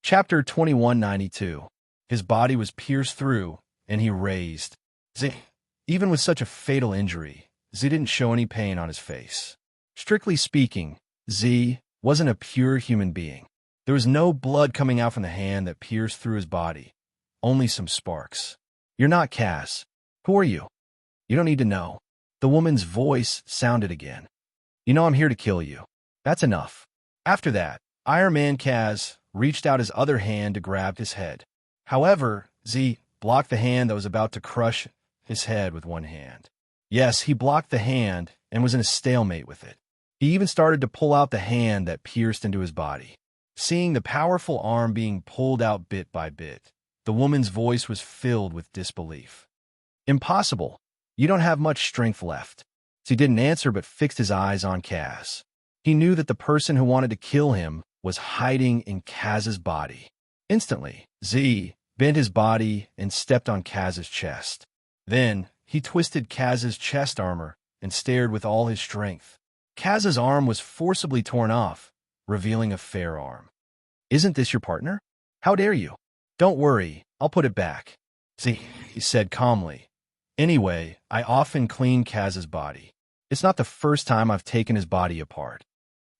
Chapter 2192. His body was pierced through, and he raised. Z. Even with such a fatal injury, Z didn't show any pain on his face. Strictly speaking, Z wasn't a pure human being. There was no blood coming out from the hand that pierced through his body, only some sparks. "You're not Kaz. Who are you?" "You don't need to know." The woman's voice sounded again. "You know I'm here to kill you. That's enough." After that, Iron Man Kaz reached out his other hand to grab his head. However, Z blocked the hand that was about to crush his head with one hand. Yes, he blocked the hand and was in a stalemate with it. He even started to pull out the hand that pierced into his body. Seeing the powerful arm being pulled out bit by bit, the woman's voice was filled with disbelief. "Impossible. You don't have much strength left." So he didn't answer but fixed his eyes on Kaz. He knew that the person who wanted to kill him was hiding in Kaz's body. Instantly, Z bent his body and stepped on Kaz's chest. Then, he twisted Kaz's chest armor and stared with all his strength. Kaz's arm was forcibly torn off, revealing a fair arm. "Isn't this your partner? How dare you?" "Don't worry, I'll put it back." "See," he said calmly. "Anyway, I often clean Kaz's body. It's not the first time I've taken his body apart."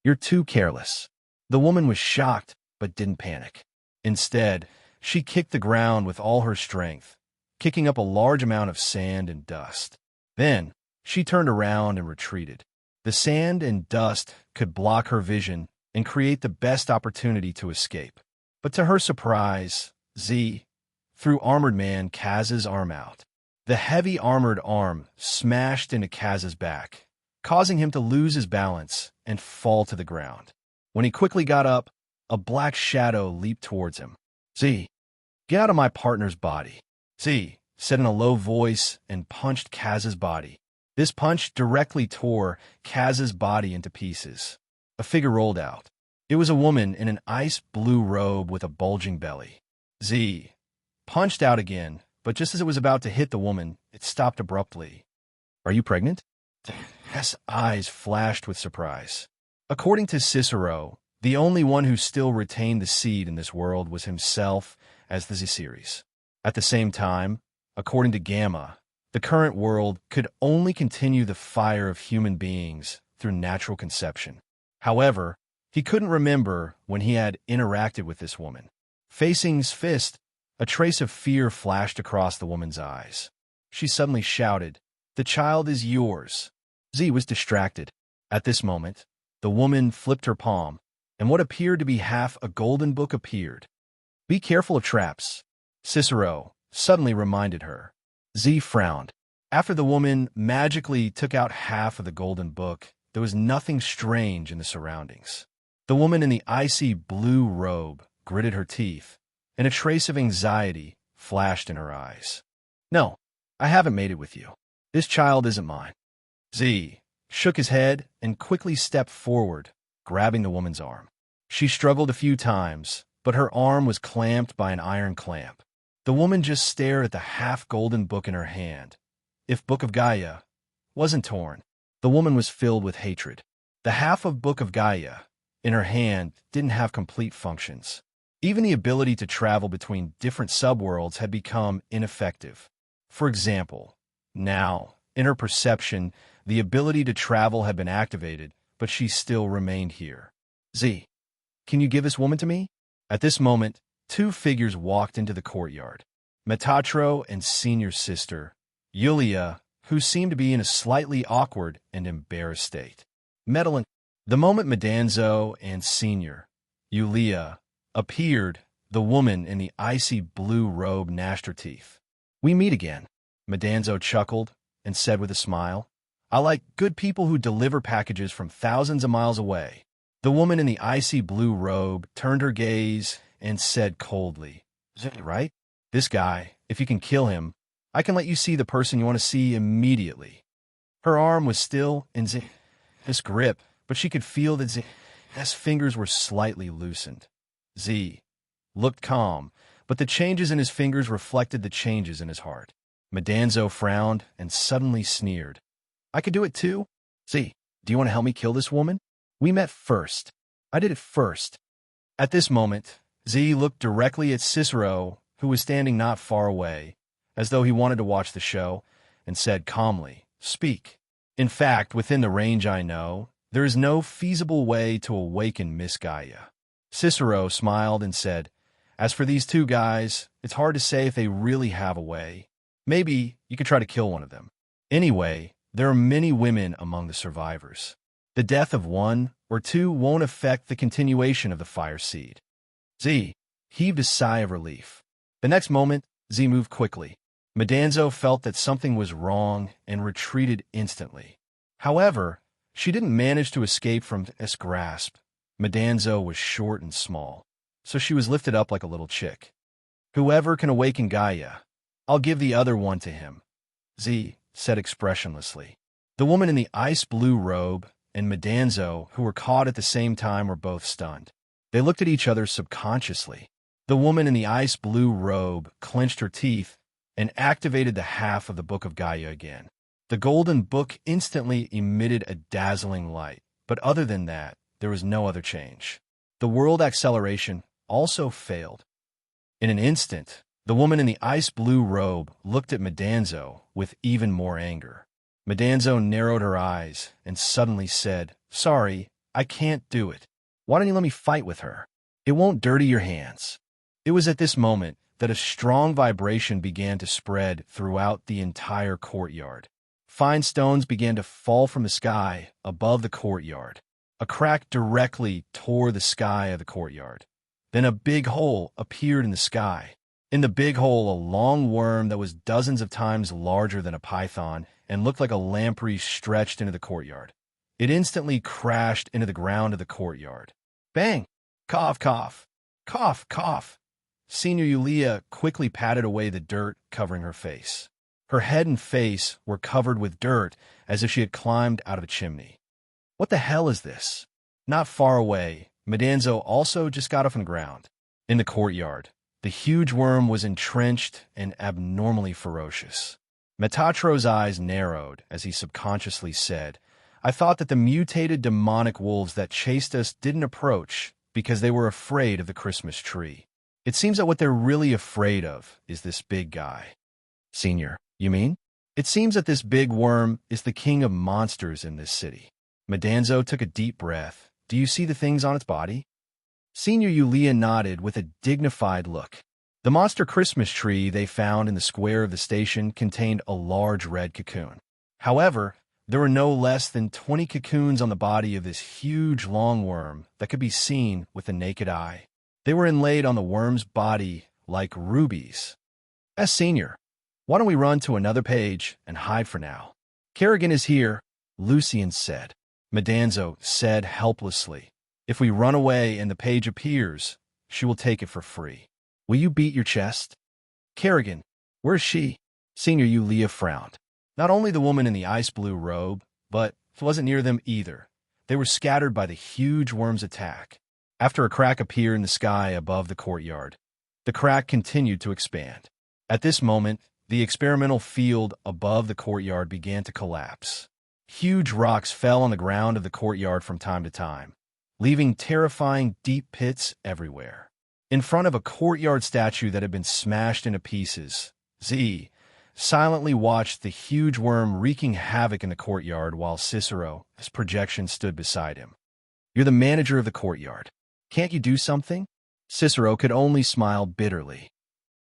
"You're too careless." The woman was shocked, but didn't panic. Instead, she kicked the ground with all her strength, kicking up a large amount of sand and dust. Then, she turned around and retreated. The sand and dust could block her vision and create the best opportunity to escape. But to her surprise, Z threw Armored Man Kaz's arm out. The heavy armored arm smashed into Kaz's back, causing him to lose his balance and fall to the ground. When he quickly got up, a black shadow leaped towards him. "Z, get out of my partner's body." Z said in a low voice and punched Kaz's body. This punch directly tore Kaz's body into pieces. A figure rolled out. It was a woman in an ice blue robe with a bulging belly. Z punched out again, but just as it was about to hit the woman, it stopped abruptly. "Are you pregnant?" His eyes flashed with surprise. According to Cicero, the only one who still retained the seed in this world was himself as the Z-series. At the same time, according to Gamma, the current world could only continue the fire of human beings through natural conception. However, he couldn't remember when he had interacted with this woman. Facing his fist, a trace of fear flashed across the woman's eyes. She suddenly shouted, "The child is yours." Z was distracted. At this moment, the woman flipped her palm, and what appeared to be half a golden book appeared. "Be careful of traps," Cicero suddenly reminded her. Z frowned. After the woman magically took out half of the golden book, there was nothing strange in the surroundings. The woman in the icy blue robe gritted her teeth, and a trace of anxiety flashed in her eyes. "No, I haven't made it with you. This child isn't mine." Z shook his head and quickly stepped forward, grabbing the woman's arm. She struggled a few times, but her arm was clamped by an iron clamp. The woman just stared at the half-golden book in her hand. If Book of Gaia wasn't torn, the woman was filled with hatred. The half of Book of Gaia in her hand didn't have complete functions. Even the ability to travel between different subworlds had become ineffective. For example, now, in her perception, the ability to travel had been activated, but she still remained here. "Z, can you give this woman to me?" At this moment, two figures walked into the courtyard. Metatro and senior sister, Yulia, who seemed to be in a slightly awkward and embarrassed state. Medellin. The moment Medanzo and senior, Yulia, appeared, the woman in the icy blue robe gnashed her teeth. "We meet again," Medanzo chuckled and said with a smile. "I like good people who deliver packages from thousands of miles away." The woman in the icy blue robe turned her gaze and said coldly, "Right? This guy, if you can kill him, I can let you see the person you want to see immediately." Her arm was still in Z's grip, but she could feel that Z's fingers were slightly loosened. Z looked calm, but the changes in his fingers reflected the changes in his heart. Medanzo frowned and suddenly sneered. "I could do it too? Z, do you want to help me kill this woman? We met first. I did it first." At this moment, Z looked directly at Cicero, who was standing not far away, as though he wanted to watch the show, and said calmly, "Speak. In fact, within the range I know, there is no feasible way to awaken Miss Gaia." Cicero smiled and said, "As for these two guys, it's hard to say if they really have a way. Maybe you could try to kill one of them. Anyway, there are many women among the survivors. The death of one or two won't affect the continuation of the fire seed." Z heaved a sigh of relief. The next moment, Z moved quickly. Madanzo felt that something was wrong and retreated instantly. However, she didn't manage to escape from his grasp. Madanzo was short and small, so she was lifted up like a little chick. "Whoever can awaken Gaia, I'll give the other one to him," Z said expressionlessly. The woman in the ice-blue robe and Madanzo, who were caught at the same time, were both stunned. They looked at each other subconsciously. The woman in the ice-blue robe clenched her teeth and activated the half of the Book of Gaia again. The golden book instantly emitted a dazzling light, but other than that, there was no other change. The world acceleration also failed. In an instant, the woman in the ice-blue robe looked at Madanzo with even more anger. Madanzo narrowed her eyes and suddenly said, "Sorry, I can't do it. Why don't you let me fight with her? It won't dirty your hands." It was at this moment that a strong vibration began to spread throughout the entire courtyard. Fine stones began to fall from the sky above the courtyard. A crack directly tore the sky of the courtyard. Then a big hole appeared in the sky. In the big hole, a long worm that was dozens of times larger than a python and looked like a lamprey stretched into the courtyard. It instantly crashed into the ground of the courtyard. Bang! Cough, cough. Cough, cough. Senior Yulia quickly patted away the dirt covering her face. Her head and face were covered with dirt as if she had climbed out of a chimney. "What the hell is this?" Not far away, Madanzo also just got off on the ground. In the courtyard, the huge worm was entrenched and abnormally ferocious. Metatro's eyes narrowed as he subconsciously said, "I thought that the mutated demonic wolves that chased us didn't approach because they were afraid of the Christmas tree. It seems that what they're really afraid of is this big guy." "Senior, you mean?" "It seems that this big worm is the king of monsters in this city." Madanzo took a deep breath. "Do you see the things on its body?" Senior Yulia nodded with a dignified look. The monster Christmas tree they found in the square of the station contained a large red cocoon. However, there were no less than 20 cocoons on the body of this huge long worm that could be seen with the naked eye. They were inlaid on the worm's body like rubies. "As senior, why don't we run to another page and hide for now?" "Kerrigan is here," Lucian said. Madanzo said helplessly, "If we run away and the page appears, she will take it for free. Will you beat your chest?" "Kerrigan, where's she?" Senior Yulia frowned. Not only the woman in the ice-blue robe, but it wasn't near them either. They were scattered by the huge worm's attack. After a crack appeared in the sky above the courtyard, the crack continued to expand. At this moment, the experimental field above the courtyard began to collapse. Huge rocks fell on the ground of the courtyard from time to time, leaving terrifying deep pits everywhere. In front of a courtyard statue that had been smashed into pieces, Z silently watched the huge worm wreaking havoc in the courtyard while Cicero, his projection, stood beside him. "You're the manager of the courtyard. Can't you do something?" Cicero could only smile bitterly.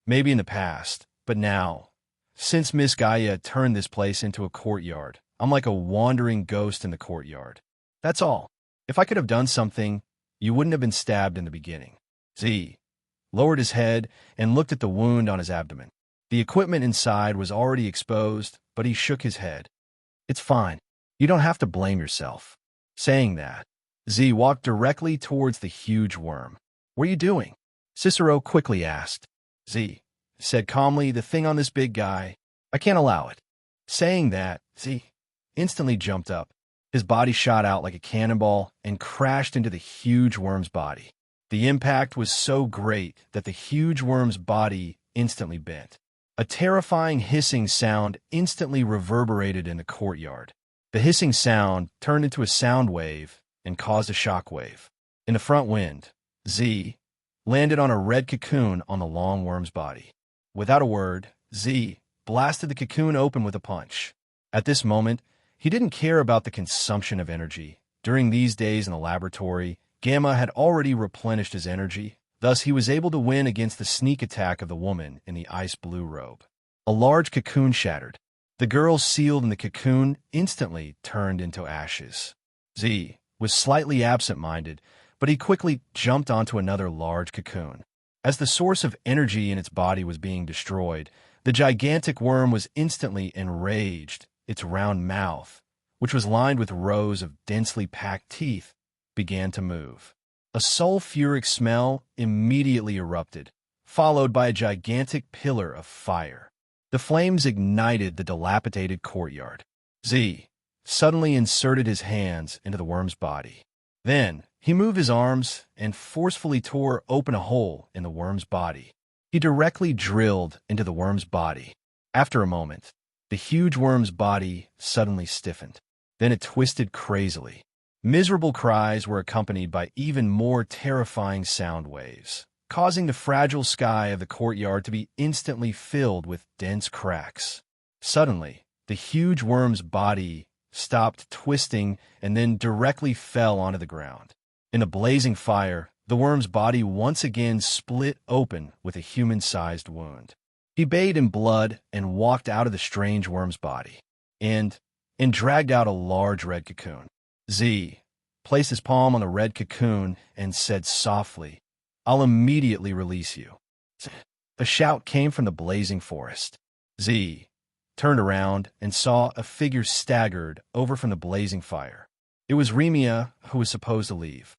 "Maybe in the past, but now, since Miss Gaia turned this place into a courtyard, I'm like a wandering ghost in the courtyard. That's all. If I could have done something, you wouldn't have been stabbed in the beginning." Z lowered his head and looked at the wound on his abdomen. The equipment inside was already exposed, but he shook his head. "It's fine. You don't have to blame yourself." Saying that, Z walked directly towards the huge worm. "What are you doing?" Cicero quickly asked. Z said calmly, "The thing on this big guy, I can't allow it." Saying that, Z instantly jumped up. His body shot out like a cannonball and crashed into the huge worm's body. The impact was so great that the huge worm's body instantly bent. A terrifying hissing sound instantly reverberated in the courtyard. The hissing sound turned into a sound wave and caused a shock wave. In the front wind, Z landed on a red cocoon on the long worm's body. Without a word, Z blasted the cocoon open with a punch. At this moment, he didn't care about the consumption of energy. During these days in the laboratory, Gamma had already replenished his energy, thus he was able to win against the sneak attack of the woman in the ice blue robe. A large cocoon shattered. The girl sealed in the cocoon instantly turned into ashes. Z was slightly absent-minded, but he quickly jumped onto another large cocoon. As the source of energy in its body was being destroyed, the gigantic worm was instantly enraged. Its round mouth, which was lined with rows of densely packed teeth, began to move. A sulfuric smell immediately erupted, followed by a gigantic pillar of fire. The flames ignited the dilapidated courtyard. Z suddenly inserted his hands into the worm's body. Then, he moved his arms and forcefully tore open a hole in the worm's body. He directly drilled into the worm's body. After a moment, the huge worm's body suddenly stiffened. Then it twisted crazily. Miserable cries were accompanied by even more terrifying sound waves, causing the fragile sky of the courtyard to be instantly filled with dense cracks. Suddenly, the huge worm's body stopped twisting and then directly fell onto the ground. In a blazing fire, the worm's body once again split open with a human-sized wound. He bathed in blood and walked out of the strange worm's body, and dragged out a large red cocoon. Z placed his palm on the red cocoon and said softly, "I'll immediately release you." A shout came from the blazing forest. Z turned around and saw a figure staggered over from the blazing fire. It was Remia, who was supposed to leave.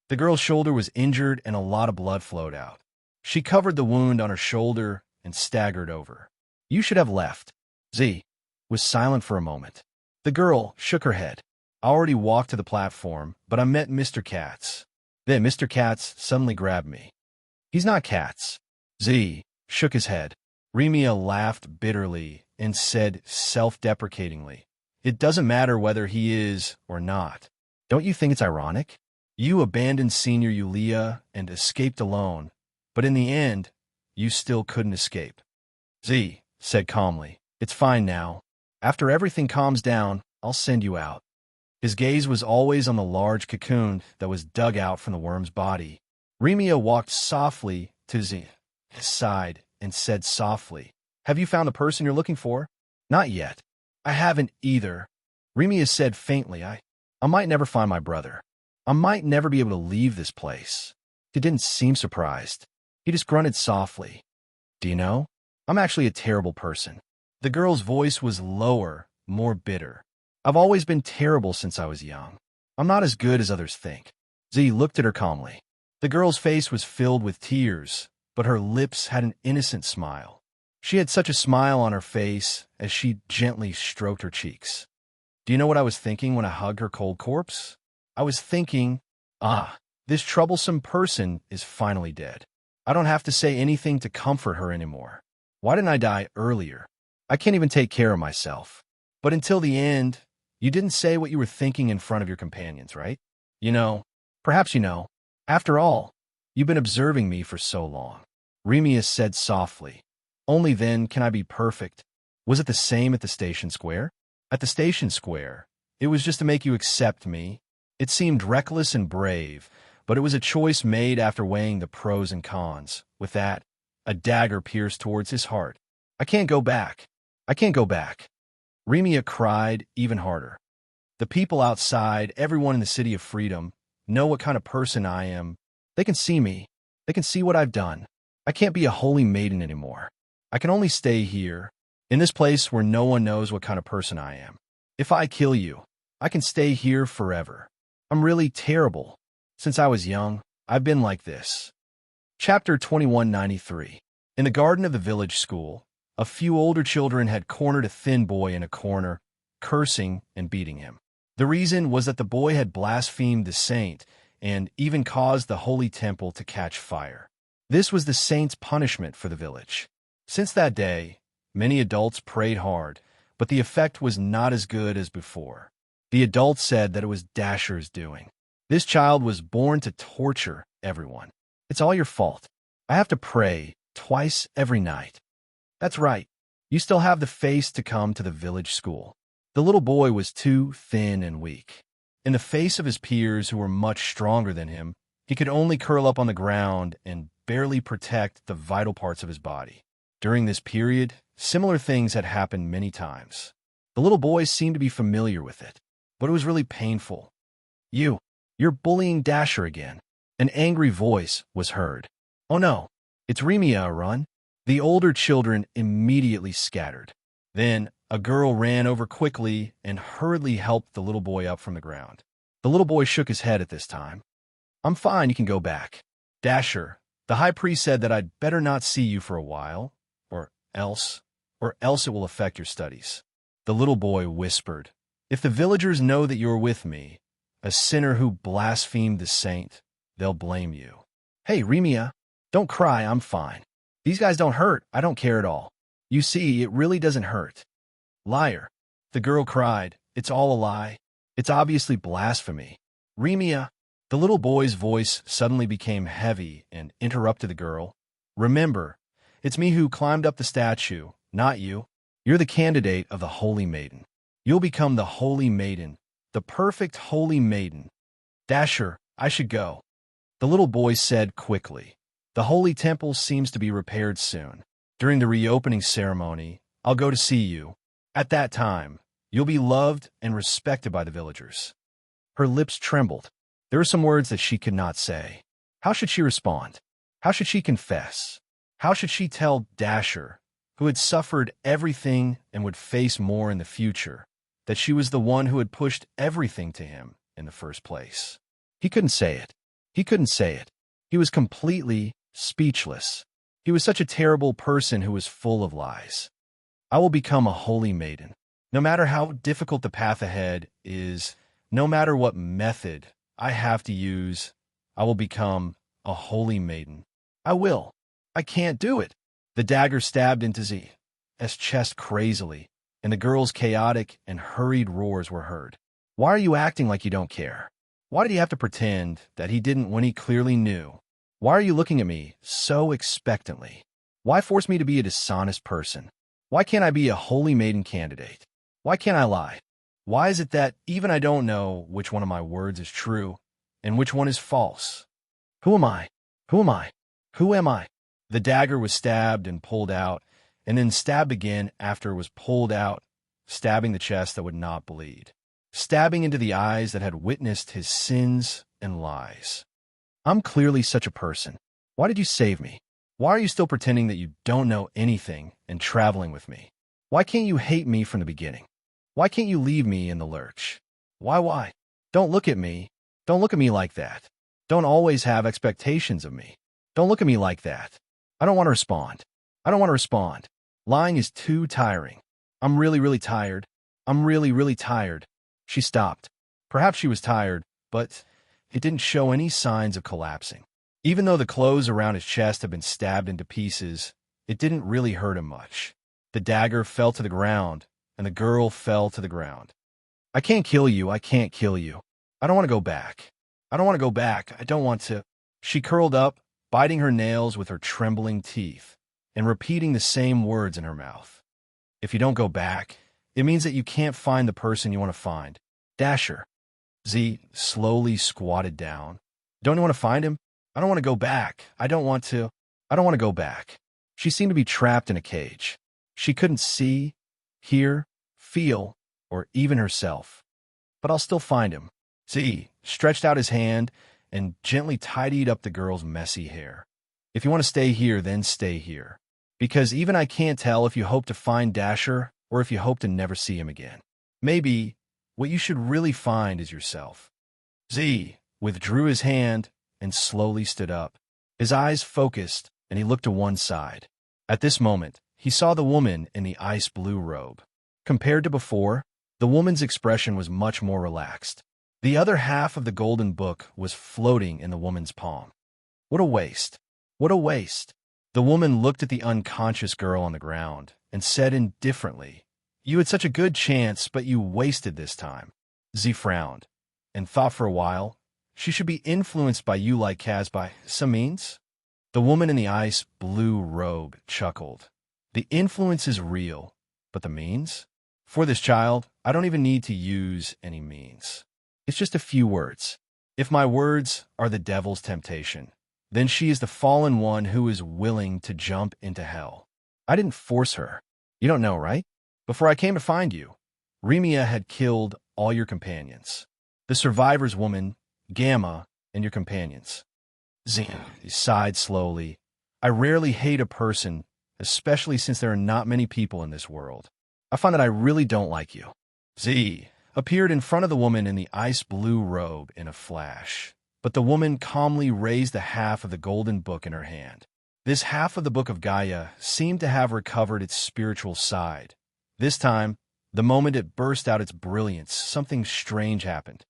The girl's shoulder was injured and a lot of blood flowed out. She covered the wound on her shoulder and staggered over. "You should have left." Z was silent for a moment. The girl shook her head. "I already walked to the platform, but I met Mr. Katz. Then Mr. Katz suddenly grabbed me." "He's not Katz." Z shook his head. Remia laughed bitterly and said self-deprecatingly, "It doesn't matter whether he is or not. Don't you think it's ironic? You abandoned Senior Yulia and escaped alone, but in the end, you still couldn't escape." Z said calmly, "It's fine now. After everything calms down, I'll send you out." His gaze was always on the large cocoon that was dug out from the worm's body. Remia walked softly to Z's side and said softly, "Have you found the person you're looking for?" "Not yet." "I haven't either." Remia said faintly, I might never find my brother. I might never be able to leave this place." He didn't seem surprised. He just grunted softly. "Do you know? I'm actually a terrible person." The girl's voice was lower, more bitter. "I've always been terrible since I was young. I'm not as good as others think." Z looked at her calmly. The girl's face was filled with tears, but her lips had an innocent smile. She had such a smile on her face as she gently stroked her cheeks. "Do you know what I was thinking when I hugged her cold corpse? I was thinking, this troublesome person is finally dead. I don't have to say anything to comfort her anymore. Why didn't I die earlier? I can't even take care of myself." But until the end, you didn't say what you were thinking in front of your companions, right? Perhaps you know. After all, you've been observing me for so long." Remia said softly, "Only then can I be perfect." "Was it the same at the station square?" "At the station square, it was just to make you accept me. It seemed reckless and brave, but it was a choice made after weighing the pros and cons." With that, a dagger pierced towards his heart. "I can't go back. I can't go back." Remia cried even harder. "The people outside, everyone in the City of Freedom, know what kind of person I am. They can see me. They can see what I've done. I can't be a holy maiden anymore. I can only stay here, in this place where no one knows what kind of person I am. If I kill you, I can stay here forever. I'm really terrible. Since I was young, I've been like this." Chapter 2193. In the garden of the village school, a few older children had cornered a thin boy in a corner, cursing and beating him. The reason was that the boy had blasphemed the saint and even caused the holy temple to catch fire. This was the saint's punishment for the village. Since that day, many adults prayed hard, but the effect was not as good as before. The adults said that it was Dasher's doing. This child was born to torture everyone. It's all your fault. I have to pray twice every night. That's right. You still have the face to come to the village school. The little boy was too thin and weak. In the face of his peers who were much stronger than him, he could only curl up on the ground and barely protect the vital parts of his body. During this period, similar things had happened many times. The little boy seemed to be familiar with it, but it was really painful. You're bullying Dasher again. An angry voice was heard. Oh no, it's Remia, run. The older children immediately scattered. Then a girl ran over quickly and hurriedly helped the little boy up from the ground. The little boy shook his head at this time. I'm fine, you can go back. Dasher, the high priest said that I'd better not see you for a while, or else it will affect your studies. The little boy whispered, if the villagers know that you're with me, a sinner who blasphemed the saint, they'll blame you. Hey, Remia, don't cry, I'm fine. These guys don't hurt, I don't care at all. You see, it really doesn't hurt. Liar. The girl cried, it's all a lie. It's obviously blasphemy. Remia. The little boy's voice suddenly became heavy and interrupted the girl. Remember, it's me who climbed up the statue, not you. You're the candidate of the Holy Maiden. You'll become the Holy Maiden, the perfect Holy Maiden. Dasher, I should go. The little boy said quickly. The Holy Temple seems to be repaired soon. During the reopening ceremony, I'll go to see you. At that time, you'll be loved and respected by the villagers. Her lips trembled. There were some words that she could not say. How should she respond? How should she confess? How should she tell Dasher, who had suffered everything and would face more in the future, that she was the one who had pushed everything to him in the first place? He couldn't say it. He couldn't say it. He was completely speechless. He was such a terrible person who was full of lies. I will become a holy maiden. No matter how difficult the path ahead is, no matter what method I have to use, I will become a holy maiden. I will. I can't do it. The dagger stabbed into Z's chest crazily, and the girl's chaotic and hurried roars were heard. Why are you acting like you don't care? Why did he have to pretend that he didn't when he clearly knew? Why are you looking at me so expectantly? Why force me to be a dishonest person? Why can't I be a holy maiden candidate? Why can't I lie? Why is it that even I don't know which one of my words is true and which one is false? Who am I? Who am I? Who am I? The dagger was stabbed and pulled out, and then stabbed again after it was pulled out, stabbing the chest that would not bleed, stabbing into the eyes that had witnessed his sins and lies. I'm clearly such a person. Why did you save me? Why are you still pretending that you don't know anything and traveling with me? Why can't you hate me from the beginning? Why can't you leave me in the lurch? Why? Don't look at me. Don't look at me like that. Don't always have expectations of me. Don't look at me like that. I don't want to respond. I don't want to respond. Lying is too tiring. I'm really, really tired. I'm really, really tired. She stopped. Perhaps she was tired, but it didn't show any signs of collapsing. Even though the clothes around his chest had been stabbed into pieces, it didn't really hurt him much. The dagger fell to the ground, and the girl fell to the ground. I can't kill you. I can't kill you. I don't want to go back. I don't want to go back. I don't want to. She curled up, biting her nails with her trembling teeth, and repeating the same words in her mouth. If you don't go back, it means that you can't find the person you want to find. Dasher. Z slowly squatted down. Don't you want to find him? I don't want to go back. I don't want to. I don't want to go back. She seemed to be trapped in a cage. She couldn't see, hear, feel, or even herself. But I'll still find him. Z stretched out his hand and gently tidied up the girl's messy hair. If you want to stay here, then stay here. Because even I can't tell if you hope to find Dasher or if you hope to never see him again. Maybe what you should really find is yourself. Z withdrew his hand and slowly stood up. His eyes focused, and he looked to one side. At this moment, he saw the woman in the ice blue robe. Compared to before, the woman's expression was much more relaxed. The other half of the golden book was floating in the woman's palm. What a waste. What a waste. The woman looked at the unconscious girl on the ground and said indifferently, You had such a good chance, but you wasted this time. Z frowned and thought for a while. She should be influenced by you like Kaz by some means. The woman in the ice blue robe chuckled. The influence is real, but the means? For this child, I don't even need to use any means. It's just a few words. If my words are the devil's temptation, then she is the fallen one who is willing to jump into hell. I didn't force her. You don't know, right? Before I came to find you, Remia had killed all your companions. The survivor's woman, Gamma, and your companions. Zin sighed slowly. I rarely hate a person, especially since there are not many people in this world. I find that I really don't like you. Z appeared in front of the woman in the ice blue robe in a flash, but the woman calmly raised the half of the golden book in her hand. This half of the Book of Gaia seemed to have recovered its spiritual side. This time, the moment it burst out its brilliance, something strange happened.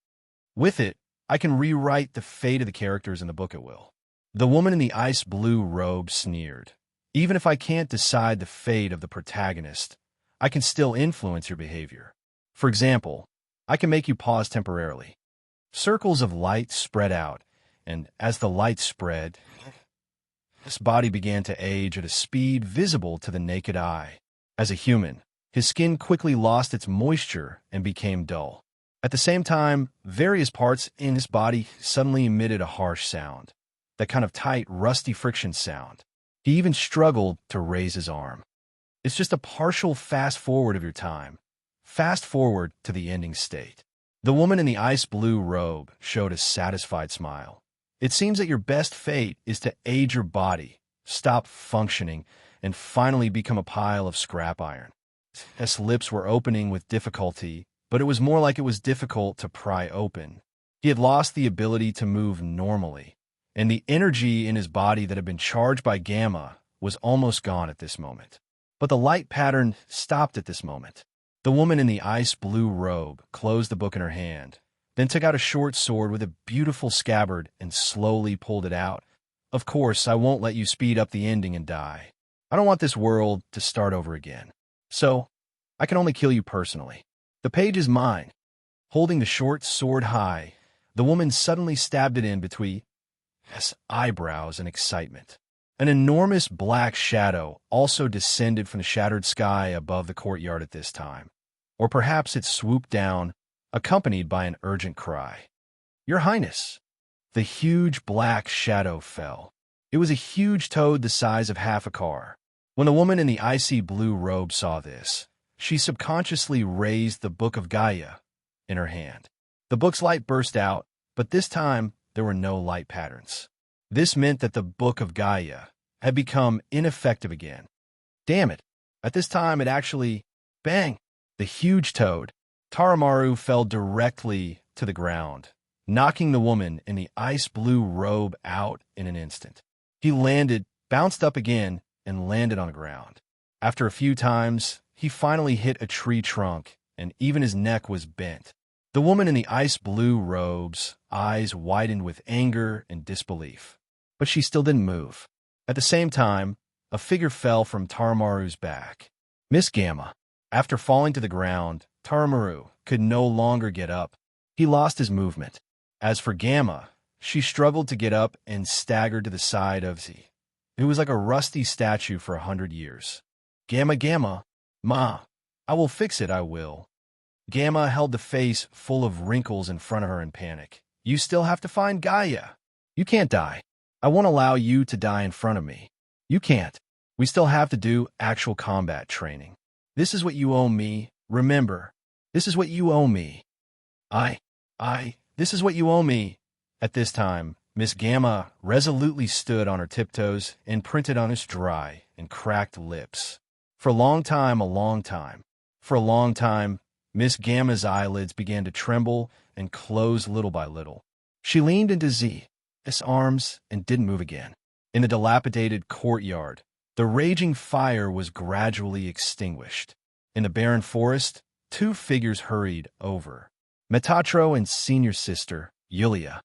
With it, I can rewrite the fate of the characters in the book at will. The woman in the ice blue robe sneered. Even if I can't decide the fate of the protagonist, I can still influence your behavior. For example, I can make you pause temporarily. Circles of light spread out, and as the light spread, this body began to age at a speed visible to the naked eye. As a human, his skin quickly lost its moisture and became dull. At the same time, various parts in his body suddenly emitted a harsh sound, that kind of tight, rusty friction sound. He even struggled to raise his arm. It's just a partial fast-forward of your time. Fast forward to the ending state. The woman in the ice blue robe showed a satisfied smile. It seems that your best fate is to age your body, stop functioning, and finally become a pile of scrap iron. His lips were opening with difficulty, but it was more like it was difficult to pry open. He had lost the ability to move normally, and the energy in his body that had been charged by Gamma was almost gone at this moment. But the light pattern stopped at this moment. The woman in the ice blue robe closed the book in her hand, then took out a short sword with a beautiful scabbard and slowly pulled it out. Of course, I won't let you speed up the ending and die. I don't want this world to start over again. So, I can only kill you personally. The page is mine. Holding the short sword high, the woman suddenly stabbed it in between his eyebrows in excitement. An enormous black shadow also descended from the shattered sky above the courtyard at this time. Or perhaps it swooped down, accompanied by an urgent cry. Your Highness! The huge black shadow fell. It was a huge toad the size of half a car. When the woman in the icy blue robe saw this, she subconsciously raised the Book of Gaia in her hand. The book's light burst out, but this time there were no light patterns. This meant that the Book of Gaia had become ineffective again. Damn it! At this time it actually... Bang! The huge toad, Taramaru, fell directly to the ground, knocking the woman in the ice blue robe out in an instant. He landed, bounced up again, and landed on the ground. After a few times, he finally hit a tree trunk, and even his neck was bent. The woman in the ice blue robe's eyes widened with anger and disbelief, but she still didn't move. At the same time, a figure fell from Taramaru's back. Miss Gamma. After falling to the ground, Taramaru could no longer get up. He lost his movement. As for Gamma, she struggled to get up and staggered to the side of Z. It was like a rusty statue for 100 years. Gamma, Gamma, Ma, I will fix it, I will. Gamma held the face full of wrinkles in front of her in panic. You still have to find Gaia. You can't die. I won't allow you to die in front of me. You can't. We still have to do actual combat training. This is what you owe me. Remember, this is what you owe me. This is what you owe me. At this time, Miss Gamma resolutely stood on her tiptoes and printed on his dry and cracked lips. For a long time, Miss Gamma's eyelids began to tremble and close little by little. She leaned into Z's arms and didn't move again. In the dilapidated courtyard, the raging fire was gradually extinguished. In the barren forest, two figures hurried over. Metatro and senior sister, Yulia.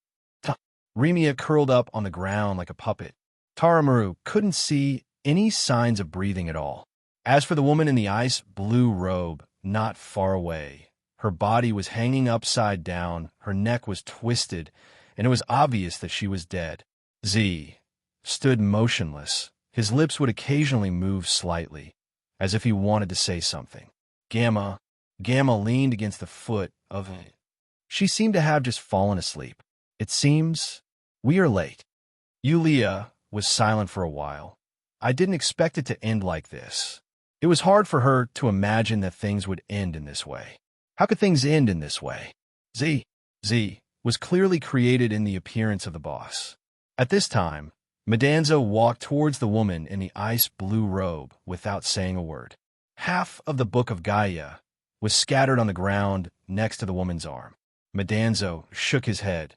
Remia curled up on the ground like a puppet. Taramaru couldn't see any signs of breathing at all. As for the woman in the ice blue robe, not far away, her body was hanging upside down, her neck was twisted, and it was obvious that she was dead. Z stood motionless. His lips would occasionally move slightly, as if he wanted to say something. Gamma leaned against the foot of it. She seemed to have just fallen asleep. It seems we are late. Yulia was silent for a while. I didn't expect it to end like this. It was hard for her to imagine that things would end in this way. How could things end in this way? Z was clearly created in the appearance of the boss. At this time, Madanzo walked towards the woman in the ice-blue robe without saying a word. Half of the Book of Gaia was scattered on the ground next to the woman's arm. Madanzo shook his head.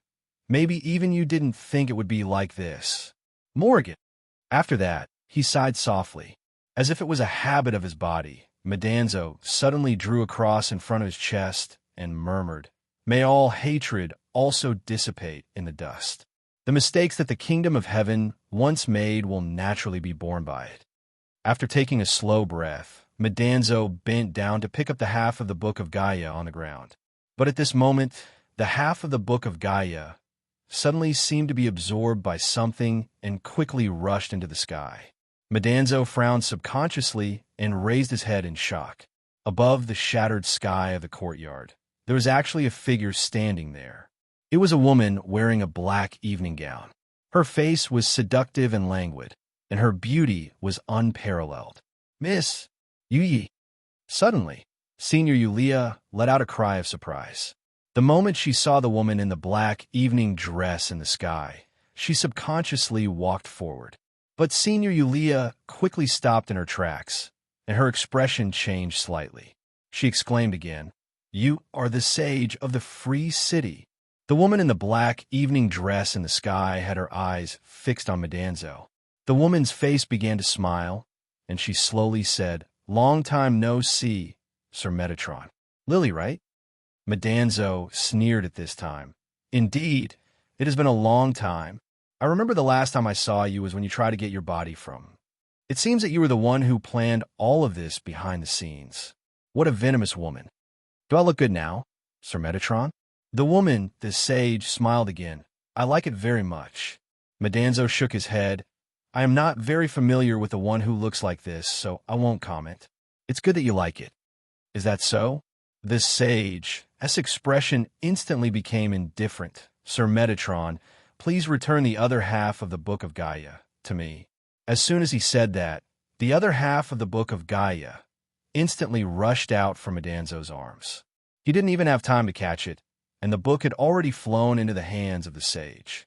Maybe even you didn't think it would be like this. Morgan. After that, he sighed softly. As if it was a habit of his body, Madanzo suddenly drew a cross in front of his chest and murmured, "May all hatred also dissipate in the dust. The mistakes that the kingdom of heaven once made will naturally be borne by it." After taking a slow breath, Madanzo bent down to pick up the half of the Book of Gaia on the ground. But at this moment, the half of the Book of Gaia suddenly seemed to be absorbed by something and quickly rushed into the sky. Madanzo frowned subconsciously and raised his head in shock. Above the shattered sky of the courtyard, there was actually a figure standing there. It was a woman wearing a black evening gown. Her face was seductive and languid, and her beauty was unparalleled. "Miss Yuyi." Suddenly, Senior Yulia let out a cry of surprise. The moment she saw the woman in the black evening dress in the sky, she subconsciously walked forward. But Senior Yulia quickly stopped in her tracks, and her expression changed slightly. She exclaimed again, "You are the sage of the free city." The woman in the black evening dress in the sky had her eyes fixed on Madanzo. The woman's face began to smile, and she slowly said, "Long time no see, Sir Metatron." "Lily, right?" Madanzo sneered at this time. "Indeed, it has been a long time. I remember the last time I saw you was when you tried to get your body from. It seems that you were the one who planned all of this behind the scenes. What a venomous woman. Do I look good now, Sir Metatron?" The woman, the sage, smiled again. "I like it very much." Madanzo shook his head. "I am not very familiar with the one who looks like this, so I won't comment. It's good that you like it." "Is that so?" The sage's expression instantly became indifferent. "Sir Metatron, please return the other half of the Book of Gaia to me." As soon as he said that, the other half of the Book of Gaia instantly rushed out from Madanzo's arms. He didn't even have time to catch it, and the book had already flown into the hands of the sage.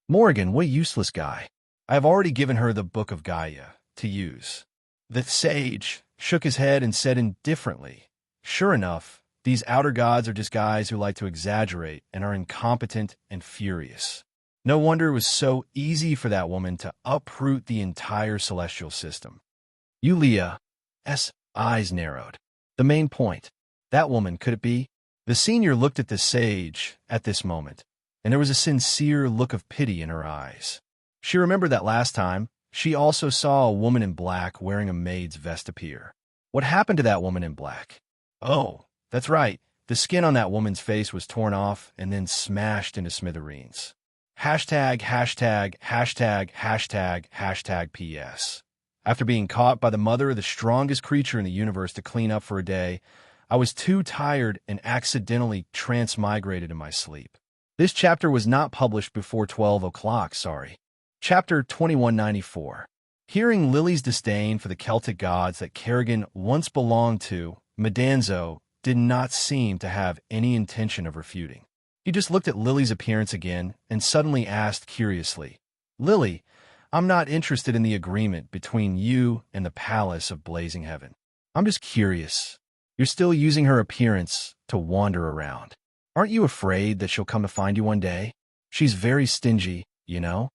"Morgan, what a useless guy. I have already given her the Book of Gaia to use." The sage shook his head and said indifferently, "Sure enough, these outer gods are just guys who like to exaggerate and are incompetent and furious. No wonder it was so easy for that woman to uproot the entire celestial system." Yulia's eyes narrowed. The main point. That woman, could it be? The senior looked at the sage at this moment, and there was a sincere look of pity in her eyes. She remembered that last time, she also saw a woman in black wearing a maid's vest appear. What happened to that woman in black? Oh, that's right. The skin on that woman's face was torn off and then smashed into smithereens. #PS. After being caught by the mother of the strongest creature in the universe to clean up for a day, I was too tired and accidentally transmigrated in my sleep. This chapter was not published before 12 o'clock, sorry. Chapter 2194. Hearing Lily's disdain for the Celtic gods that Kerrigan once belonged to, Madanzo did not seem to have any intention of refuting. He just looked at Lily's appearance again and suddenly asked curiously, "Lily, I'm not interested in the agreement between you and the Palace of Blazing Heaven. I'm just curious. You're still using her appearance to wander around. Aren't you afraid that she'll come to find you one day? She's very stingy, you know.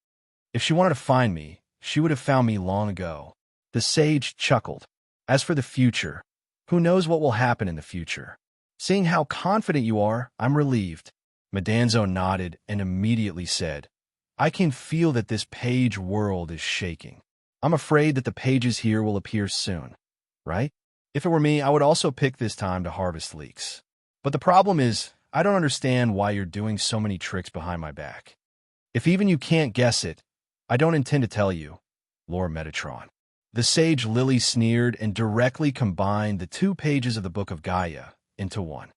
If she wanted to find me, she would have found me long ago." The sage chuckled. "As for the future, who knows what will happen in the future? Seeing how confident you are, I'm relieved." Madanzo nodded and immediately said, "I can feel that this page world is shaking. I'm afraid that the pages here will appear soon, right? If it were me, I would also pick this time to harvest leeks. But the problem is, I don't understand why you're doing so many tricks behind my back. If even you can't guess it, I don't intend to tell you, Lord Metatron. The sage Lily sneered and directly combined the 2 pages of the Book of Gaia into one.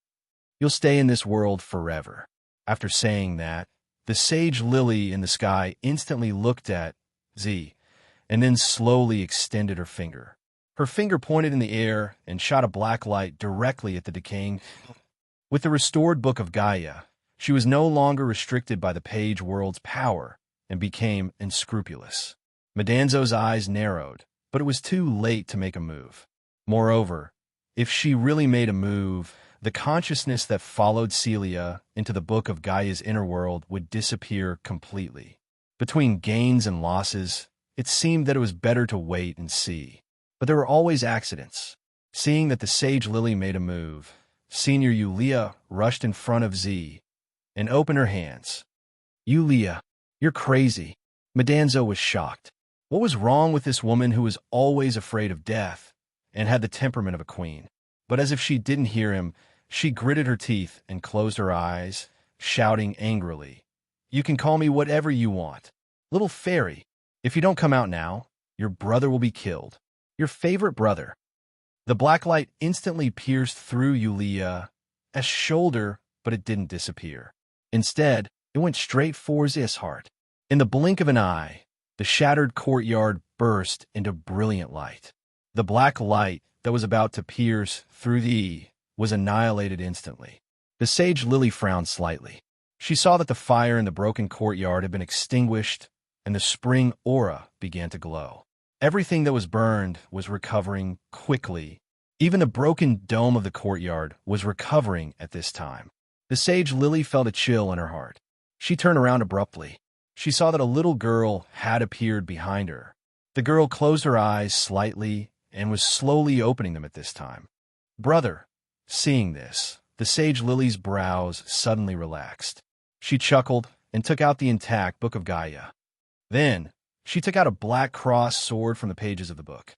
You'll stay in this world forever. After saying that, the sage Lily in the sky instantly looked at Z and then slowly extended her finger. Her finger pointed in the air and shot a black light directly at the decaying. With the restored Book of Gaia, she was no longer restricted by the page world's power and became unscrupulous. Medanzo's eyes narrowed, but it was too late to make a move. Moreover, if she really made a move, the consciousness that followed Celia into the Book of Gaia's inner world would disappear completely. Between gains and losses, it seemed that it was better to wait and see. But there were always accidents. Seeing that the sage Lily made a move, Senior Yulia rushed in front of Z and opened her hands. Yulia, you're crazy. Medanzo was shocked. What was wrong with this woman who was always afraid of death and had the temperament of a queen? But as if she didn't hear him, she gritted her teeth and closed her eyes, shouting angrily, You can call me whatever you want. Little fairy, if you don't come out now, your brother will be killed. Your favorite brother. The black light instantly pierced through Yulia's shoulder, but it didn't disappear. Instead, it went straight for Z's heart. In the blink of an eye, the shattered courtyard burst into brilliant light. The black light that was about to pierce through the was annihilated instantly. The sage Lily frowned slightly. She saw that the fire in the broken courtyard had been extinguished, and the spring aura began to glow. Everything that was burned was recovering quickly. Even the broken dome of the courtyard was recovering at this time. The sage Lily felt a chill in her heart. She turned around abruptly. She saw that a little girl had appeared behind her. The girl closed her eyes slightly and was slowly opening them at this time. Brother, seeing this, the sage Lily's brows suddenly relaxed. She chuckled and took out the intact Book of Gaia. Then, she took out a black cross sword from the pages of the book.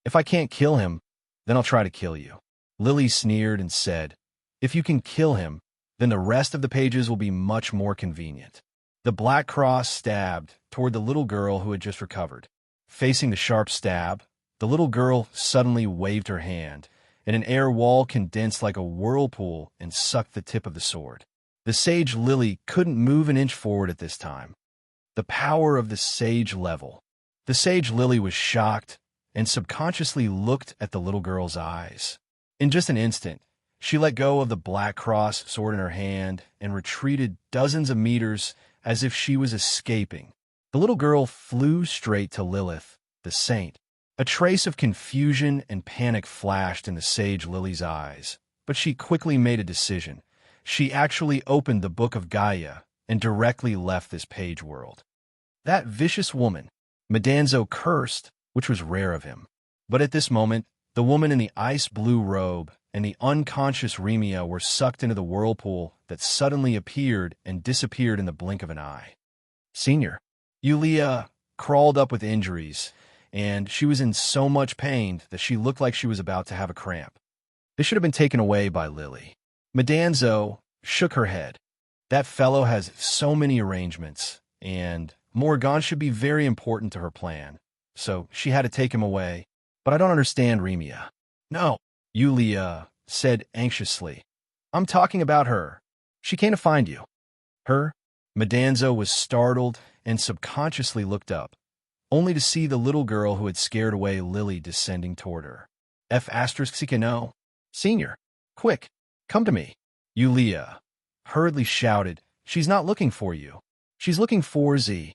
If I can't kill him, then I'll try to kill you. Lily sneered and said, If you can kill him, then the rest of the pages will be much more convenient. The black cross stabbed toward the little girl who had just recovered. Facing the sharp stab, the little girl suddenly waved her hand, and an air wall condensed like a whirlpool and sucked the tip of the sword. The sage Lily couldn't move an inch forward at this time. The power of the sage level. The sage Lily was shocked and subconsciously looked at the little girl's eyes. In just an instant, she let go of the black cross sword in her hand and retreated dozens of meters as if she was escaping. The little girl flew straight to Lilith, the saint. A trace of confusion and panic flashed in the sage Lily's eyes, but she quickly made a decision. She actually opened the Book of Gaia and directly left this page world. That vicious woman, Medanzo cursed, which was rare of him. But at this moment, the woman in the ice-blue robe and the unconscious Remia were sucked into the whirlpool that suddenly appeared and disappeared in the blink of an eye. Senior, Yulia crawled up with injuries, and she was in so much pain that she looked like she was about to have a cramp. They should have been taken away by Lily. Medanzo shook her head. That fellow has so many arrangements, and Morgan should be very important to her plan, so she had to take him away. But I don't understand Remia. No, Yulia said anxiously. I'm talking about her. She came to find you. Her? Medanzo was startled and subconsciously looked up, only to see the little girl who had scared away Lily descending toward her. No. Senior, quick, come to me. Yulia hurriedly shouted, She's not looking for you. She's looking for Z.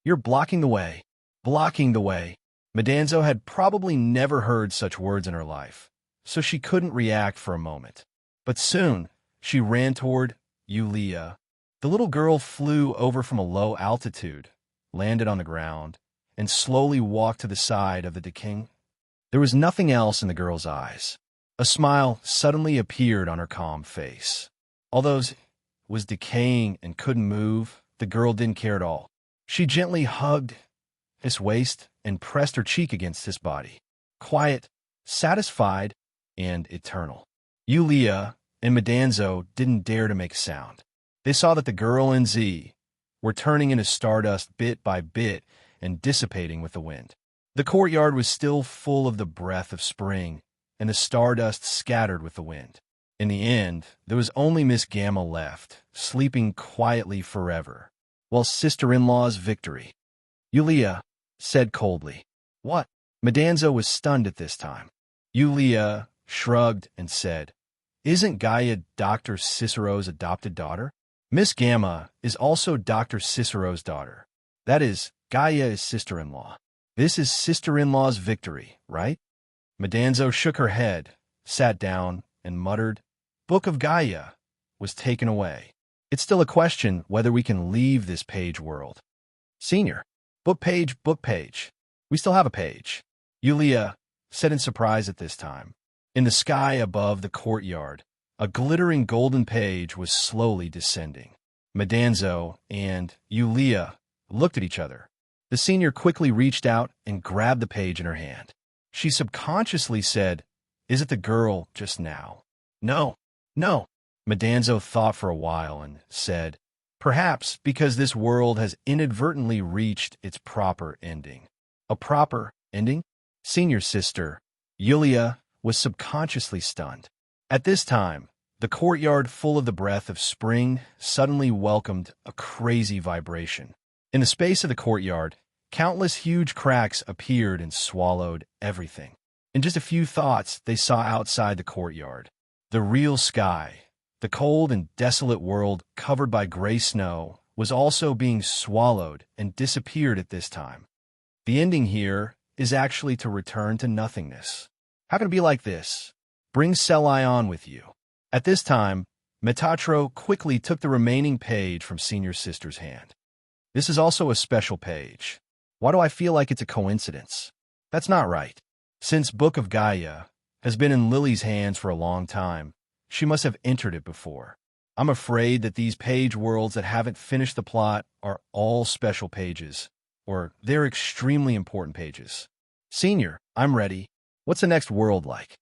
You're blocking the way. Blocking the way. Medanzo had probably never heard such words in her life, so she couldn't react for a moment. But soon, she ran toward Yulia. The little girl flew over from a low altitude, landed on the ground, and slowly walked to the side of the decaying. There was nothing else in the girl's eyes. A smile suddenly appeared on her calm face. Although Z was decaying and couldn't move, the girl didn't care at all. She gently hugged his waist and pressed her cheek against his body. Quiet, satisfied, and eternal. Yulia and Medanzo didn't dare to make a sound. They saw that the girl and Z were turning into stardust bit by bit and dissipating with the wind. The courtyard was still full of the breath of spring, and the stardust scattered with the wind. In the end, there was only Miss Gamma left, sleeping quietly forever, while sister-in-law's victory. Yulia said coldly. What? Madanzo was stunned at this time. Yulia shrugged and said, Isn't Gaia Dr. Cicero's adopted daughter? Miss Gamma is also Dr. Cicero's daughter. That is, Gaia is sister-in-law. This is sister-in-law's victory, right? Madanzo shook her head, sat down, and muttered, Book of Gaia was taken away. It's still a question whether we can leave this page world. Senior, book page. We still have a page. Yulia said in surprise at this time. In the sky above the courtyard, a glittering golden page was slowly descending. Madanzo and Yulia looked at each other. The senior quickly reached out and grabbed the page in her hand. She subconsciously said, Is it the girl just now? No. Madanzo thought for a while and said, Perhaps because this world has inadvertently reached its proper ending. A proper ending? Senior sister, Yulia, was subconsciously stunned. At this time, the courtyard full of the breath of spring suddenly welcomed a crazy vibration. In the space of the courtyard, countless huge cracks appeared and swallowed everything. In just a few thoughts, they saw outside the courtyard. The real sky, the cold and desolate world covered by gray snow, was also being swallowed and disappeared at this time. The ending here is actually to return to nothingness. How can it be like this? Bring Celion with you. At this time, Metatro quickly took the remaining page from Senior Sister's hand. This is also a special page. Why do I feel like it's a coincidence? That's not right. Since Book of Gaia has been in Lily's hands for a long time, she must have entered it before. I'm afraid that these page worlds that haven't finished the plot are all special pages, or they're extremely important pages. Senior, I'm ready. What's the next world like?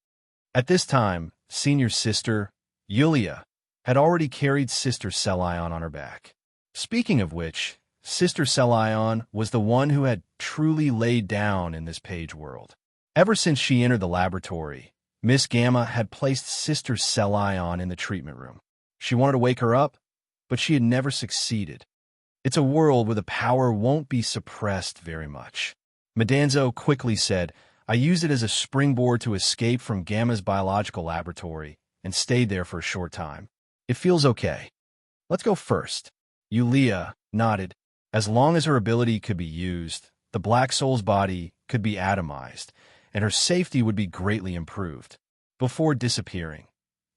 At this time, Senior Sister, Yulia, had already carried Sister Celion on her back. Speaking of which, Sister Celion was the one who had truly laid down in this page world. Ever since she entered the laboratory, Miss Gamma had placed Sister Celion in the treatment room. She wanted to wake her up, but she had never succeeded. It's a world where the power won't be suppressed very much. Madanzo quickly said, I used it as a springboard to escape from Gamma's biological laboratory and stayed there for a short time. It feels okay. Let's go first. Yulia nodded. As long as her ability could be used, the Black Soul's body could be atomized, and her safety would be greatly improved. Before disappearing,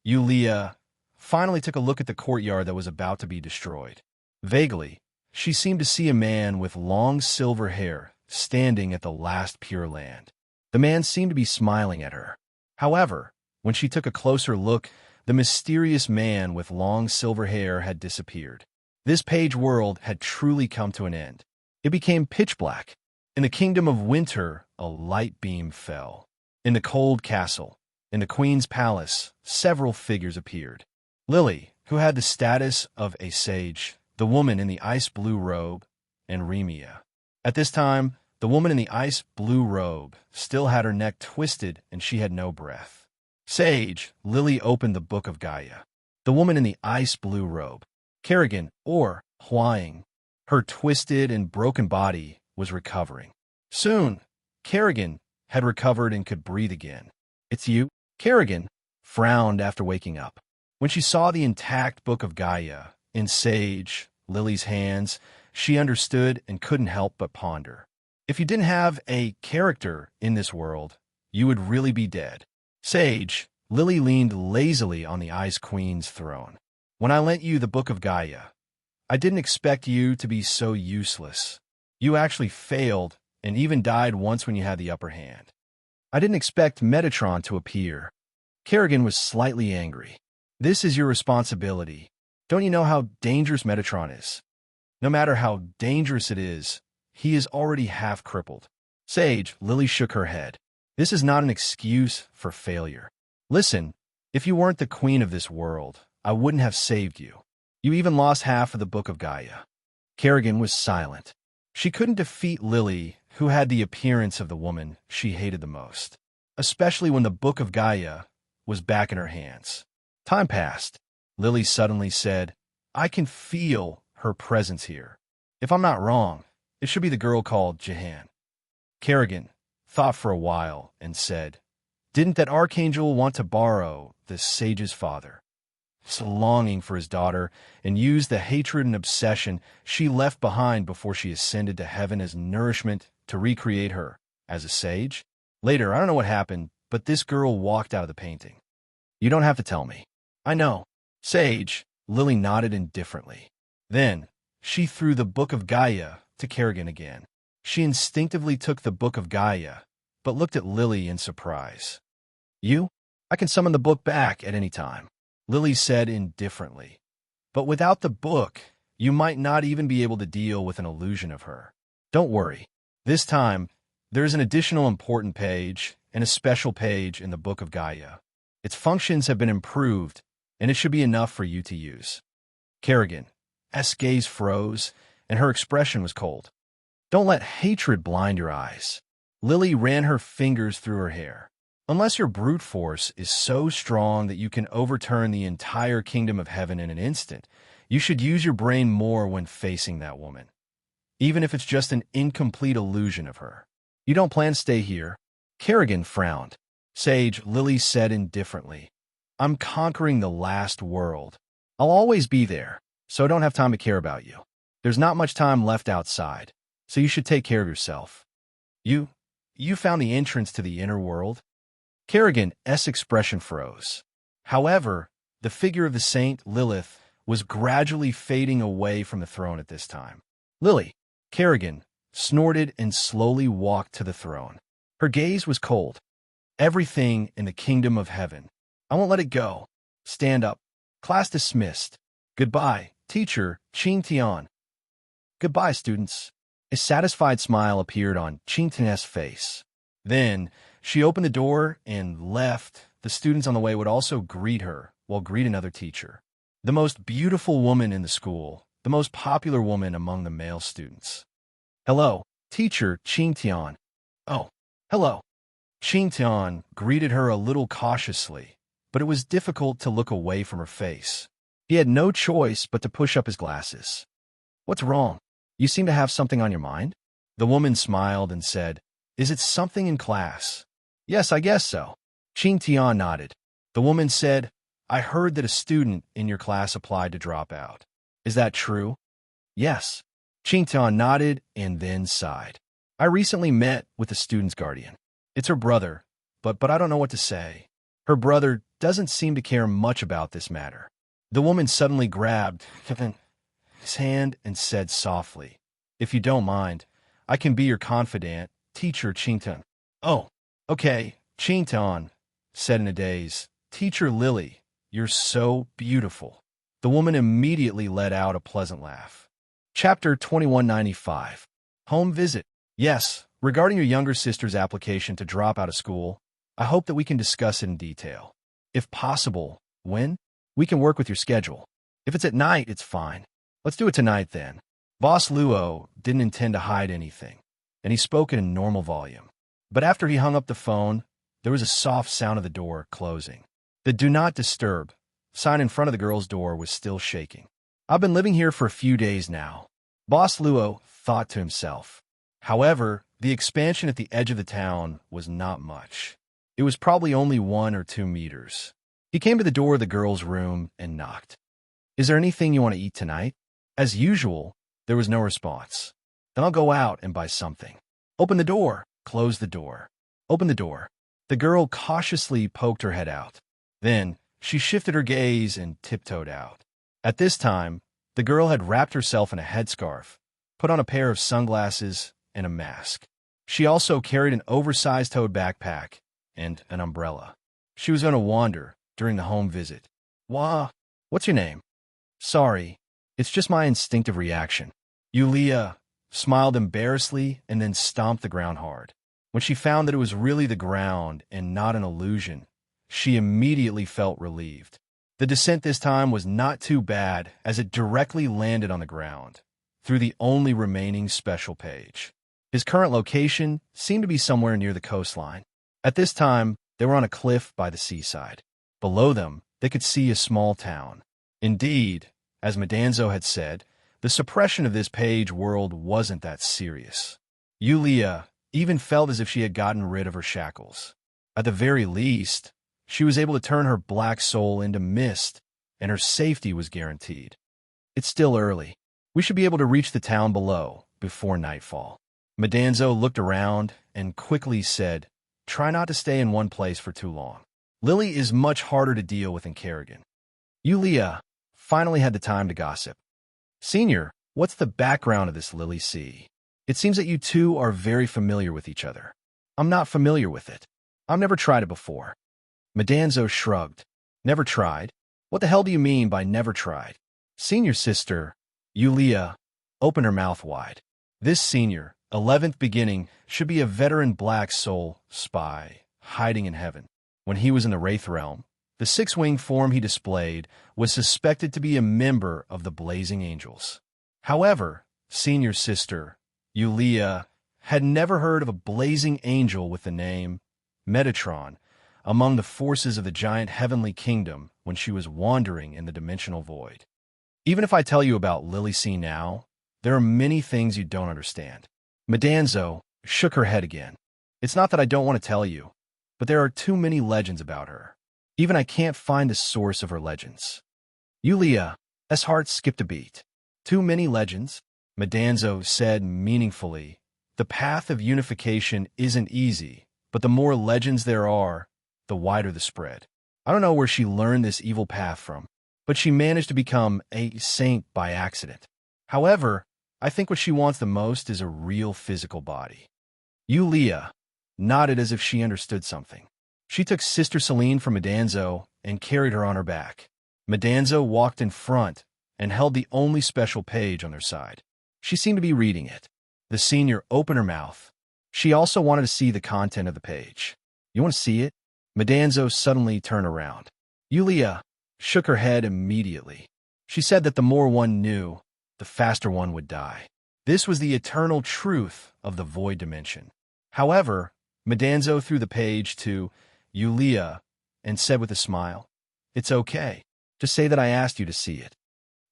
Yulia finally took a look at the courtyard that was about to be destroyed. Vaguely, she seemed to see a man with long silver hair standing at the last Pure Land. The man seemed to be smiling at her. However, when she took a closer look, the mysterious man with long silver hair had disappeared. This page world had truly come to an end. It became pitch black. In the kingdom of winter, a light beam fell. In the cold castle, in the queen's palace, several figures appeared. Lily, who had the status of a sage, the woman in the ice-blue robe, and Remia. At this time, the woman in the ice-blue robe still had her neck twisted and she had no breath. Sage, Lily opened the Book of Gaia. The woman in the ice-blue robe, Kerrigan, or Huang, her twisted and broken body was recovering. Soon, Kerrigan had recovered and could breathe again. It's you? Kerrigan frowned after waking up. When she saw the intact Book of Gaia in Sage, Lily's hands, she understood and couldn't help but ponder. If you didn't have a character in this world, you would really be dead. Sage, Lily leaned lazily on the Ice Queen's throne. When I lent you the Book of Gaia, I didn't expect you to be so useless. You actually failed and even died once when you had the upper hand. I didn't expect Metatron to appear. Kerrigan was slightly angry. This is your responsibility. Don't you know how dangerous Metatron is? No matter how dangerous it is, he is already half crippled. Sage, Lily shook her head. This is not an excuse for failure. Listen, if you weren't the queen of this world, I wouldn't have saved you. You even lost half of the Book of Gaia. Kerrigan was silent. She couldn't defeat Lily, who had the appearance of the woman she hated the most, especially when the Book of Gaia was back in her hands. Time passed. Lily suddenly said, I can feel her presence here. If I'm not wrong, it should be the girl called Jahan. Kerrigan thought for a while and said, didn't that archangel want to borrow the sage's father? So longing for his daughter and use the hatred and obsession she left behind before she ascended to heaven as nourishment to recreate her as a sage? Later, I don't know what happened, but this girl walked out of the painting. You don't have to tell me. I know. Sage, Lily nodded indifferently. Then, she threw the Book of Gaia to Kerrigan again. She instinctively took the Book of Gaia, but looked at Lily in surprise. You? I can summon the book back at any time, Lily said indifferently. But without the book, you might not even be able to deal with an illusion of her. Don't worry. This time, there's an additional important page and a special page in the Book of Gaia. Its functions have been improved, and it should be enough for you to use. Kerrigan's gaze froze, and her expression was cold. Don't let hatred blind your eyes. Lily ran her fingers through her hair. Unless your brute force is so strong that you can overturn the entire kingdom of heaven in an instant, you should use your brain more when facing that woman, even if it's just an incomplete illusion of her. You don't plan to stay here? Kerrigan frowned. Sage, Lily said indifferently. I'm conquering the last world. I'll always be there, so I don't have time to care about you. There's not much time left outside, so you should take care of yourself. You found the entrance to the inner world? Kerrigan's expression froze. However, the figure of the saint, Lilith, was gradually fading away from the throne at this time. Lily, Kerrigan snorted and slowly walked to the throne. Her gaze was cold. Everything in the kingdom of heaven. I won't let it go. Stand up. Class dismissed. Goodbye, teacher, Qing Tian. Goodbye, students. A satisfied smile appeared on Qing Tian's face. Then, she opened the door and left. The students on the way would also greet her, while greet another teacher. The most beautiful woman in the school, the most popular woman among the male students. Hello, teacher Qing Tian. Oh, hello. Qing Tian greeted her a little cautiously, but it was difficult to look away from her face. He had no choice but to push up his glasses. What's wrong? You seem to have something on your mind? The woman smiled and said, Is it something in class? Yes, I guess so. Qing Tian nodded. The woman said, I heard that a student in your class applied to drop out. Is that true? Yes. Qing Tian nodded and then sighed. I recently met with the student's guardian. It's her brother, but I don't know what to say. Her brother doesn't seem to care much about this matter. The woman suddenly grabbed his hand and said softly, If you don't mind, I can be your confidant, teacher Qing Tian. Oh, okay, Qing Tian said in a daze. Teacher Lily, you're so beautiful. The woman immediately let out a pleasant laugh. Chapter 2195. Home visit. Yes, regarding your younger sister's application to drop out of school, I hope that we can discuss it in detail. If possible, when? We can work with your schedule. If it's at night, it's fine. Let's do it tonight then. Boss Luo didn't intend to hide anything, and he spoke in a normal volume. But after he hung up the phone, there was a soft sound of the door closing. The do not disturb sign in front of the girl's door was still shaking. I've been living here for a few days now, Boss Luo thought to himself. However, the expansion at the edge of the town was not much. It was probably only 1 or 2 meters. He came to the door of the girl's room and knocked. Is there anything you want to eat tonight? As usual, there was no response. Then I'll go out and buy something. Open the door. Close the door. Open the door. The girl cautiously poked her head out. Then, she shifted her gaze and tiptoed out. At this time, the girl had wrapped herself in a headscarf, put on a pair of sunglasses, and a mask. She also carried an oversized tote backpack and an umbrella. She was going to wander during the home visit. What's your name? Sorry, it's just my instinctive reaction. Yulia smiled embarrassedly and then stomped the ground hard. When she found that it was really the ground and not an illusion, she immediately felt relieved. The descent this time was not too bad as it directly landed on the ground. through the only remaining special page. His current location seemed to be somewhere near the coastline. At this time, they were on a cliff by the seaside. Below them, they could see a small town. Indeed, as Madanzo had said, the suppression of this page world wasn't that serious. Yulia even felt as if she had gotten rid of her shackles. At the very least, she was able to turn her black soul into mist, and her safety was guaranteed. It's still early. We should be able to reach the town below before nightfall. Madanzo looked around and quickly said, "Try not to stay in one place for too long. Lily is much harder to deal with in Kerrigan." Yulia finally had the time to gossip. "Senior, what's the background of this Lily Sea? It seems that you two are very familiar with each other." "I'm not familiar with it. I've never tried it before." Madanzo shrugged. "Never tried? What the hell do you mean by never tried?" Senior sister, Yulia, opened her mouth wide. This senior, 11th beginning, should be a veteran black soul spy, hiding in heaven. When he was in the Wraith Realm, the six-wing form he displayed was suspected to be a member of the Blazing Angels. However, senior sister, Yulia, had never heard of a blazing angel with the name Metatron among the forces of the giant heavenly kingdom when she was wandering in the dimensional void. Even if I tell you about Lily C now, there are many things you don't understand. Madanzo shook her head again. "It's not that I don't want to tell you, but there are too many legends about her. Even I can't find the source of her legends." Yulia's heart skipped a beat. "Too many legends?" Madanzo said meaningfully. "The path of unification isn't easy, but the more legends there are, the wider the spread. I don't know where she learned this evil path from, but she managed to become a saint by accident. However, I think what she wants the most is a real physical body." Yulia nodded as if she understood something. She took Sister Celine from Madanzo and carried her on her back. Madanzo walked in front and held the only special page on their side. She seemed to be reading it. The senior opened her mouth. She also wanted to see the content of the page. "You want to see it?" Madanzo suddenly turned around. Yulia shook her head immediately. She said that the more one knew, the faster one would die. This was the eternal truth of the void dimension. However, Madanzo threw the page to Yulia and said with a smile, "It's okay. Just say that I asked you to see it."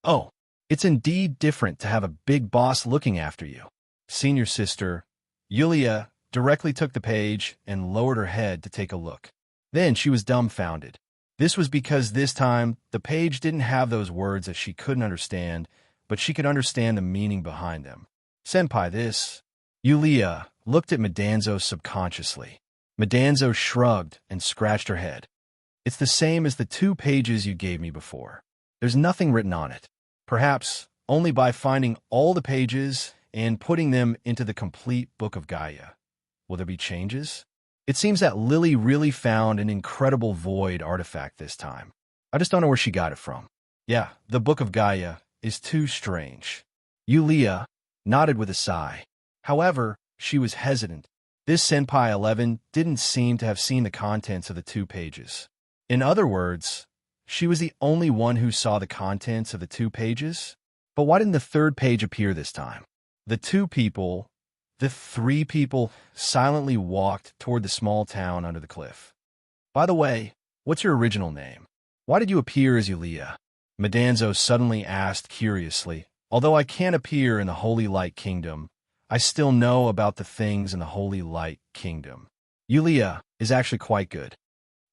"Oh, it's indeed different to have a big boss looking after you." Senior sister, Yulia, directly took the page and lowered her head to take a look. Then she was dumbfounded. This was because this time the page didn't have those words that she couldn't understand, but she could understand the meaning behind them. "Senpai, this..." Yulia looked at Madanzo subconsciously. Madanzo shrugged and scratched her head. "It's the same as the 2 pages you gave me before. There's nothing written on it. Perhaps only by finding all the pages and putting them into the complete Book of Gaia will there be changes. It seems that Lily really found an incredible void artifact this time. I just don't know where she got it from. Yeah, the Book of Gaia is too strange." Yulia nodded with a sigh. However, she was hesitant. This Senpai 11 didn't seem to have seen the contents of the 2 pages. In other words, she was the only one who saw the contents of the 2 pages? But why didn't the 3rd page appear this time? The 3 people silently walked toward the small town under the cliff. "By the way, what's your original name? Why did you appear as Yulia?" Madanzo suddenly asked curiously. "Although I can't appear in the Holy Light Kingdom, I still know about the things in the Holy Light Kingdom. Yulia is actually quite good."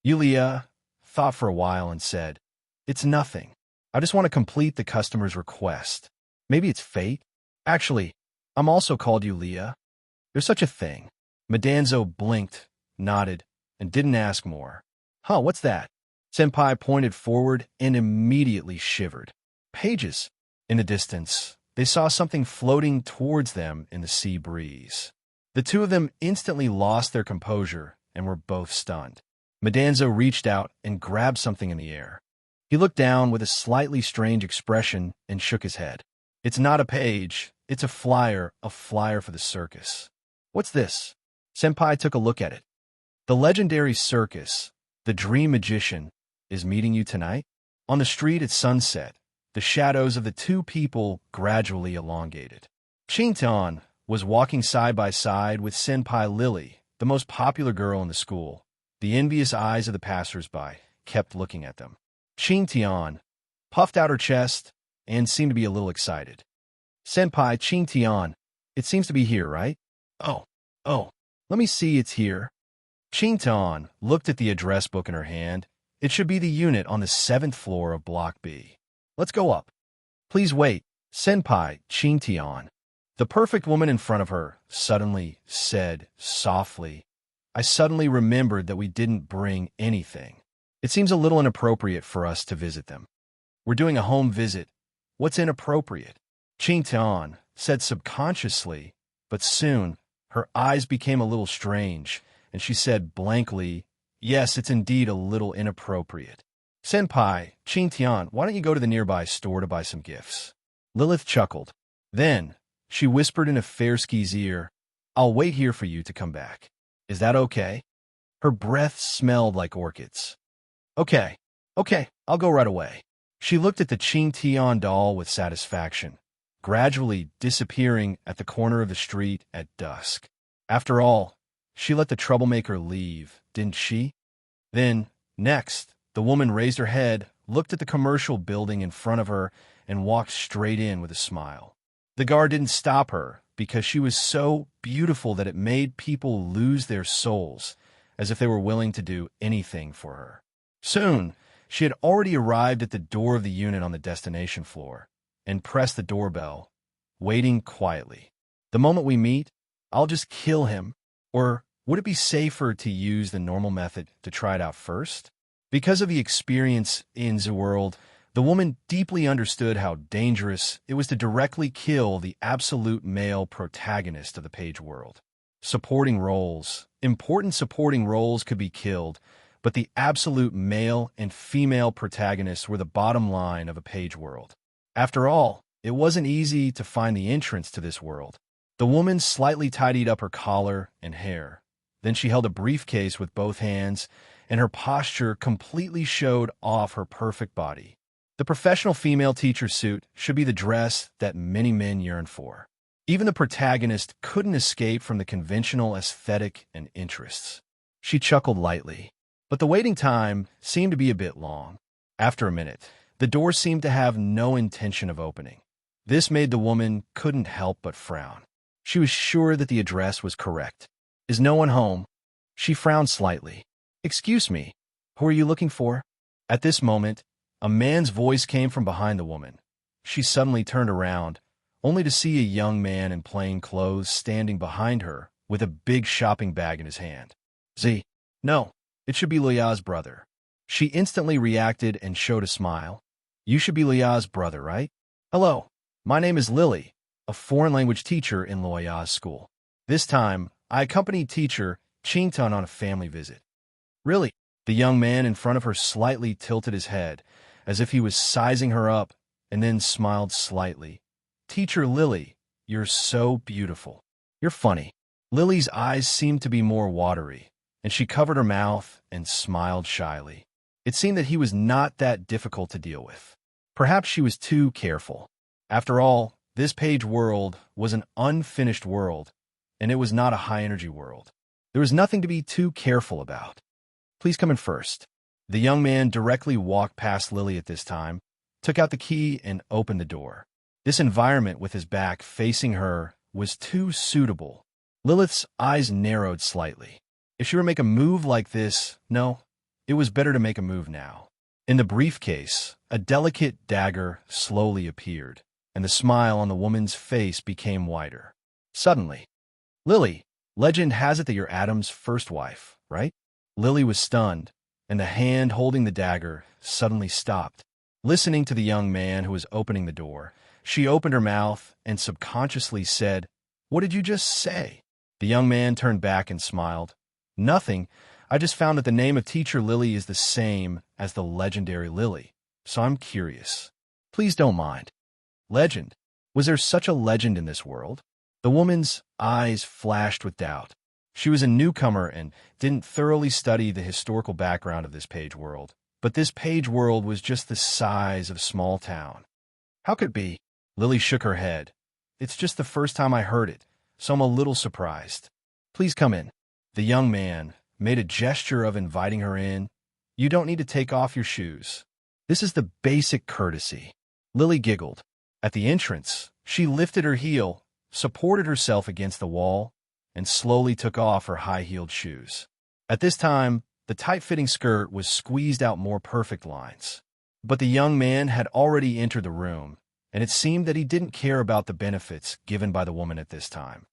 Yulia thought for a while and said, "It's nothing. I just want to complete the customer's request. Maybe it's fate? Actually, I'm also called Yulia. There's such a thing." Madanzo blinked, nodded, and didn't ask more. "Huh, what's that?" Senpai pointed forward and immediately shivered. "Pages." In the distance, they saw something floating towards them in the sea breeze. The 2 of them instantly lost their composure and were both stunned. Madanzo reached out and grabbed something in the air. He looked down with a slightly strange expression and shook his head. "It's not a page. It's a flyer for the circus." "What's this?" Senpai took a look at it. "The legendary circus, the Dream Magician, is meeting you tonight. On the street at sunset, the shadows of the two people gradually elongated. Chintan was walking side by side with Senpai Lily, the most popular girl in the school. The envious eyes of the passers-by kept looking at them. Chintian puffed out her chest and seemed to be a little excited. Senpai Chintian, it seems to be here, right? Oh, let me see, it's here. Chintan looked at the address book in her hand. It should be the unit on the 7th floor of Block B. Let's go up. Please wait, Senpai Chintian. The perfect woman in front of her suddenly said softly. I suddenly remembered that we didn't bring anything. It seems a little inappropriate for us to visit them. We're doing a home visit. What's inappropriate? Chintan said subconsciously, but soon her eyes became a little strange, and she said blankly, yes, it's indeed a little inappropriate. Senpai, Chintian, why don't you go to the nearby store to buy some gifts? Lilith chuckled. Then she whispered in Fairski's ear, I'll wait here for you to come back. Is that okay? Her breath smelled like orchids. Okay, I'll go right away. She looked at the Chintian doll with satisfaction, gradually disappearing at the corner of the street at dusk. After all, she let the troublemaker leave, didn't she? Then, next, the woman raised her head, looked at the commercial building in front of her, and walked straight in with a smile. The guard didn't stop her because she was so beautiful that it made people lose their souls, as if they were willing to do anything for her. Soon, she had already arrived at the door of the unit on the destination floor and pressed the doorbell, waiting quietly. The moment we meet, I'll just kill him, or would it be safer to use the normal method to try it out first? Because of the experience in the world, the woman deeply understood how dangerous it was to directly kill the absolute male protagonist of the page world. Supporting roles, important supporting roles could be killed, but the absolute male and female protagonists were the bottom line of a page world. After all, it wasn't easy to find the entrance to this world. The woman slightly tidied up her collar and hair. Then she held a briefcase with both hands, and her posture completely showed off her perfect body. The professional female teacher suit should be the dress that many men yearn for. Even the protagonist couldn't escape from the conventional aesthetic and interests. She chuckled lightly, but the waiting time seemed to be a bit long. After a minute, the door seemed to have no intention of opening. This made the woman couldn't help but frown. She was sure that the address was correct. Is no one home? She frowned slightly. Excuse me, who are you looking for? At this moment, a man's voice came from behind the woman. She suddenly turned around, only to see a young man in plain clothes standing behind her with a big shopping bag in his hand. No, it should be Lia's brother. She instantly reacted and showed a smile. You should be Lia's brother, right? Hello, my name is Lily, a foreign language teacher in Lia's school. This time, I accompanied teacher Chintan on a family visit. Really? The young man in front of her slightly tilted his head, as if he was sizing her up, and then smiled slightly. Teacher Lily, you're so beautiful. You're funny. Lily's eyes seemed to be more watery, and she covered her mouth and smiled shyly. It seemed that he was not that difficult to deal with. Perhaps she was too careful. After all, this page world was an unfinished world, and it was not a high-energy world. There was nothing to be too careful about. Please come in first. The young man directly walked past Lily at this time, took out the key, and opened the door. This environment with his back facing her was too suitable. Lilith's eyes narrowed slightly. If she were to make a move like this, no, it was better to make a move now. In the briefcase, a delicate dagger slowly appeared, and the smile on the woman's face became wider. Suddenly, Lily, legend has it that you're Adam's first wife, right? Lily was stunned, and the hand holding the dagger suddenly stopped. Listening to the young man who was opening the door, she opened her mouth and subconsciously said, "What did you just say?" The young man turned back and smiled. "Nothing. I just found that the name of Teacher Lily is the same as the legendary Lily, so I'm curious. Please don't mind." Legend? Was there such a legend in this world? The woman's eyes flashed with doubt. She was a newcomer and didn't thoroughly study the historical background of this page world. But this page world was just the size of a small town. How could it be? Lily shook her head. It's just the first time I heard it, so I'm a little surprised. Please come in. The young man made a gesture of inviting her in. You don't need to take off your shoes. This is the basic courtesy. Lily giggled. At the entrance, she lifted her heel, supported herself against the wall, and slowly took off her high-heeled shoes. At this time, the tight-fitting skirt was squeezed out more perfect lines. But the young man had already entered the room, and it seemed that he didn't care about the benefits given by the woman at this time.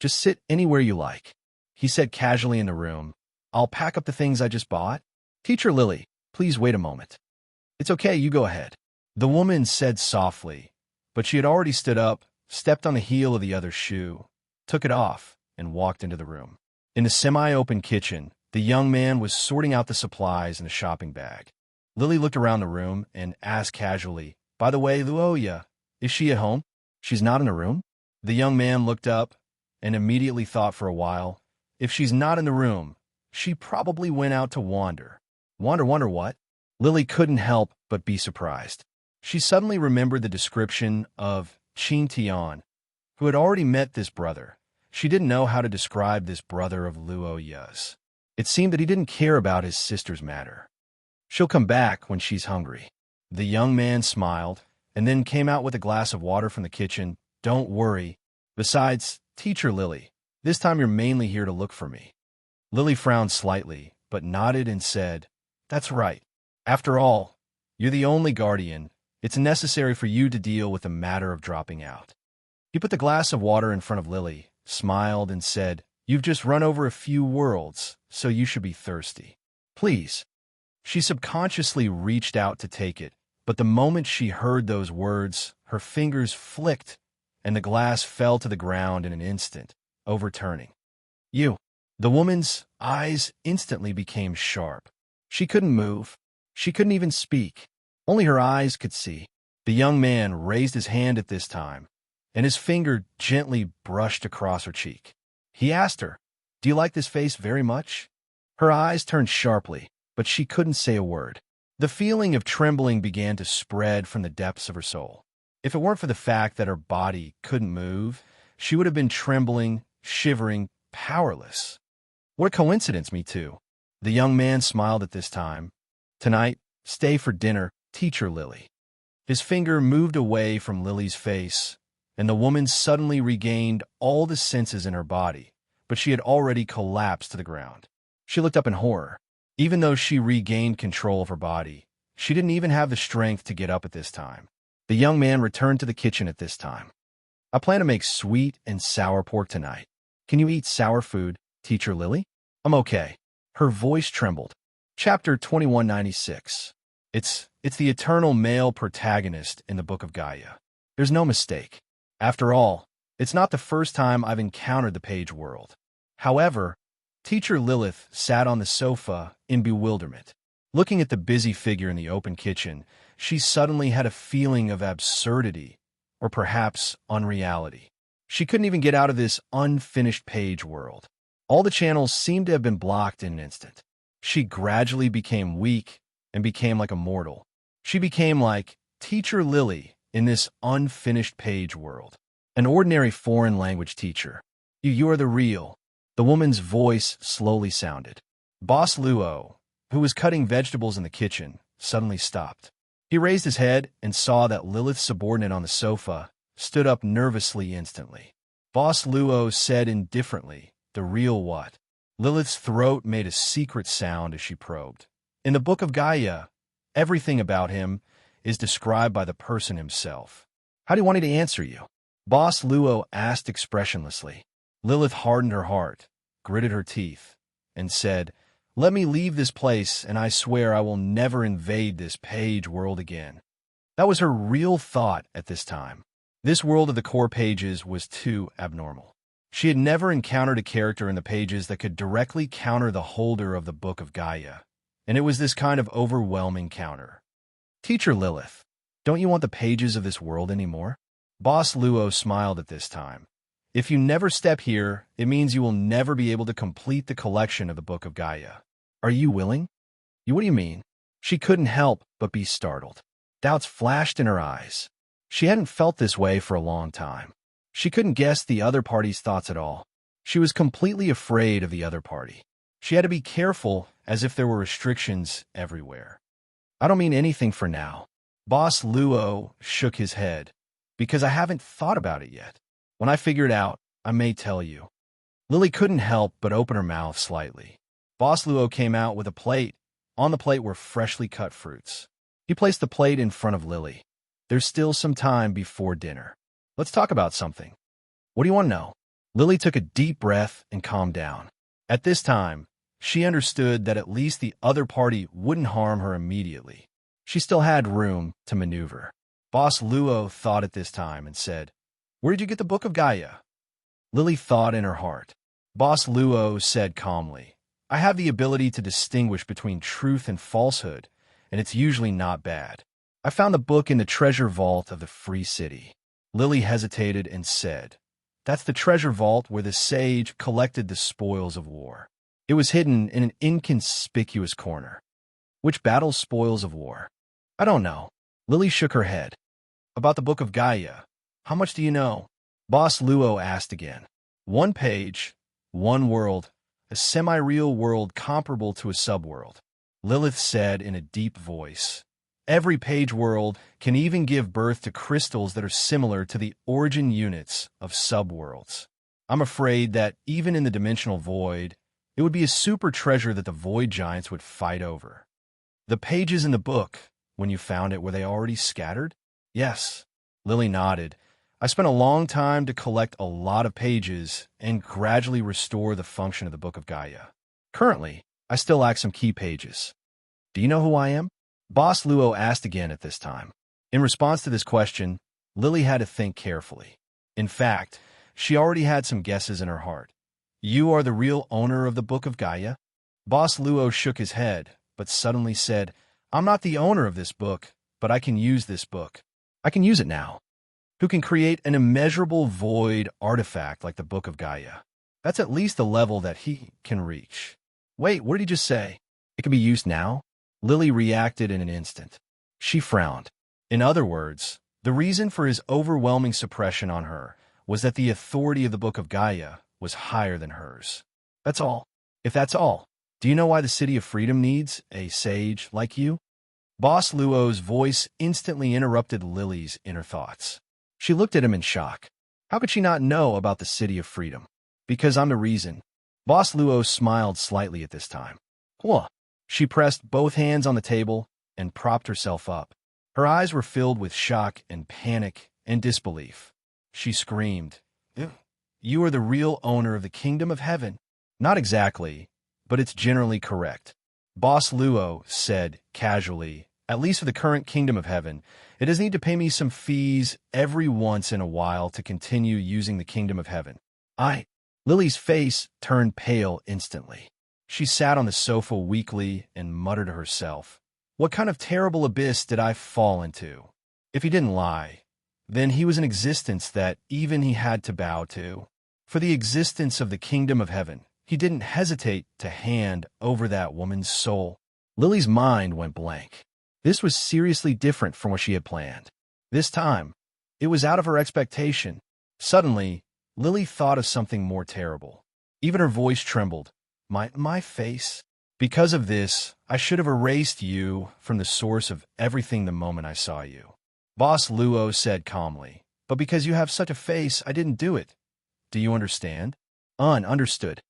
Just sit anywhere you like, he said casually in the room. I'll pack up the things I just bought. Teacher Lily, please wait a moment. It's okay, you go ahead. The woman said softly, but she had already stood up, stepped on the heel of the other shoe, took it off, and walked into the room. In the semi-open kitchen, the young man was sorting out the supplies in a shopping bag. Lily looked around the room and asked casually, By the way, Luoya, is she at home? She's not in the room? The young man looked up and immediately thought for a while, if she's not in the room, she probably went out to wander. Wonder what? Lily couldn't help but be surprised. She suddenly remembered the description of Qin Tian, who had already met this brother. She didn't know how to describe this brother of Luoya's. It seemed that he didn't care about his sister's matter. She'll come back when she's hungry. The young man smiled, and then came out with a glass of water from the kitchen. Don't worry. Besides, Teacher Lily, this time you're mainly here to look for me. Lily frowned slightly, but nodded and said, That's right. After all, you're the only guardian. It's necessary for you to deal with the matter of dropping out. He put the glass of water in front of Lily, smiled, and said, You've just run over a few worlds, so you should be thirsty. Please. She subconsciously reached out to take it, but the moment she heard those words, her fingers flicked, and the glass fell to the ground in an instant, overturning. You. The woman's eyes instantly became sharp. She couldn't move. She couldn't even speak. Only her eyes could see. The young man raised his hand at this time, and his finger gently brushed across her cheek. He asked her, Do you like this face very much? Her eyes turned sharply, but she couldn't say a word. The feeling of trembling began to spread from the depths of her soul. If it weren't for the fact that her body couldn't move, she would have been trembling, shivering, powerless. What a coincidence, me too. The young man smiled at this time. Tonight, stay for dinner, Teacher Lily. His finger moved away from Lily's face, and the woman suddenly regained all the senses in her body, but she had already collapsed to the ground. She looked up in horror. Even though she regained control of her body, she didn't even have the strength to get up at this time. The young man returned to the kitchen at this time. I plan to make sweet and sour pork tonight. Can you eat sour food, Teacher Lily? I'm okay. Her voice trembled. Chapter 2196. It's the eternal male protagonist in the Book of Gaia. There's no mistake. After all, it's not the first time I've encountered the page world. However, Teacher Lilith sat on the sofa in bewilderment. Looking at the busy figure in the open kitchen, she suddenly had a feeling of absurdity, or perhaps unreality. She couldn't even get out of this unfinished page world. All the channels seemed to have been blocked in an instant. She gradually became weak and became like a mortal. She became like Teacher Lily in this unfinished page world. An ordinary foreign language teacher. You are the real. The woman's voice slowly sounded. Boss Luo, who was cutting vegetables in the kitchen, suddenly stopped. He raised his head and saw that Lilith's subordinate on the sofa stood up nervously instantly. Boss Luo said indifferently, The real what? Lilith's throat made a secret sound as she probed. In the Book of Gaia, everything about him is described by the person himself. How do you want me to answer you? Boss Luo asked expressionlessly. Lilith hardened her heart, gritted her teeth, and said, Let me leave this place, and I swear I will never invade this page world again. That was her real thought at this time. This world of the core pages was too abnormal. She had never encountered a character in the pages that could directly counter the holder of the Book of Gaia, and it was this kind of overwhelming counter. Teacher Lilith, don't you want the pages of this world anymore? Boss Luo smiled at this time. If you never step here, it means you will never be able to complete the collection of the Book of Gaia. Are you willing? What do you mean? She couldn't help but be startled. Doubts flashed in her eyes. She hadn't felt this way for a long time. She couldn't guess the other party's thoughts at all. She was completely afraid of the other party. She had to be careful, as if there were restrictions everywhere. I don't mean anything for now. Boss Luo shook his head. Because I haven't thought about it yet. When I figure it out, I may tell you. Lily couldn't help but open her mouth slightly. Boss Luo came out with a plate. On the plate were freshly cut fruits. He placed the plate in front of Lily. There's still some time before dinner. Let's talk about something. What do you want to know? Lily took a deep breath and calmed down. At this time, she understood that at least the other party wouldn't harm her immediately. She still had room to maneuver. Boss Luo thought at this time and said, "Where did you get the Book of Gaia?" Lily thought in her heart. Boss Luo said calmly, "I have the ability to distinguish between truth and falsehood, and it's usually not bad. I found the book in the treasure vault of the Free City." Lily hesitated and said, "That's the treasure vault where the sage collected the spoils of war. It was hidden in an inconspicuous corner." "Which battle's spoils of war?" "I don't know." Lily shook her head. "About the Book of Gaia, how much do you know?" Boss Luo asked again. "One page, one world, a semi-real world comparable to a subworld," Lilith said in a deep voice. "Every page world can even give birth to crystals that are similar to the origin units of subworlds. I'm afraid that even in the dimensional void, it would be a super treasure that the void giants would fight over." "The pages in the book, when you found it, were they already scattered?" "Yes." Lily nodded. "I spent a long time to collect a lot of pages and gradually restore the function of the Book of Gaia. Currently, I still lack some key pages." "Do you know who I am?" Boss Luo asked again at this time. In response to this question, Lily had to think carefully. In fact, she already had some guesses in her heart. "You are the real owner of the Book of Gaia?" Boss Luo shook his head, but suddenly said, "I'm not the owner of this book, but I can use this book. I can use it now. Who can create an immeasurable void artifact like the Book of Gaia? That's at least the level that he can reach." "Wait, what did he just say? It can be used now?" Lily reacted in an instant. She frowned. In other words, the reason for his overwhelming suppression on her was that the authority of the Book of Gaia was higher than hers. "That's all." "If that's all, do you know why the City of Freedom needs a sage like you?" Boss Luo's voice instantly interrupted Lily's inner thoughts. She looked at him in shock. How could she not know about the City of Freedom? "Because I'm the reason." Boss Luo smiled slightly at this time. "What?" She pressed both hands on the table and propped herself up. Her eyes were filled with shock and panic and disbelief. She screamed, "You are the real owner of the Kingdom of Heaven." "Not exactly, but it's generally correct." Boss Luo said casually, "At least for the current Kingdom of Heaven, it does need to pay me some fees every once in a while to continue using the Kingdom of Heaven." Lily's face turned pale instantly. She sat on the sofa weakly and muttered to herself, "What kind of terrible abyss did I fall into?" If he didn't lie, then he was an existence that even he had to bow to. For the existence of the Kingdom of Heaven, he didn't hesitate to hand over that woman's soul. Lily's mind went blank. This was seriously different from what she had planned. This time, it was out of her expectation. Suddenly, Lily thought of something more terrible. Even her voice trembled. My face? Because of this, I should have erased you from the source of everything the moment I saw you." Boss Luo said calmly, "But because you have such a face, I didn't do it. Do you understand?" Understood."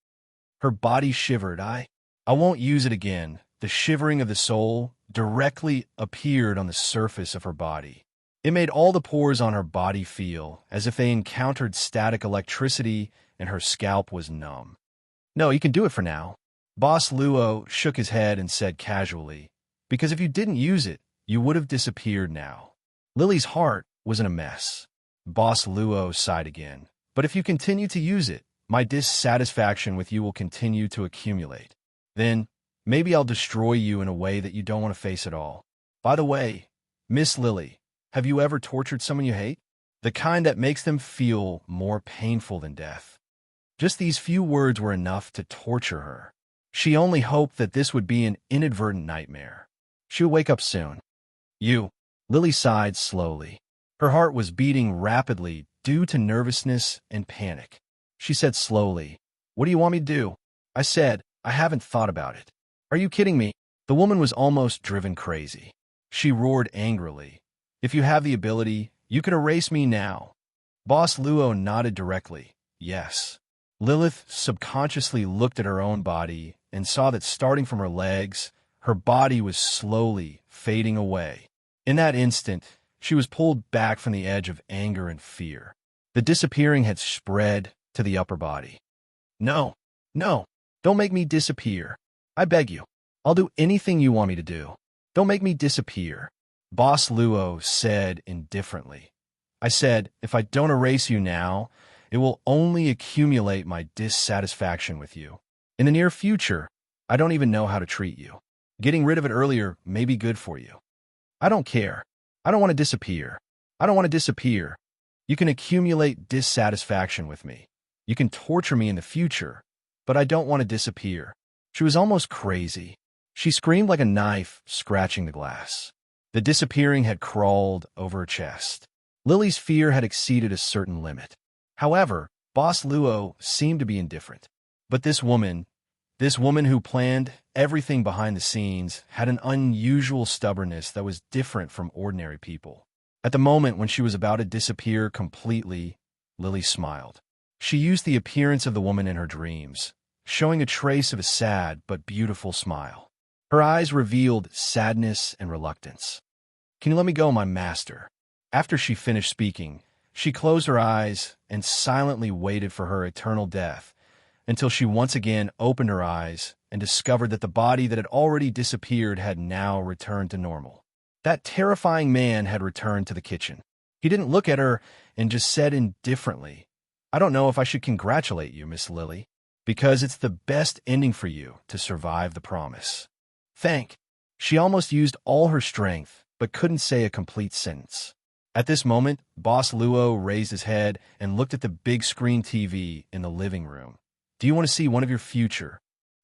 Her body shivered. I won't use it again." The shivering of the soul directly appeared on the surface of her body. It made all the pores on her body feel as if they encountered static electricity and her scalp was numb. "No, you can do it for now." Boss Luo shook his head and said casually, "Because if you didn't use it, you would have disappeared now." Lily's heart was in a mess. Boss Luo sighed again. "But if you continue to use it, my dissatisfaction with you will continue to accumulate. Then, maybe I'll destroy you in a way that you don't want to face at all. By the way, Miss Lily, have you ever tortured someone you hate? The kind that makes them feel more painful than death." Just these few words were enough to torture her. She only hoped that this would be an inadvertent nightmare. She would wake up soon. "You." Lily sighed slowly. Her heart was beating rapidly due to nervousness and panic. She said slowly, "What do you want me to do?" I said, "I haven't thought about it." "Are you kidding me?" The woman was almost driven crazy. She roared angrily, "If you have the ability, you can erase me now." Boss Luo nodded directly, "Yes." Lilith subconsciously looked at her own body and saw that starting from her legs, her body was slowly fading away. In that instant, she was pulled back from the edge of anger and fear. The disappearing had spread to the upper body. "No, no, don't make me disappear. I beg you. I'll do anything you want me to do. Don't make me disappear," Boss Luo said indifferently. I said, "If I don't erase you now, it will only accumulate my dissatisfaction with you. In the near future, I don't even know how to treat you. Getting rid of it earlier may be good for you. I don't care. I don't want to disappear. I don't want to disappear. You can accumulate dissatisfaction with me. You can torture me in the future, but I don't want to disappear." She was almost crazy. She screamed like a knife scratching the glass. The disappearing had crawled over her chest. Lily's fear had exceeded a certain limit. However, Boss Luo seemed to be indifferent. But this woman who planned everything behind the scenes, had an unusual stubbornness that was different from ordinary people. At the moment when she was about to disappear completely, Lily smiled. She used the appearance of the woman in her dreams, showing a trace of a sad but beautiful smile. Her eyes revealed sadness and reluctance. "Can you let me go, my master?" After she finished speaking, she closed her eyes and silently waited for her eternal death until she once again opened her eyes and discovered that the body that had already disappeared had now returned to normal. That terrifying man had returned to the kitchen. He didn't look at her and just said indifferently, "I don't know if I should congratulate you, Miss Lily, because it's the best ending for you to survive the promise." Thank. She almost used all her strength, but couldn't say a complete sentence. At this moment, Boss Luo raised his head and looked at the big screen TV in the living room. "Do you want to see one of your future?"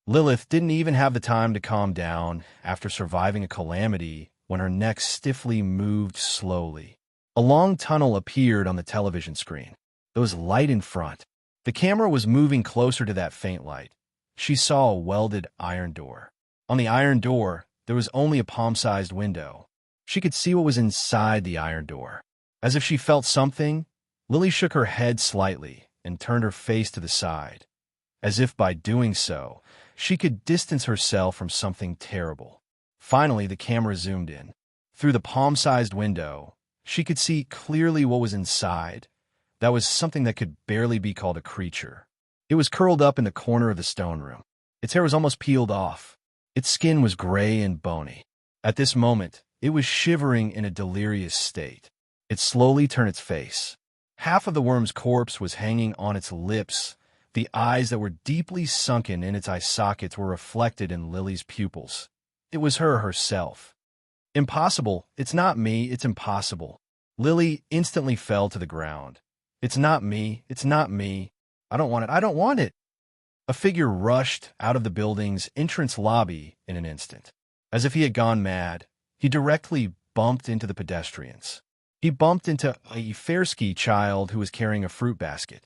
Lilith didn't even have the time to calm down after surviving a calamity when her neck stiffly moved slowly. A long tunnel appeared on the television screen. There was light in front. The camera was moving closer to that faint light. She saw a welded iron door. On the iron door, there was only a palm-sized window. She could see what was inside the iron door. As if she felt something, Lily shook her head slightly and turned her face to the side, as if by doing so, she could distance herself from something terrible. Finally, the camera zoomed in. Through the palm-sized window, she could see clearly what was inside. That was something that could barely be called a creature. It was curled up in the corner of the stone room. Its hair was almost peeled off. Its skin was gray and bony. At this moment, it was shivering in a delirious state. It slowly turned its face. Half of the worm's corpse was hanging on its lips. The eyes that were deeply sunken in its eye sockets were reflected in Lily's pupils. It was her herself. "Impossible. It's not me. It's impossible." Lily instantly fell to the ground. "It's not me. It's not me. I don't want it. I don't want it." A figure rushed out of the building's entrance lobby in an instant. As if he had gone mad, he directly bumped into the pedestrians. He bumped into a fair-ski child who was carrying a fruit basket.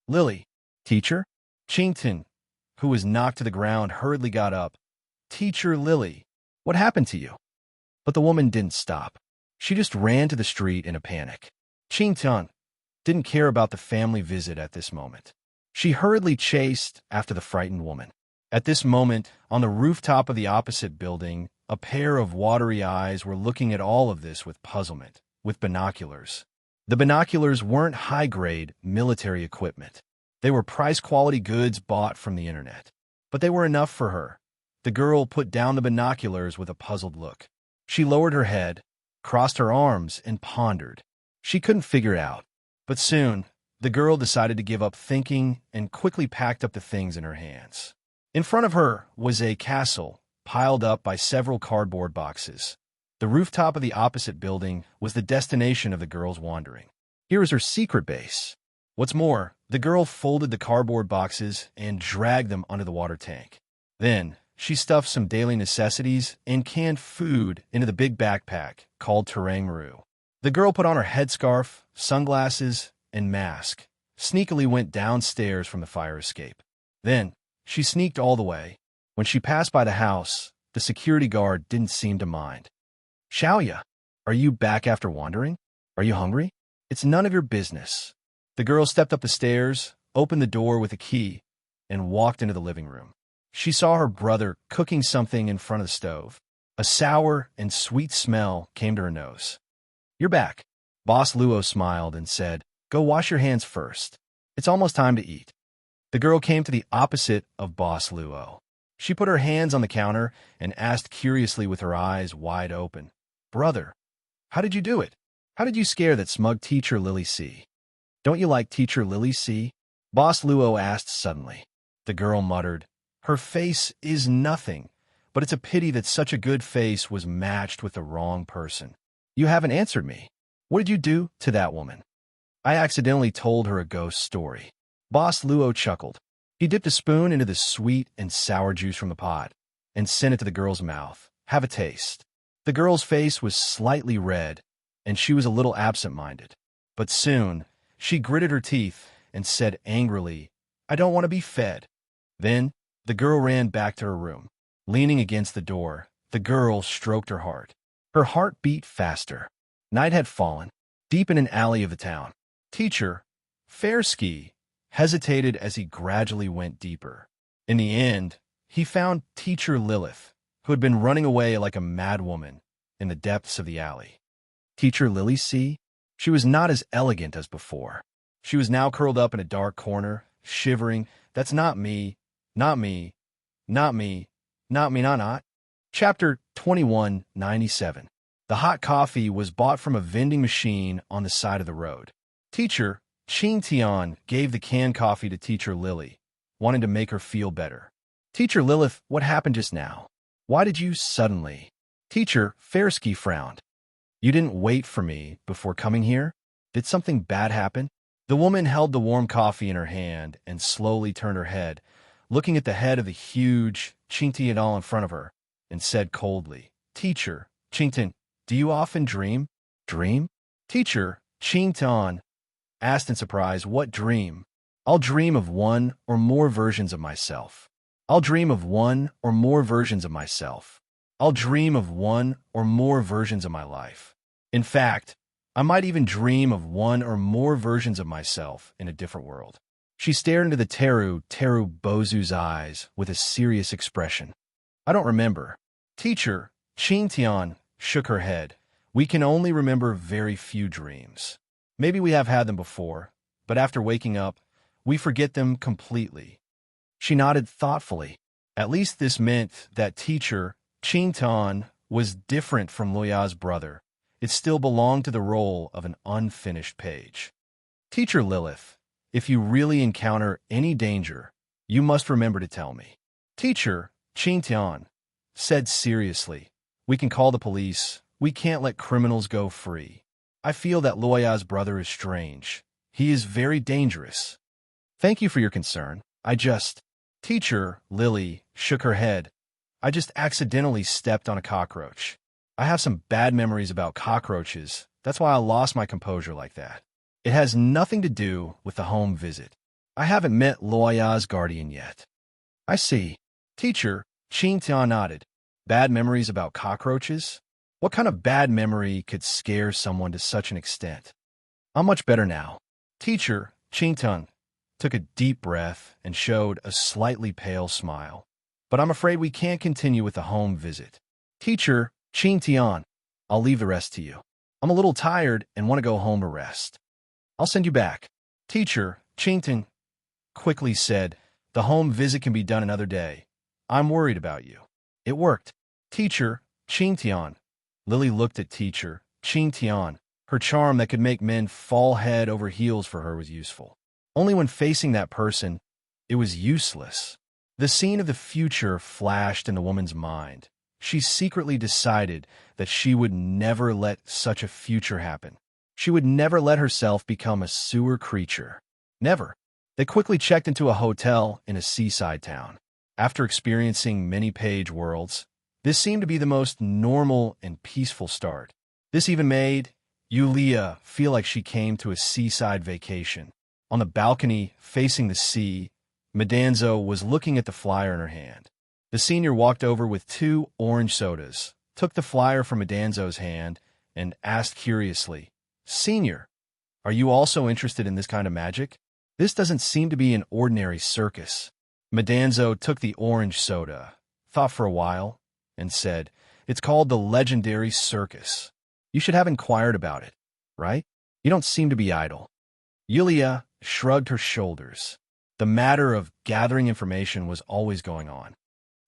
"Lily." "Teacher?" Chington, who was knocked to the ground, hurriedly got up. "Teacher Lily, what happened to you?" But the woman didn't stop. She just ran to the street in a panic. Chington didn't care about the family visit at this moment. She hurriedly chased after the frightened woman. At this moment, on the rooftop of the opposite building, a pair of watery eyes were looking at all of this with puzzlement, with binoculars. The binoculars weren't high-grade military equipment. They were price-quality goods bought from the internet. But they were enough for her. The girl put down the binoculars with a puzzled look. She lowered her head, crossed her arms, and pondered. She couldn't figure it out. But soon, the girl decided to give up thinking and quickly packed up the things in her hands. In front of her was a castle piled up by several cardboard boxes. The rooftop of the opposite building was the destination of the girl's wandering. Here was her secret base. What's more, the girl folded the cardboard boxes and dragged them under the water tank. Then, she stuffed some daily necessities and canned food into the big backpack called Terang Maru. The girl put on her headscarf, sunglasses, and mask, sneakily went downstairs from the fire escape. Then, she sneaked all the way. When she passed by the house, the security guard didn't seem to mind. "Xiaoya, are you back after wandering? Are you hungry? It's none of your business." The girl stepped up the stairs, opened the door with a key, and walked into the living room. She saw her brother cooking something in front of the stove. A sour and sweet smell came to her nose. "You're back." Boss Luo smiled and said, "Go wash your hands first. It's almost time to eat." The girl came to the opposite of Boss Luo. She put her hands on the counter and asked curiously with her eyes wide open, "Brother, how did you do it? How did you scare that smug teacher Lily C? Don't you like teacher Lily C?" Boss Luo asked suddenly. The girl muttered, "Her face is nothing, but it's a pity that such a good face was matched with the wrong person." "You haven't answered me. What did you do to that woman?" "I accidentally told her a ghost story." Boss Luo chuckled. He dipped a spoon into the sweet and sour juice from the pot and sent it to the girl's mouth. "Have a taste." The girl's face was slightly red, and she was a little absent-minded. But soon, she gritted her teeth and said angrily, "I don't want to be fed." Then, the girl ran back to her room. Leaning against the door, the girl stroked her heart. Her heart beat faster. Night had fallen. Deep in an alley of the town, Teacher Fairski hesitated as he gradually went deeper. In the end, he found Teacher Lilith, who had been running away like a madwoman in the depths of the alley. Teacher Lily C? She was not as elegant as before. She was now curled up in a dark corner, shivering. "That's not me. Not me. Not me. Not me, not." Chapter 2197. The hot coffee was bought from a vending machine on the side of the road. Teacher Qing Tian gave the canned coffee to Teacher Lily, wanting to make her feel better. "Teacher Lilith, what happened just now? Why did you suddenly?" Teacher Fairski frowned. "You didn't wait for me before coming here? Did something bad happen?" The woman held the warm coffee in her hand and slowly turned her head, looking at the head of the huge Qing Tian in front of her, and said coldly, "Teacher Qing Tian, do you often dream?" "Dream?" Teacher Qing Tian asked in surprise, "What dream?" "I'll dream of one or more versions of myself. I'll dream of one or more versions of myself. I'll dream of one or more versions of my life. In fact, I might even dream of one or more versions of myself in a different world." She stared into the Teru Bozu's eyes with a serious expression. "I don't remember." Teacher Qing Tian shook her head. "We can only remember very few dreams. Maybe we have had them before, but after waking up, we forget them completely." She nodded thoughtfully. At least this meant that Teacher Qing Tian was different from Luoya's brother. It still belonged to the role of an unfinished page. "Teacher Lilith, if you really encounter any danger, you must remember to tell me." Teacher Qing Tian said seriously, "We can call the police. We can't let criminals go free. I feel that Luoya's brother is strange. He is very dangerous." "Thank you for your concern. Teacher Lily shook her head. "I just accidentally stepped on a cockroach. I have some bad memories about cockroaches. That's why I lost my composure like that. It has nothing to do with the home visit. I haven't met Luoya's guardian yet." "I see." Teacher Qing Tian nodded. "Bad memories about cockroaches? What kind of bad memory could scare someone to such an extent?" "I'm much better now." Teacher Qing Tian took a deep breath and showed a slightly pale smile. "But I'm afraid we can't continue with the home visit." Teacher Qing Tian, "I'll leave the rest to you. I'm a little tired and want to go home to rest." "I'll send you back." Teacher Qing Tian quickly said, "The home visit can be done another day. I'm worried about you." It worked. Teacher Qing Tian. Lily looked at Teacher Qing Tian. Her charm that could make men fall head over heels for her was useful. Only when facing that person, it was useless. The scene of the future flashed in the woman's mind. She secretly decided that she would never let such a future happen. She would never let herself become a sewer creature. Never. They quickly checked into a hotel in a seaside town. After experiencing many page worlds, this seemed to be the most normal and peaceful start. This even made Yulia feel like she came to a seaside vacation. On the balcony facing the sea, Madanzo was looking at the flyer in her hand. The senior walked over with 2 orange sodas, took the flyer from Madanzo's hand, and asked curiously, "Senior, are you also interested in this kind of magic? This doesn't seem to be an ordinary circus." Madanzo took the orange soda, thought for a while, and said, "It's called the legendary circus. You should have inquired about it, right? You don't seem to be idle." Yulia shrugged her shoulders. The matter of gathering information was always going on.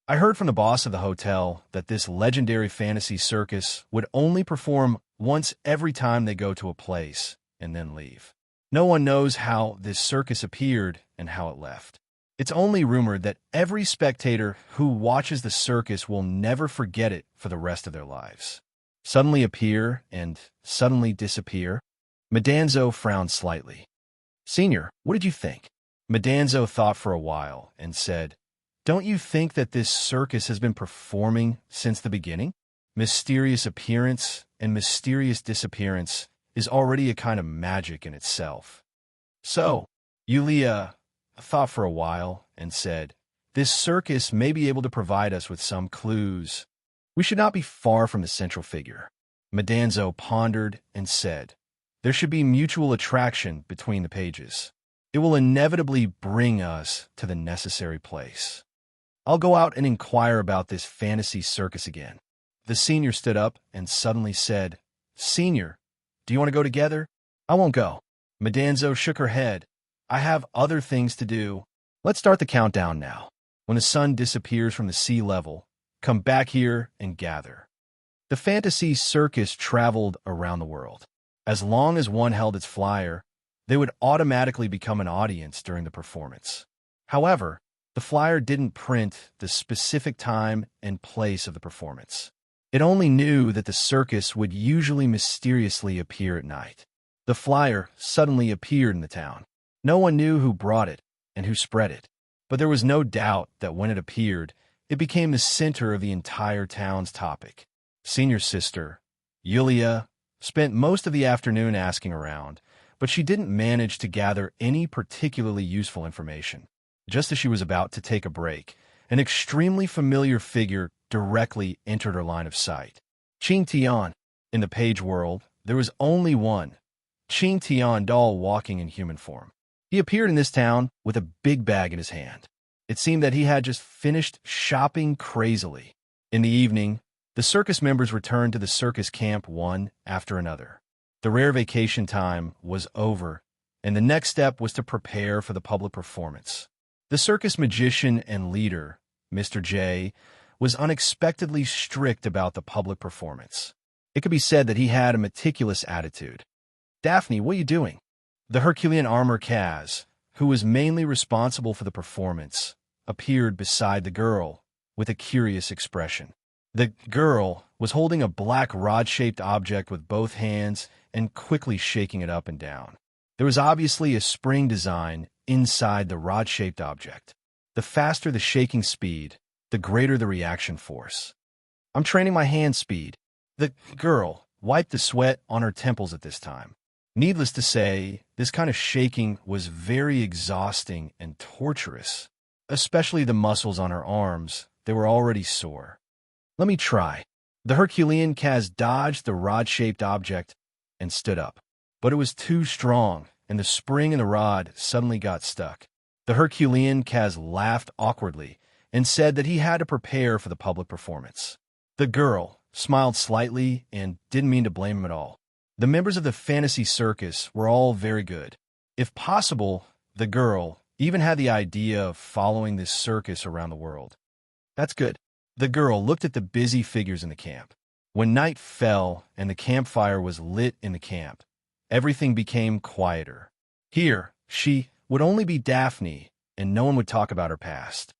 "I heard from the boss of the hotel that this legendary fantasy circus would only perform once every time they go to a place and then leave. No one knows how this circus appeared and how it left. It's only rumored that every spectator who watches the circus will never forget it for the rest of their lives. Suddenly appear and suddenly disappear." Madanzo frowned slightly. "Senior, what did you think?" Madanzo thought for a while and said, "Don't you think that this circus has been performing since the beginning? Mysterious appearance and mysterious disappearance is already a kind of magic in itself." "So," Yulia thought for a while and said, "this circus may be able to provide us with some clues. We should not be far from the central figure." Madanzo pondered and said, "There should be mutual attraction between the pages. It will inevitably bring us to the necessary place. I'll go out and inquire about this fantasy circus again." The senior stood up and suddenly said, "Senior, do you want to go together?" "I won't go." Madanzo shook her head. "I have other things to do. Let's start the countdown now. When the sun disappears from the sea level, come back here and gather." The fantasy circus traveled around the world. As long as one held its flyer, they would automatically become an audience during the performance. However, the flyer didn't print the specific time and place of the performance. It only knew that the circus would usually mysteriously appear at night. The flyer suddenly appeared in the town. No one knew who brought it and who spread it, but there was no doubt that when it appeared, it became the center of the entire town's topic. Senior sister, Yulia, spent most of the afternoon asking around, but she didn't manage to gather any particularly useful information. Just as she was about to take a break, an extremely familiar figure directly entered her line of sight. Qing Tian. In the page world, there was only one Qing Tian doll walking in human form. He appeared in this town with a big bag in his hand. It seemed that he had just finished shopping crazily. In the evening, the circus members returned to the circus camp one after another. The rare vacation time was over, and the next step was to prepare for the public performance. The circus magician and leader, Mr. J, was unexpectedly strict about the public performance. It could be said that he had a meticulous attitude. "Daphne, what are you doing?" The Herculean armor Kaz, who was mainly responsible for the performance, appeared beside the girl with a curious expression. The girl was holding a black rod-shaped object with both hands and quickly shaking it up and down. There was obviously a spring design inside the rod-shaped object. The faster the shaking speed, the greater the reaction force. "I'm training my hand speed." The girl wiped the sweat on her temples at this time. Needless to say, this kind of shaking was very exhausting and torturous, especially the muscles on her arms. They were already sore. "Let me try." The Herculean Kaz dodged the rod-shaped object and stood up. But it was too strong, and the spring in the rod suddenly got stuck. The Herculean Kaz laughed awkwardly and said that he had to prepare for the public performance. The girl smiled slightly and didn't mean to blame him at all. The members of the fantasy circus were all very good. If possible, the girl even had the idea of following this circus around the world. "That's good." The girl looked at the busy figures in the camp. When night fell and the campfire was lit in the camp, everything became quieter. Here, she would only be Daphne, and no one would talk about her past.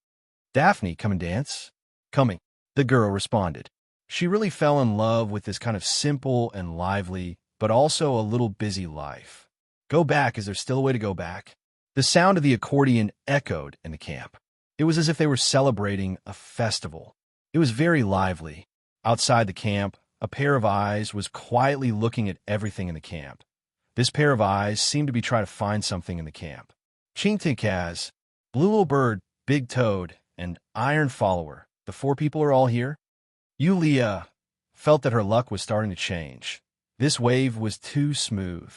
"Daphne, come and dance?" "Coming," the girl responded. She really fell in love with this kind of simple and lively, but also a little busy life. "Go back, is there still a way to go back?" The sound of the accordion echoed in the camp. It was as if they were celebrating a festival. It was very lively. Outside the camp, a pair of eyes, was quietly looking at everything in the camp. This pair of eyes seemed to be trying to find something in the camp. Chintinkaz, Blue Little Bird, Big Toad, and Iron Follower, the 4 people are all here? Yulia felt that her luck was starting to change. This wave was too smooth.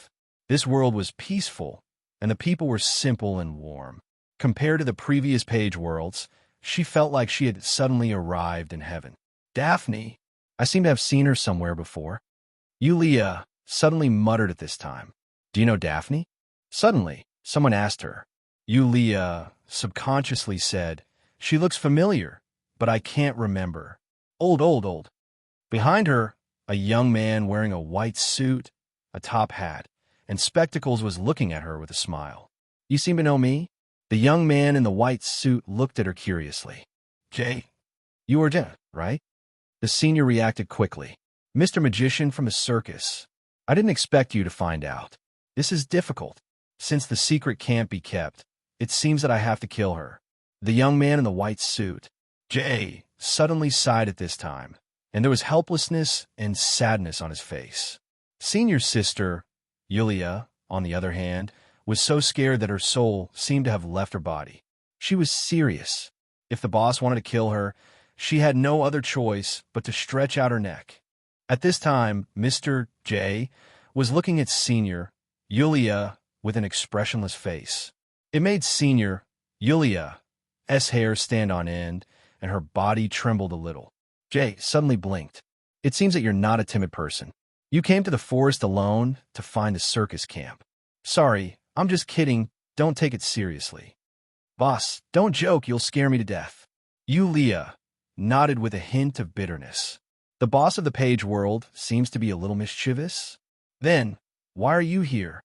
This world was peaceful, and the people were simple and warm. Compared to the previous page worlds, she felt like she had suddenly arrived in heaven. Daphne, I seem to have seen her somewhere before. Yulia suddenly muttered at this time. Do you know Daphne? Suddenly, someone asked her. Yulia subconsciously said, she looks familiar, but I can't remember. Old. Behind her, a young man wearing a white suit, a top hat, and spectacles was looking at her with a smile. You seem to know me? The young man in the white suit looked at her curiously. Jay, you are Jen, right? The senior reacted quickly. Mr. Magician from the circus. I didn't expect you to find out. This is difficult. Since the secret can't be kept, it seems that I have to kill her. The young man in the white suit, Jay, suddenly sighed at this time, and there was helplessness and sadness on his face. Senior's sister, Yulia, on the other hand, was so scared that her soul seemed to have left her body. She was serious. If the boss wanted to kill her, she had no other choice but to stretch out her neck. At this time, Mr. J was looking at Senior, Yulia, with an expressionless face. It made Senior, Yulia's hair stand on end, and her body trembled a little. Jay suddenly blinked. It seems that you're not a timid person. You came to the forest alone to find the circus camp. Sorry, I'm just kidding. Don't take it seriously. Boss, don't joke. You'll scare me to death. Yulia nodded with a hint of bitterness. The boss of the page world seems to be a little mischievous. Then, why are you here?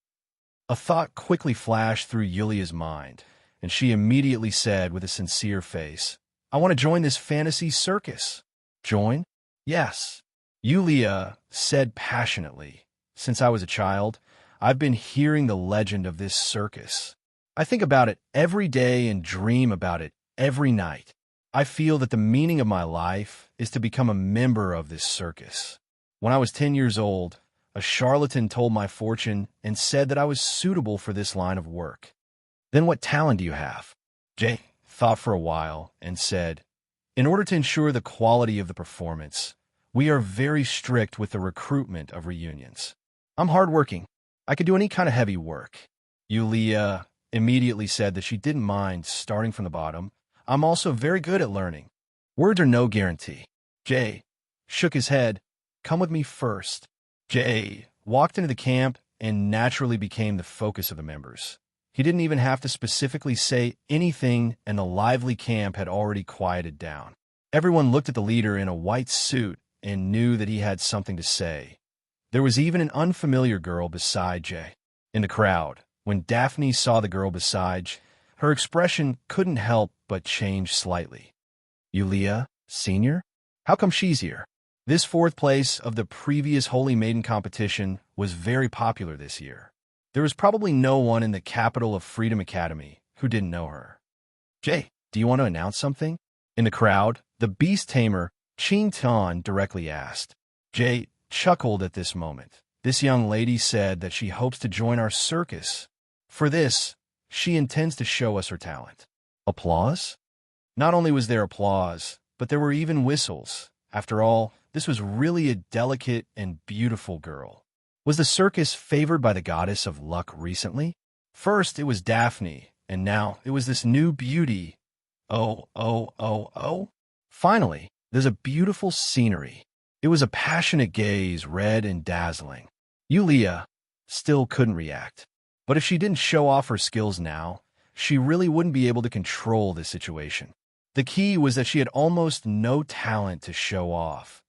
A thought quickly flashed through Yulia's mind, and she immediately said with a sincere face, I want to join this fantasy circus. Join? Yes. Yulia said passionately. Since I was a child, I've been hearing the legend of this circus. I think about it every day and dream about it every night. I feel that the meaning of my life is to become a member of this circus. When I was 10 years old, a charlatan told my fortune and said that I was suitable for this line of work. Then what talent do you have? Jay thought for a while and said, in order to ensure the quality of the performance, we are very strict with the recruitment of reunions. I'm hardworking. I could do any kind of heavy work. Yulia immediately said that she didn't mind starting from the bottom. I'm also very good at learning. Words are no guarantee. Jay shook his head. Come with me first. Jay walked into the camp and naturally became the focus of the members. He didn't even have to specifically say anything, and the lively camp had already quieted down. Everyone looked at the leader in a white suit and knew that he had something to say. There was even an unfamiliar girl beside Jay. In the crowd, when Daphne saw the girl beside, her expression couldn't help but change slightly. Yulia, Senior? How come she's here? This 4th place of the previous Holy Maiden competition was very popular this year. There was probably no one in the capital of Freedom Academy who didn't know her. Jay, do you want to announce something? In the crowd, the beast tamer, Chin Tan, directly asked. Jay chuckled at this moment. This young lady said that she hopes to join our circus. For this, she intends to show us her talent. Applause? Not only was there applause, but there were even whistles. After all, this was really a delicate and beautiful girl. Was the circus favored by the goddess of luck recently? First, it was Daphne, and now it was this new beauty. Oh. Finally, there's a beautiful scenery. It was a passionate gaze, red and dazzling. Yulia still couldn't react. But if she didn't show off her skills now, she really wouldn't be able to control the situation. The key was that she had almost no talent to show off.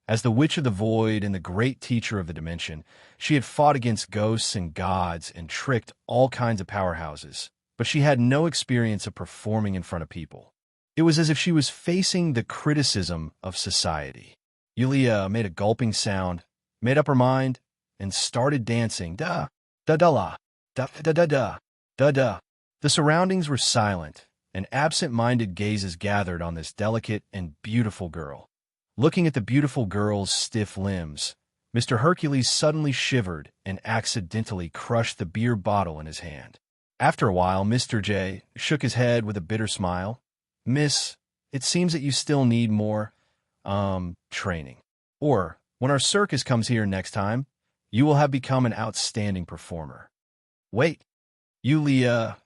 As the Witch of the Void and the Great Teacher of the Dimension, she had fought against ghosts and gods and tricked all kinds of powerhouses, but she had no experience of performing in front of people. It was as if she was facing the criticism of society. Yulia made a gulping sound, made up her mind, and started dancing. Da, da da la, da da da da, da da. The surroundings were silent, and absent-minded gazes gathered on this delicate and beautiful girl. Looking at the beautiful girl's stiff limbs, Mr. Hercules suddenly shivered and accidentally crushed the beer bottle in his hand. After a while, Mr. J shook his head with a bitter smile. Miss, it seems that you still need more, training. Or, when our circus comes here next time, you will have become an outstanding performer. Wait, Yulia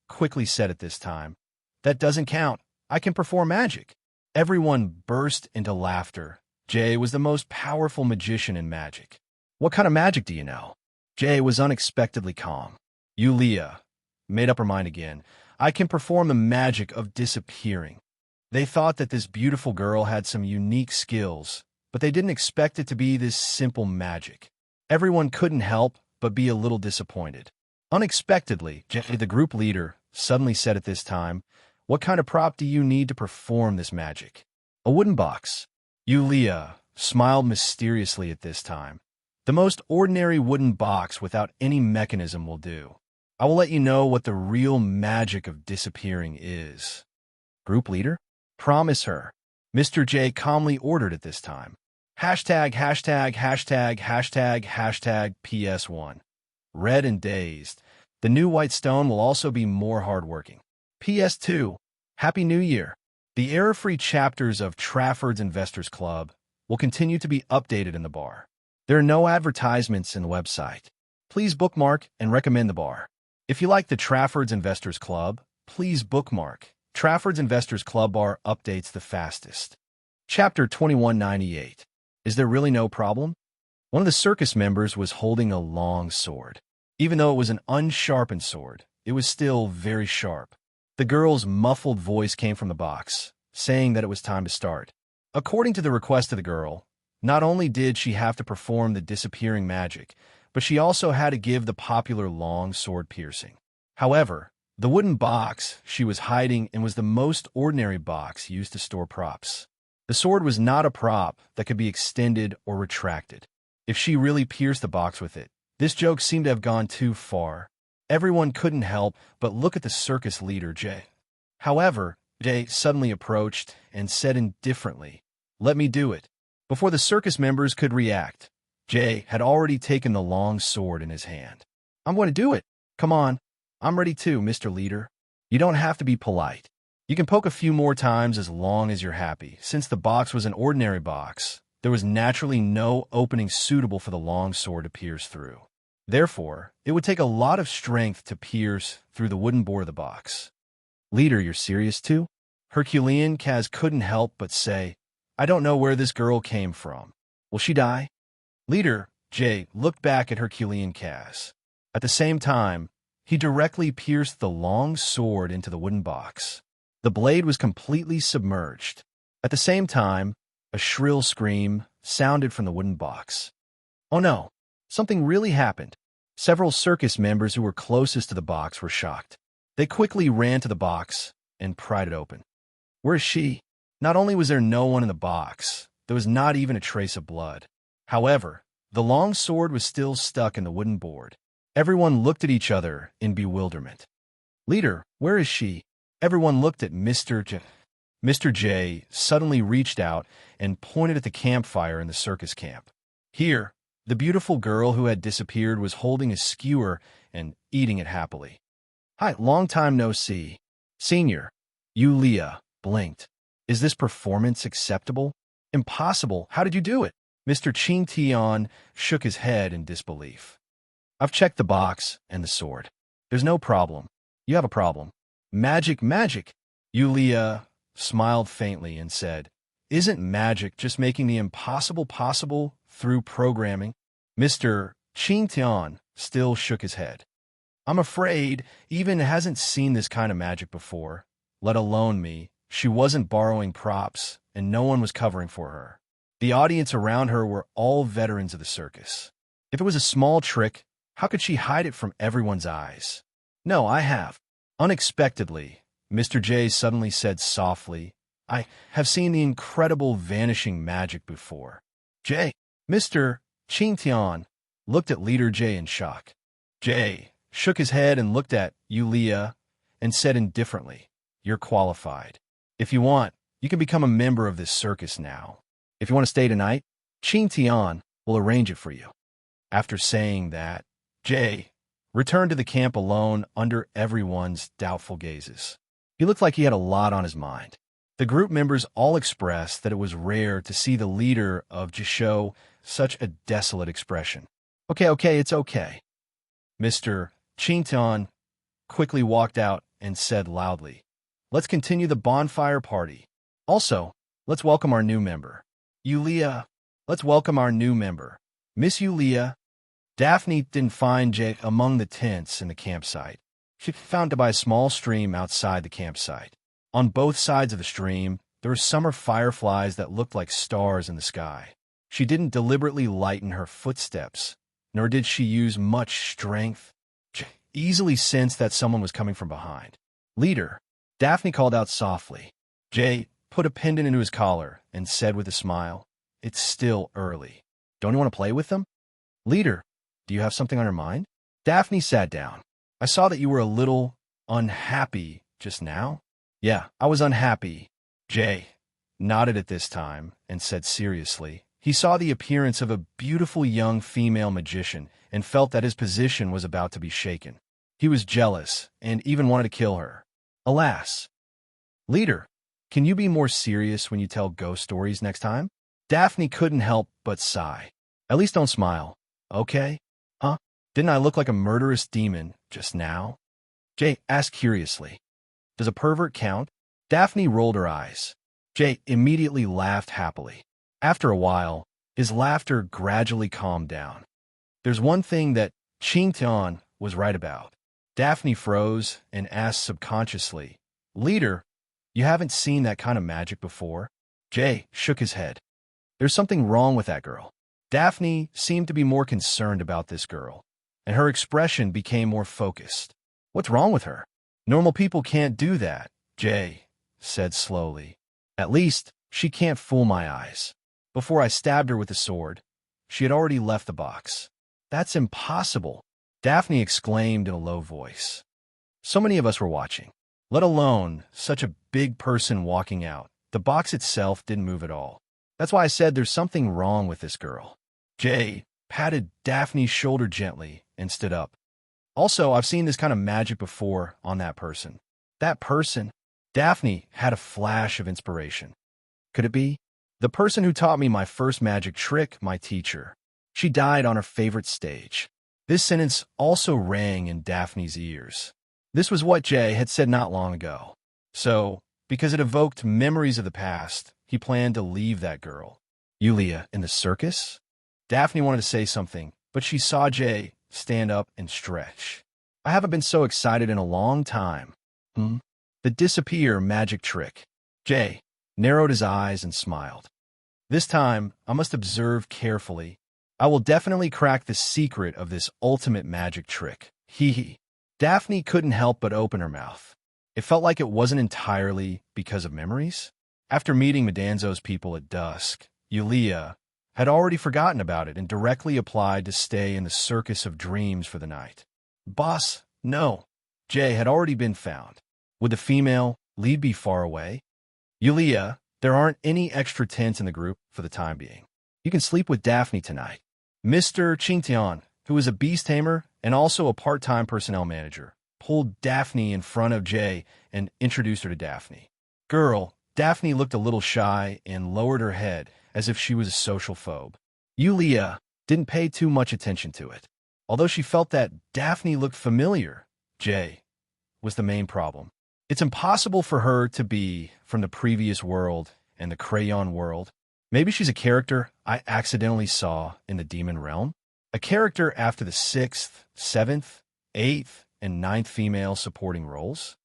quickly said at this time. That doesn't count. I can perform magic. Everyone burst into laughter. Jay was the most powerful magician in magic. What kind of magic do you know? Jay was unexpectedly calm. Yulia made up her mind again. I can perform the magic of disappearing. They thought that this beautiful girl had some unique skills, but they didn't expect it to be this simple magic. Everyone couldn't help but be a little disappointed. Unexpectedly, Jay, the group leader, suddenly said at this time, what kind of prop do you need to perform this magic? A wooden box. Yulia smiled mysteriously at this time. The most ordinary wooden box without any mechanism will do. I will let you know what the real magic of disappearing is. Group leader? Promise her. Mr. J calmly ordered at this time. Hashtag, hashtag, hashtag, hashtag, hashtag, PS1. Red and dazed. The new white stone will also be more hardworking. PS2. Happy New Year. The error-free chapters of Trafford's Investors Club will continue to be updated in the bar. There are no advertisements in the website. Please bookmark and recommend the bar. If you like the Trafford's Investors Club, please bookmark. Trafford's Investors Club bar updates the fastest. Chapter 2198. Is there really no problem? One of the circus members was holding a long sword. Even though it was an unsharpened sword, it was still very sharp. The girl's muffled voice came from the box, saying that it was time to start. According to the request of the girl, not only did she have to perform the disappearing magic, but she also had to give the popular long sword piercing. However, the wooden box she was hiding in was the most ordinary box used to store props. The sword was not a prop that could be extended or retracted. If she really pierced the box with it, this joke seemed to have gone too far. Everyone couldn't help but look at the circus leader, Jay. However, Jay suddenly approached and said indifferently, "Let me do it." Before the circus members could react, Jay had already taken the long sword in his hand. "I'm going to do it. Come on. I'm ready too, Mr. Leader. You don't have to be polite. You can poke a few more times as long as you're happy." Since the box was an ordinary box, there was naturally no opening suitable for the long sword to pierce through. Therefore, it would take a lot of strength to pierce through the wooden bore of the box. "Leader, you're serious too?" Herculean Kaz couldn't help but say, "I don't know where this girl came from. Will she die?" Leader Jay looked back at Herculean Kaz. At the same time, he directly pierced the long sword into the wooden box. The blade was completely submerged. At the same time, a shrill scream sounded from the wooden box. Oh no, something really happened. Several circus members who were closest to the box were shocked. They quickly ran to the box and pried it open. Where is she? Not only was there no one in the box, there was not even a trace of blood. However, the long sword was still stuck in the wooden board. Everyone looked at each other in bewilderment. "Leader, where is she?" Everyone looked at Mr. J. Mr. J suddenly reached out and pointed at the campfire in the circus camp. Here, the beautiful girl who had disappeared was holding a skewer and eating it happily. "Hi, long time no see." Senior, Yulia blinked. "Is this performance acceptable?" "Impossible. How did you do it?" Mr. Ching Tian shook his head in disbelief. "I've checked the box and the sword. There's no problem. You have a problem." "Magic, magic." Yulia smiled faintly and said, "Isn't magic just making the impossible possible through programming?" Mr. Ching Tian still shook his head. "I'm afraid Even hasn't seen this kind of magic before, let alone me. She wasn't borrowing props, and no one was covering for her. The audience around her were all veterans of the circus. If it was a small trick, how could she hide it from everyone's eyes? No, I have." Unexpectedly, Mr. J suddenly said softly, "I have seen the incredible vanishing magic before." J. Mr. Ching Tian looked at Leader J in shock. J shook his head and looked at Yulia and said indifferently, "You're qualified. If you want, you can become a member of this circus now." If you want to stay tonight, Qin Tian will arrange it for you. After saying that, Jay returned to the camp alone under everyone's doubtful gazes. He looked like he had a lot on his mind. The group members all expressed that it was rare to see the leader of Jisho such a desolate expression. Okay, it's okay. Mr. Qingtian quickly walked out and said loudly, "Let's continue the bonfire party. Also, let's welcome our new member. Yulia, let's welcome our new member. Miss Yulia." Daphne didn't find Jay among the tents in the campsite. She found it by a small stream outside the campsite. On both sides of the stream, there were summer fireflies that looked like stars in the sky. She didn't deliberately lighten her footsteps, nor did she use much strength. She easily sensed that someone was coming from behind. "Leader," Daphne called out softly. Jay put a pendant into his collar and said with a smile, "It's still early. Don't you want to play with them?" "Leader, do you have something on your mind?" Daphne sat down. "I saw that you were a little unhappy just now." "Yeah, I was unhappy." Jay nodded at this time and said seriously. He saw the appearance of a beautiful young female magician and felt that his position was about to be shaken. He was jealous and even wanted to kill her. Alas. "Leader, can you be more serious when you tell ghost stories next time?" Daphne couldn't help but sigh. "At least don't smile, okay? Huh? Didn't I look like a murderous demon just now?" Jay asked curiously. "Does a pervert count?" Daphne rolled her eyes. Jay immediately laughed happily. After a while, his laughter gradually calmed down. "There's one thing that Qingtian was right about." Daphne froze and asked subconsciously, "Leader, you haven't seen that kind of magic before?" Jay shook his head. "There's something wrong with that girl." Daphne seemed to be more concerned about this girl, and her expression became more focused. "What's wrong with her?" "Normal people can't do that," Jay said slowly. "At least, she can't fool my eyes. Before I stabbed her with the sword, she had already left the box." "That's impossible," Daphne exclaimed in a low voice. So many of us were watching, let alone such a big person walking out. The box itself didn't move at all. "That's why I said there's something wrong with this girl." Jay patted Daphne's shoulder gently and stood up. "Also, I've seen this kind of magic before on that person." "That person?" Daphne had a flash of inspiration. "Could it be the person who taught me my first magic trick, my teacher? She died on her favorite stage." This sentence also rang in Daphne's ears. This was what Jay had said not long ago. So, because it evoked memories of the past, he planned to leave that girl. "Yulia in the circus?" Daphne wanted to say something, but she saw Jay stand up and stretch. "I haven't been so excited in a long time." The disappear magic trick. Jay narrowed his eyes and smiled. "This time, I must observe carefully. I will definitely crack the secret of this ultimate magic trick. Hee hee." Daphne couldn't help but open her mouth. It felt like it wasn't entirely because of memories. After meeting Madanzo's people at dusk, Yulia had already forgotten about it and directly applied to stay in the circus of dreams for the night. "Boss, no." Jay had already been found. Would the female lead be far away? "Yulia, there aren't any extra tents in the group for the time being. You can sleep with Daphne tonight." Mr. Qingtian, who was a beast tamer and also a part-time personnel manager, pulled Daphne in front of Jay and introduced her to Daphne. "Girl," Daphne looked a little shy and lowered her head as if she was a social phobe. Yulia didn't pay too much attention to it. Although she felt that Daphne looked familiar, Jay was the main problem. It's impossible for her to be from the previous world and the crayon world. Maybe she's a character I accidentally saw in the demon realm. A character after the 6th, 7th, 8th, and 9th female supporting roles.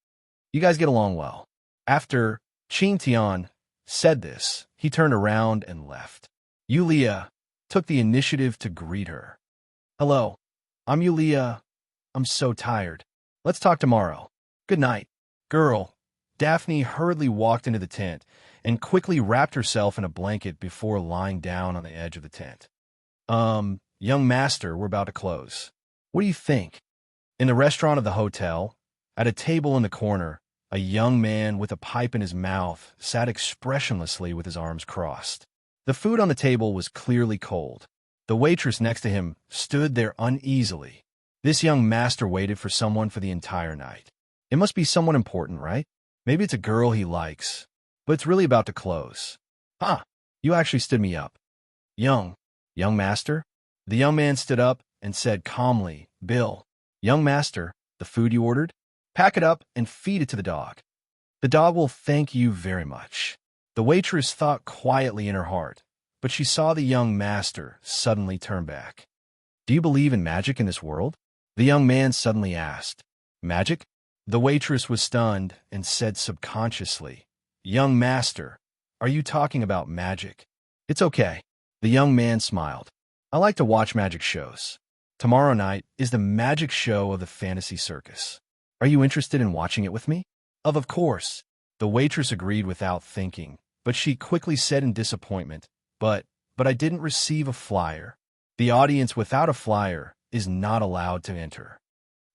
You guys get along well. After Qingtian said this, he turned around and left. Yulia took the initiative to greet her. "Hello, I'm Yulia. I'm so tired. Let's talk tomorrow. Good night." "Girl." Daphne hurriedly walked into the tent and quickly wrapped herself in a blanket before lying down on the edge of the tent. Young master, we're about to close. What do you think?" In the restaurant of the hotel, at a table in the corner, a young man with a pipe in his mouth sat expressionlessly with his arms crossed. The food on the table was clearly cold. The waitress next to him stood there uneasily. This young master waited for someone for the entire night. It must be someone important, right? Maybe it's a girl he likes. But it's really about to close. Huh, you actually stood me up. Young master? The young man stood up and said calmly, Bill, young master, the food you ordered? Pack it up and feed it to the dog. The dog will thank you very much. The waitress thought quietly in her heart, but she saw the young master suddenly turn back. Do you believe in magic in this world? The young man suddenly asked. Magic? The waitress was stunned and said subconsciously, Young master, are you talking about magic? It's okay. The young man smiled. I like to watch magic shows. Tomorrow night is the magic show of the fantasy circus. Are you interested in watching it with me? Of course. The waitress agreed without thinking, but she quickly said in disappointment, But I didn't receive a flyer. The audience without a flyer is not allowed to enter.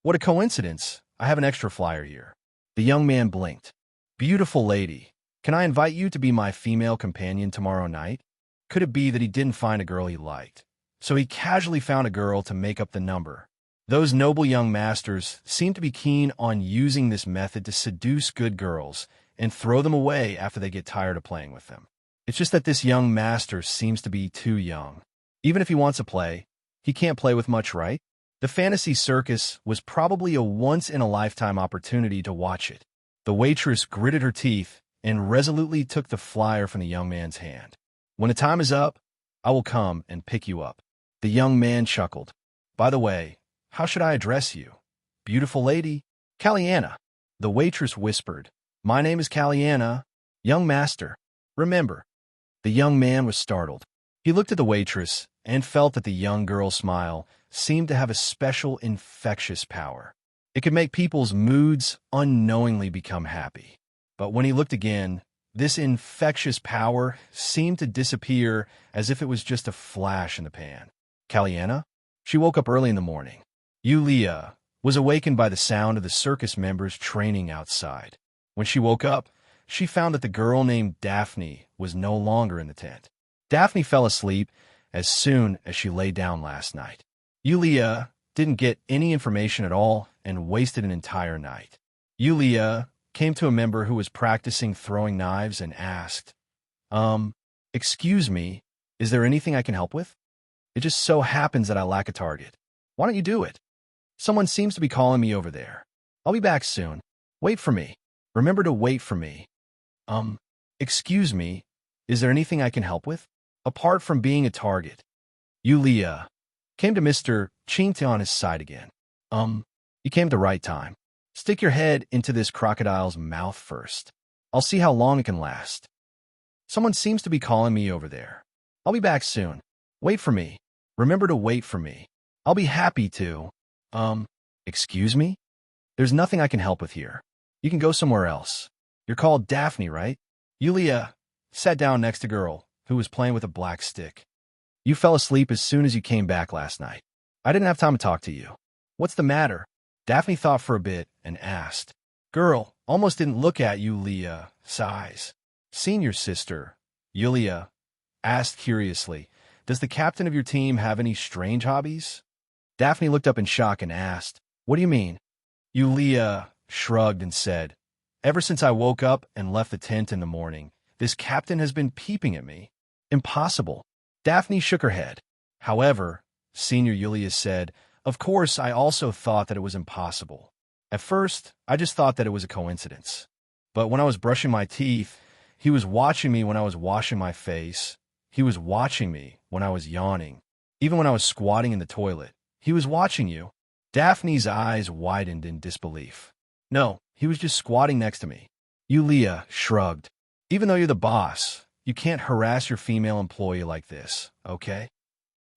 What a coincidence. I have an extra flyer here. The young man blinked. Beautiful lady, can I invite you to be my female companion tomorrow night? Could it be that he didn't find a girl he liked? So he casually found a girl to make up the number. Those noble young masters seem to be keen on using this method to seduce good girls and throw them away after they get tired of playing with them. It's just that this young master seems to be too young. Even if he wants to play, he can't play with much, right? The fantasy circus was probably a once-in-a-lifetime opportunity to watch it. The waitress gritted her teeth and resolutely took the flyer from the young man's hand. When the time is up, I will come and pick you up. The young man chuckled. By the way, how should I address you? Beautiful lady? Caliana. The waitress whispered. My name is Caliana, young master. Remember. The young man was startled. He looked at the waitress and felt that the young girl's smile seemed to have a special infectious power. It could make people's moods unknowingly become happy. But when he looked again, this infectious power seemed to disappear as if it was just a flash in the pan. Caliana? She woke up early in the morning. Yulia was awakened by the sound of the circus members training outside. When she woke up, she found that the girl named Daphne was no longer in the tent. Daphne fell asleep as soon as she lay down last night. Yulia didn't get any information at all and wasted an entire night. Yulia came to a member who was practicing throwing knives and asked, excuse me, is there anything I can help with? It just so happens that I lack a target. Why don't you do it? Someone seems to be calling me over there. I'll be back soon. Wait for me. Remember to wait for me. Excuse me, is there anything I can help with? Apart from being a target. Yulia came to Mr. Chinta on his side again. You came at the right time. Stick your head into this crocodile's mouth first. I'll see how long it can last. Someone seems to be calling me over there. I'll be back soon. Wait for me. Remember to wait for me. I'll be happy to. Excuse me? There's nothing I can help with here. You can go somewhere else. You're called Daphne, right? Yulia sat down next to a girl who was playing with a black stick. You fell asleep as soon as you came back last night. I didn't have time to talk to you. What's the matter? Daphne thought for a bit and asked. Girl almost didn't look at Yulia. Sighs. Senior sister, Yulia asked curiously, does the captain of your team have any strange hobbies? Daphne looked up in shock and asked, what do you mean? Yulia shrugged and said, ever since I woke up and left the tent in the morning, this captain has been peeping at me. Impossible. Daphne shook her head. However, Senior Yulia said, of course, I also thought that it was impossible. At first, I just thought that it was a coincidence. But when I was brushing my teeth, he was watching me when I was washing my face. He was watching me when I was yawning. Even when I was squatting in the toilet, he was watching you. Daphne's eyes widened in disbelief. No, he was just squatting next to me. Yulia shrugged. Even though you're the boss, you can't harass your female employee like this, okay?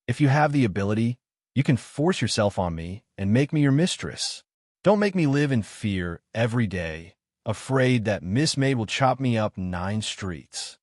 If you have the ability, you can force yourself on me and make me your mistress. Don't make me live in fear every day, afraid that Miss Maid will chop me up 9 streets.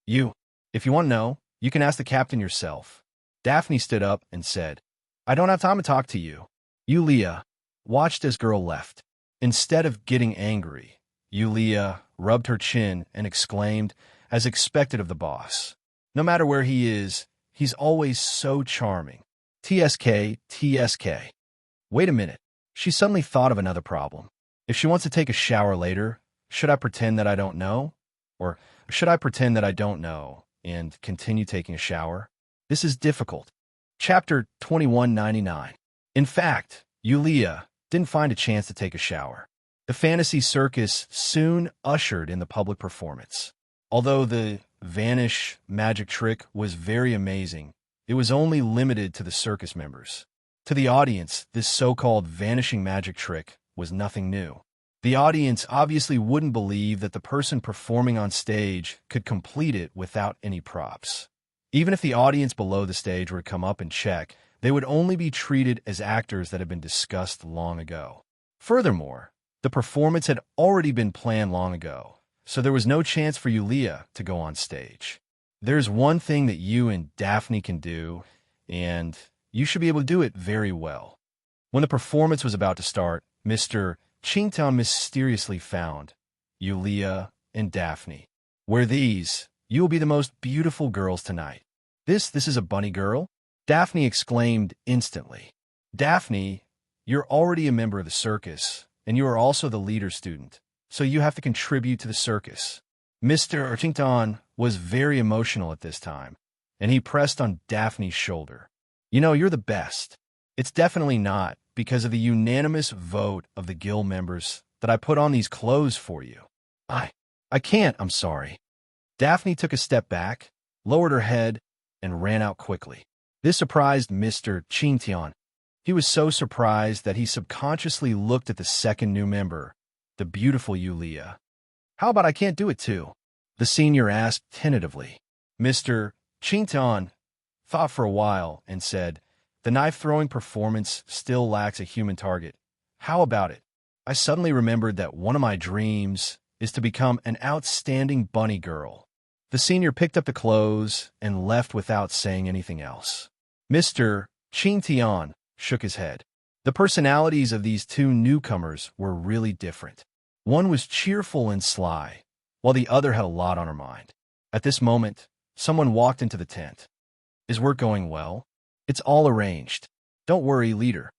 If you want to know, you can ask the captain yourself. Daphne stood up and said, I don't have time to talk to you. Yulia watched as girl left. Instead of getting angry, Yulia rubbed her chin and exclaimed, as expected of the boss, No matter where he is, he's always so charming. TSK, TSK. Wait a minute. She suddenly thought of another problem. If she wants to take a shower later, should I pretend that I don't know? Or should I pretend that I don't know and continue taking a shower? This is difficult. Chapter 2199. In fact, Yulia didn't find a chance to take a shower. The fantasy circus soon ushered in the public performance. Although the vanish magic trick was very amazing, it was only limited to the circus members. To the audience, this so-called vanishing magic trick was nothing new. The audience obviously wouldn't believe that the person performing on stage could complete it without any props. Even if the audience below the stage were to come up and check, they would only be treated as actors that had been discussed long ago. Furthermore, the performance had already been planned long ago, so there was no chance for Yulia to go on stage. There's one thing that you and Daphne can do, and you should be able to do it very well. When the performance was about to start, Mr. Chintan mysteriously found Yulia and Daphne. Were these, you will be the most beautiful girls tonight. This is a bunny girl? Daphne exclaimed instantly. Daphne, you're already a member of the circus, and you are also the leader student, so you have to contribute to the circus. Mr. Chintan was very emotional at this time, and he pressed on Daphne's shoulder. You know, you're the best. It's definitely not because of the unanimous vote of the guild members that I put on these clothes for you. I can't, I'm sorry. Daphne took a step back, lowered her head, and ran out quickly. This surprised Mr. Chintan. He was so surprised that he subconsciously looked at the second new member, the beautiful Yulia. How about I can't do it too? The senior asked tentatively. Mr. Chintan thought for a while and said, the knife-throwing performance still lacks a human target. How about it? I suddenly remembered that one of my dreams is to become an outstanding bunny girl. The senior picked up the clothes and left without saying anything else. Mr. Chintan shook his head. The personalities of these two newcomers were really different. One was cheerful and sly, while the other had a lot on her mind. At this moment, someone walked into the tent. Is work going well? It's all arranged. Don't worry, leader.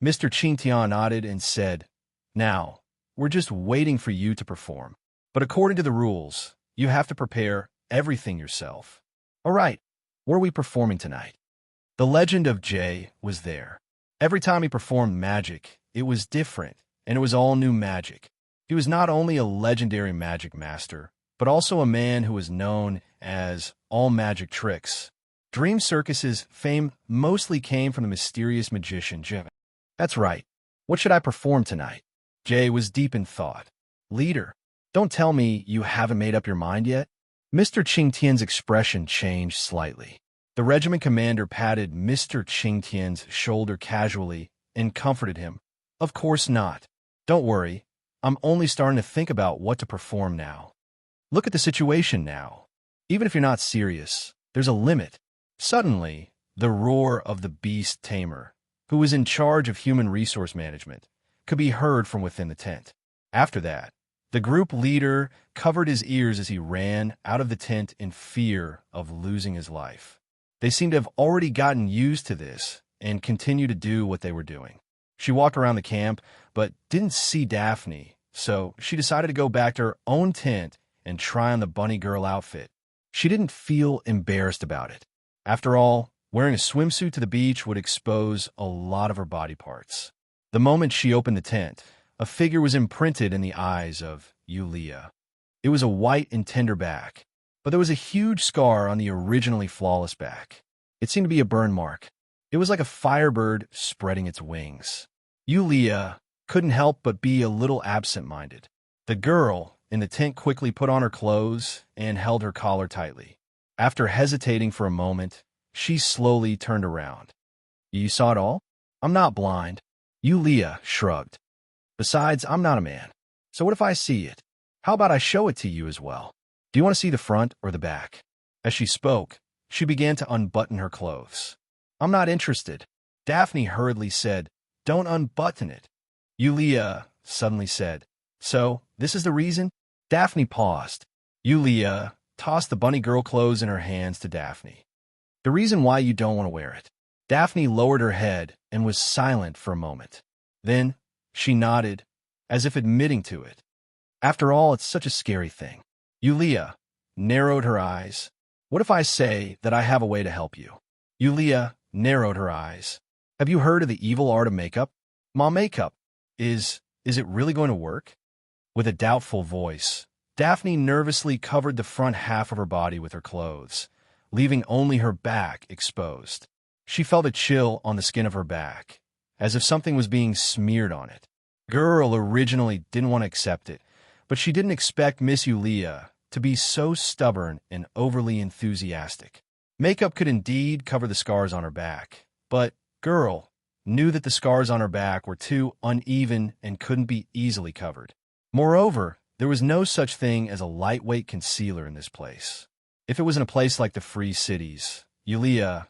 Mr. Chintan nodded and said, now, we're just waiting for you to perform. But according to the rules, you have to prepare everything yourself. All right, what are we performing tonight? The legend of Jay was there. Every time he performed magic, it was different, and it was all new magic. He was not only a legendary magic master, but also a man who was known as all magic tricks. Dream Circus's fame mostly came from the mysterious magician Jay. That's right. What should I perform tonight? Jay was deep in thought. Leader, don't tell me you haven't made up your mind yet? Mr. Qingtian's expression changed slightly. The regiment commander patted Mr. Qingtian's shoulder casually and comforted him. Of course not. Don't worry. I'm only starting to think about what to perform now. Look at the situation now. Even if you're not serious, there's a limit. Suddenly, the roar of the beast tamer, who was in charge of human resource management, could be heard from within the tent. After that, the group leader covered his ears as he ran out of the tent in fear of losing his life. They seemed to have already gotten used to this and continued to do what they were doing. She walked around the camp, but didn't see Daphne, so she decided to go back to her own tent and try on the bunny girl outfit. She didn't feel embarrassed about it. After all, wearing a swimsuit to the beach would expose a lot of her body parts. The moment she opened the tent, a figure was imprinted in the eyes of Yulia. It was a white and tender back, but there was a huge scar on the originally flawless back. It seemed to be a burn mark. It was like a firebird spreading its wings. Yulia couldn't help but be a little absent-minded. The girl in the tent quickly put on her clothes and held her collar tightly. After hesitating for a moment, she slowly turned around. You saw it all? I'm not blind. Yulia shrugged. Besides, I'm not a man. So what if I see it? How about I show it to you as well? Do you want to see the front or the back? As she spoke, she began to unbutton her clothes. I'm not interested. Daphne hurriedly said, don't unbutton it. Yulia suddenly said, so, this is the reason? Daphne paused. Yulia tossed the bunny girl clothes in her hands to Daphne. The reason why you don't want to wear it. Daphne lowered her head and was silent for a moment. Then she nodded, as if admitting to it. After all, it's such a scary thing. Yulia narrowed her eyes. What if I say that I have a way to help you? Yulia narrowed her eyes. Have you heard of the evil art of makeup? Ma makeup. Is it really going to work? With a doubtful voice, Daphne nervously covered the front half of her body with her clothes, leaving only her back exposed. She felt a chill on the skin of her back, as if something was being smeared on it. Girl originally didn't want to accept it, but she didn't expect Miss Yulia to be so stubborn and overly enthusiastic. Makeup could indeed cover the scars on her back, but Girl knew that the scars on her back were too uneven and couldn't be easily covered. Moreover, there was no such thing as a lightweight concealer in this place. If it was in a place like the Free Cities, Yulia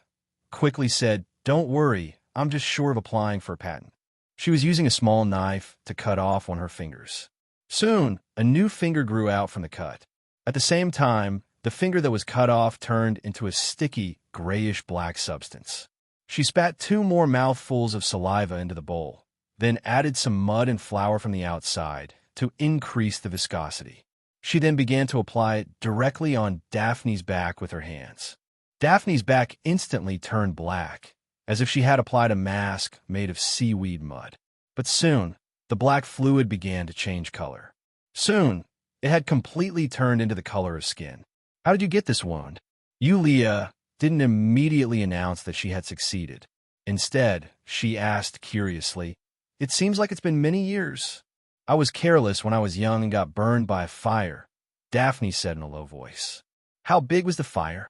quickly said, "Don't worry, I'm just short of applying for a patent." She was using a small knife to cut off one of her fingers. Soon, a new finger grew out from the cut. At the same time, the finger that was cut off turned into a sticky, grayish-black substance. She spat 2 more mouthfuls of saliva into the bowl, then added some mud and flour from the outside to increase the viscosity. She then began to apply it directly on Daphne's back with her hands. Daphne's back instantly turned black, as if she had applied a mask made of seaweed mud. But soon, the black fluid began to change color. Soon, it had completely turned into the color of skin. How did you get this wound? Yulia didn't immediately announce that she had succeeded. Instead, she asked curiously, "It seems like it's been many years." "I was careless when I was young and got burned by a fire," Daphne said in a low voice. "How big was the fire?"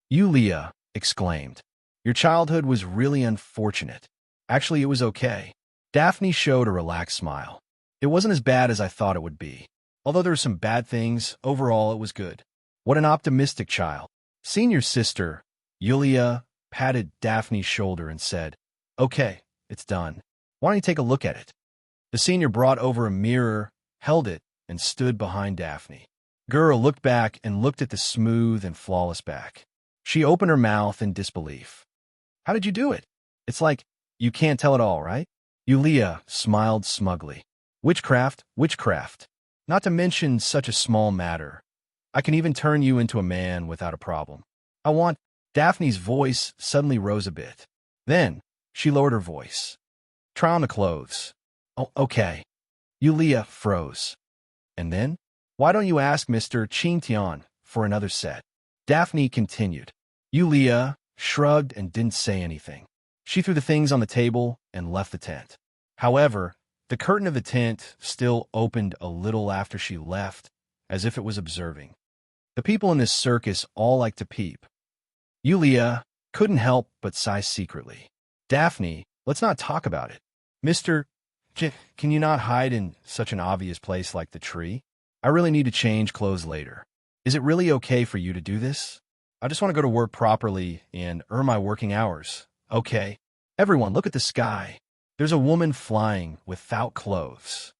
Yulia exclaimed. "Your childhood was really unfortunate. Actually, it was okay." Daphne showed a relaxed smile. "It wasn't as bad as I thought it would be. Although there were some bad things, overall it was good." What an optimistic child. Senior sister, Yulia, patted Daphne's shoulder and said, "Okay, it's done. Why don't you take a look at it?" The senior brought over a mirror, held it, and stood behind Daphne. Girl looked back and looked at the smooth and flawless back. She opened her mouth in disbelief. "How did you do it? It's like, you can't tell it all, right?" Yulia smiled smugly. "Witchcraft, witchcraft. Not to mention such a small matter. I can even turn you into a man without a problem. I want—" Daphne's voice suddenly rose a bit. Then, she lowered her voice. "Try on the clothes." "Oh, okay." Yulia froze. "And then? Why don't you ask Mr. Chintian for another set?" Daphne continued. Yulia shrugged and didn't say anything. She threw the things on the table and left the tent. However, the curtain of the tent still opened a little after she left, as if it was observing. The people in this circus all like to peep. Yulia couldn't help but sigh secretly. "Daphne, let's not talk about it. Mr. Can you not hide in such an obvious place like the tree? I really need to change clothes later. Is it really okay for you to do this? I just want to go to work properly and earn my working hours. Okay. Everyone, look at the sky. There's a woman flying without clothes."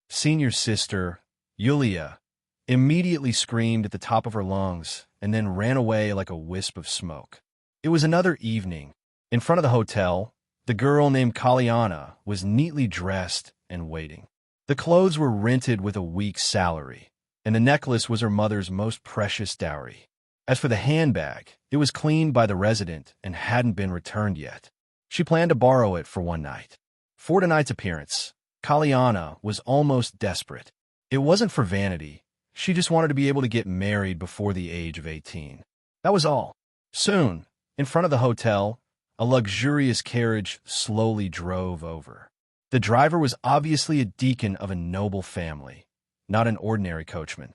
Senior sister, Yulia, immediately screamed at the top of her lungs and then ran away like a wisp of smoke. It was another evening. In front of the hotel, the girl named Kalyana was neatly dressed and waiting. The clothes were rented with a week's salary, and the necklace was her mother's most precious dowry. As for the handbag, it was cleaned by the resident and hadn't been returned yet. She planned to borrow it for one night. For tonight's appearance, Kalyana was almost desperate. It wasn't for vanity. She just wanted to be able to get married before the age of 18. That was all. Soon, in front of the hotel, a luxurious carriage slowly drove over. The driver was obviously a deacon of a noble family, not an ordinary coachman.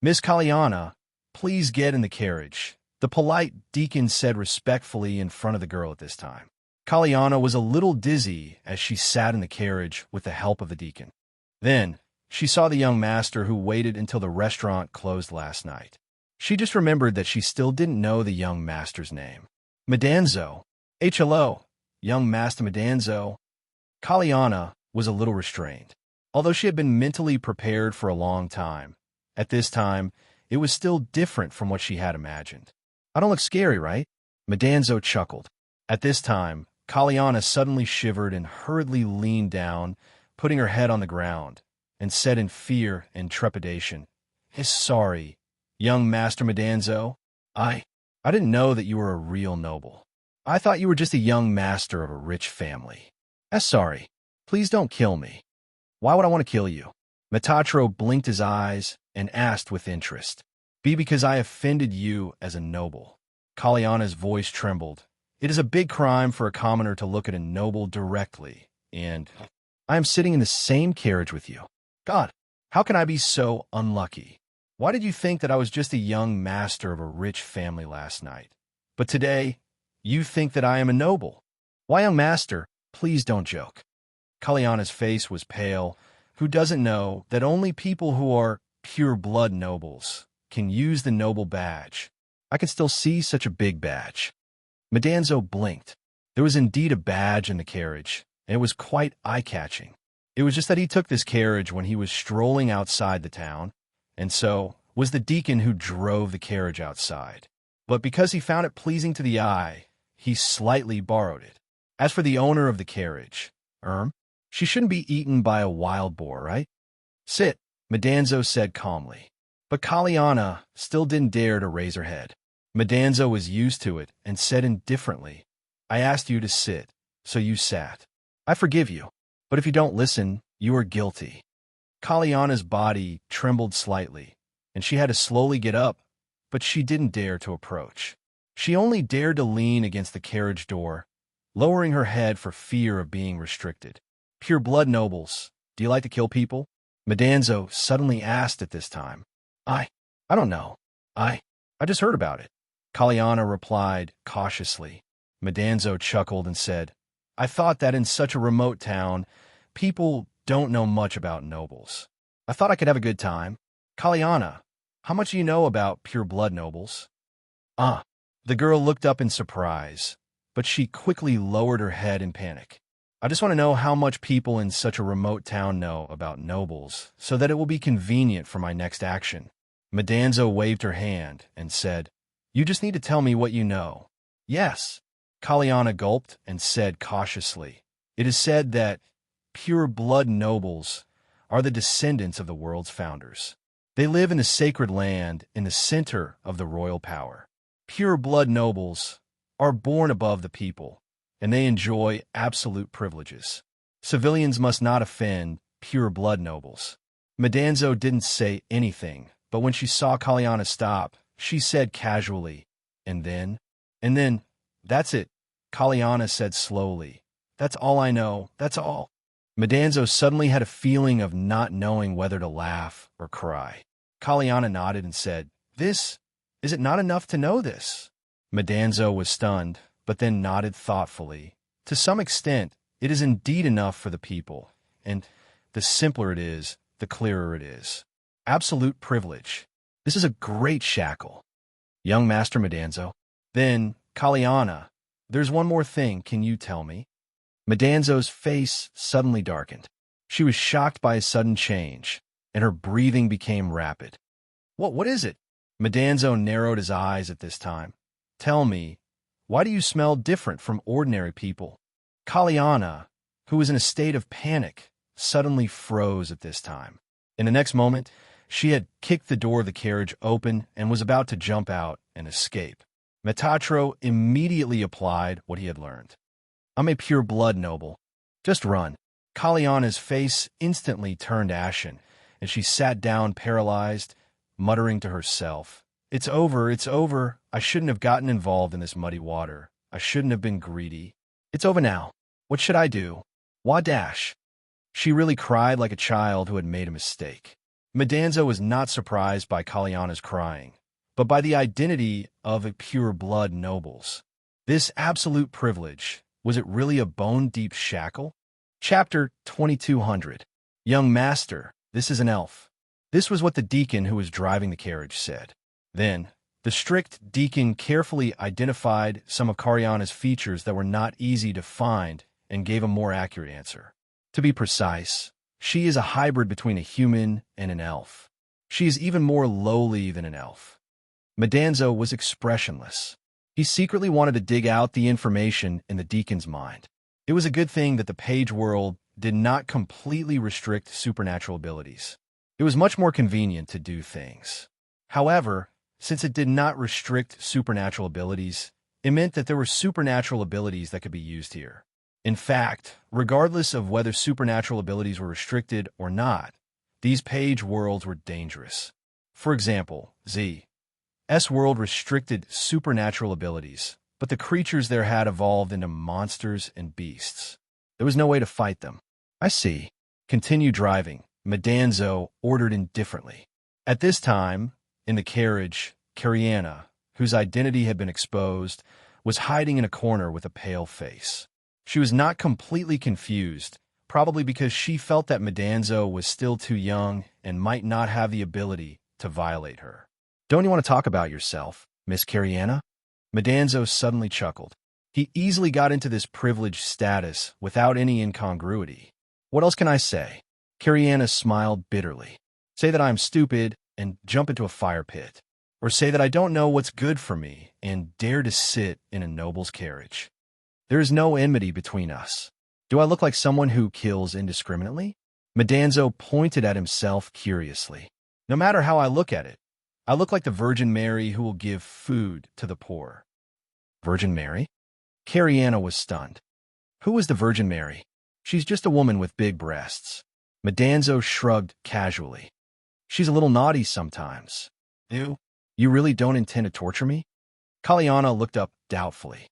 "Miss Kalyana, please get in the carriage," the polite deacon said respectfully in front of the girl at this time. Kalyana was a little dizzy as she sat in the carriage with the help of the deacon. Then, she saw the young master who waited until the restaurant closed last night. She just remembered that she still didn't know the young master's name. "Madanzo. Hello, young Master Madanzo." Kalyana was a little restrained. Although she had been mentally prepared for a long time, at this time, it was still different from what she had imagined. I don't look scary, right? Madanzo chuckled. At this time, Kaliana suddenly shivered and hurriedly leaned down, putting her head on the ground, and said in fear and trepidation, Sorry, young Master Madanzo. I didn't know that you were a real noble. I thought you were just a young master of a rich family. Sorry. Please don't kill me. Why would I want to kill you? Metatro blinked his eyes and asked with interest. Be because I offended you as a noble. Kaliana's voice trembled. It is a big crime for a commoner to look at a noble directly, and I am sitting in the same carriage with you. God, how can I be so unlucky? Why did you think that I was just a young master of a rich family last night? But today, you think that I am a noble. Why, young master, please don't joke. Kaliana's face was pale. Who doesn't know that only people who are pure-blood nobles can use the noble badge? I can still see such a big badge. Madanzo blinked. There was indeed a badge in the carriage, and it was quite eye-catching. It was just that he took this carriage when he was strolling outside the town, and so was the deacon who drove the carriage outside. But because he found it pleasing to the eye, he slightly borrowed it. As for the owner of the carriage, she shouldn't be eaten by a wild boar, right? Sit, Madanzo said calmly. But Kaliana still didn't dare to raise her head. Madanzo was used to it and said indifferently, I asked you to sit, so you sat. I forgive you, but if you don't listen, you are guilty. Kaliana's body trembled slightly, and she had to slowly get up, but she didn't dare to approach. She only dared to lean against the carriage door, lowering her head for fear of being restricted. Pure-blood nobles, do you like to kill people? Madanzo suddenly asked at this time. I don't know. I just heard about it. Kaliana replied cautiously. Madanzo chuckled and said, I thought that in such a remote town, people don't know much about nobles. I thought I could have a good time. Kaliana, how much do you know about pure-blood nobles? The girl looked up in surprise, but she quickly lowered her head in panic. I just want to know how much people in such a remote town know about nobles, so that it will be convenient for my next action. Madanzo waved her hand and said, You just need to tell me what you know. Yes. Kaliana gulped and said cautiously, It is said that pure-blood nobles are the descendants of the world's founders. They live in the sacred land in the center of the royal power. Pure-blood nobles are born above the people, and they enjoy absolute privileges. Civilians must not offend pure-blood nobles. Madanzo didn't say anything, but when she saw Kaliana stop, she said casually, And then, that's it. Kaliana said slowly, That's all I know, that's all. Madanzo suddenly had a feeling of not knowing whether to laugh or cry. Kaliana nodded and said, Is it not enough to know this? Madanzo was stunned, but then nodded thoughtfully. To some extent, it is indeed enough for the people, and the simpler it is, the clearer it is. Absolute privilege. This is a great shackle. Young Master Madanzo. Then, Kaliana, there's one more thing, can you tell me? Madanzo's face suddenly darkened. She was shocked by a sudden change, and her breathing became rapid. What is it? Madanzo narrowed his eyes at this time. Tell me, why do you smell different from ordinary people? Kaliana, who was in a state of panic, suddenly froze at this time. In the next moment, she had kicked the door of the carriage open and was about to jump out and escape. Metatro immediately applied what he had learned. I'm a pure-blood noble. Just run. Kaliana's face instantly turned ashen, and she sat down paralyzed, muttering to herself, It's over. I shouldn't have gotten involved in this muddy water. I shouldn't have been greedy. It's over now. What should I do? Wadash. She really cried like a child who had made a mistake. Madanzo was not surprised by Kaliana's crying, but by the identity of a pure-blood nobles. This absolute privilege, was it really a bone-deep shackle? Chapter 2200. Young Master, this is an elf. This was what the deacon who was driving the carriage said. Then, the strict deacon carefully identified some of Kaliana's features that were not easy to find and gave a more accurate answer. To be precise, she is a hybrid between a human and an elf. She is even more lowly than an elf. Madanzo was expressionless. He secretly wanted to dig out the information in the deacon's mind. It was a good thing that the page world did not completely restrict supernatural abilities. It was much more convenient to do things. However, since it did not restrict supernatural abilities, it meant that there were supernatural abilities that could be used here. In fact, regardless of whether supernatural abilities were restricted or not, these page worlds were dangerous. For example, Z's world restricted supernatural abilities, but the creatures there had evolved into monsters and beasts. There was no way to fight them. I see. Continue driving, Madanzo ordered indifferently. At this time, in the carriage, Cariana, whose identity had been exposed, was hiding in a corner with a pale face. She was not completely confused, probably because she felt that Madanzo was still too young and might not have the ability to violate her. Don't you want to talk about yourself, Miss Cariana? Madanzo suddenly chuckled. He easily got into this privileged status without any incongruity. What else can I say? Cariana smiled bitterly. Say that I'm stupid and jump into a fire pit. Or say that I don't know what's good for me and dare to sit in a noble's carriage. There is no enmity between us. Do I look like someone who kills indiscriminately? Madanzo pointed at himself curiously. No matter how I look at it, I look like the Virgin Mary who will give food to the poor. Virgin Mary? Cariana was stunned. Who is the Virgin Mary? She's just a woman with big breasts. Madanzo shrugged casually. She's a little naughty sometimes. You really don't intend to torture me? Caliana looked up doubtfully.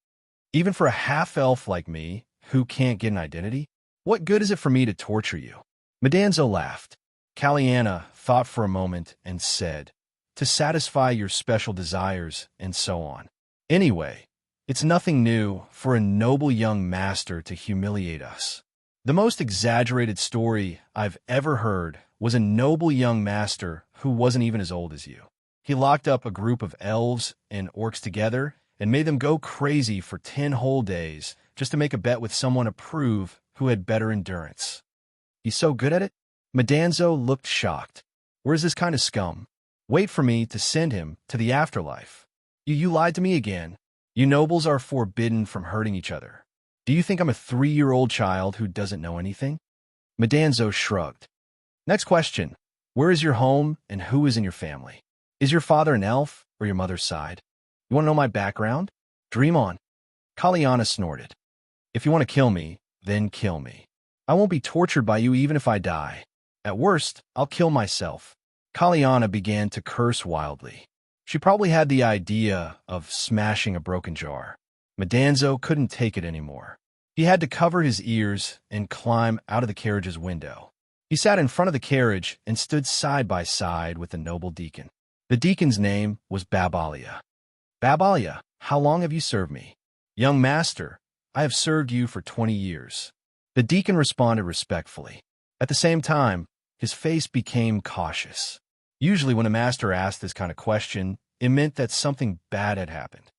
Even for a half-elf like me, who can't get an identity? What good is it for me to torture you? Madanzo laughed. Caliana thought for a moment and said, to satisfy your special desires and so on. Anyway, it's nothing new for a noble young master to humiliate us. The most exaggerated story I've ever heard was a noble young master who wasn't even as old as you. He locked up a group of elves and orcs together and made them go crazy for 10 whole days just to make a bet with someone to prove who had better endurance. He's so good at it? Madanzo looked shocked. Where's this kind of scum? Wait for me to send him to the afterlife. You lied to me again. You nobles are forbidden from hurting each other. Do you think I'm a 3-year-old child who doesn't know anything? Madanzo shrugged. Next question. Where is your home and who is in your family? Is your father an elf or your mother's side? You want to know my background? Dream on. Caliana snorted. If you want to kill me, then kill me. I won't be tortured by you even if I die. At worst, I'll kill myself. Caliana began to curse wildly. She probably had the idea of smashing a broken jar. Madanzo couldn't take it anymore. He had to cover his ears and climb out of the carriage's window. He sat in front of the carriage and stood side by side with the noble deacon. The deacon's name was Babalia. Babalia, how long have you served me? Young master, I have served you for 20 years. The deacon responded respectfully. At the same time, his face became cautious. Usually when a master asked this kind of question, it meant that something bad had happened.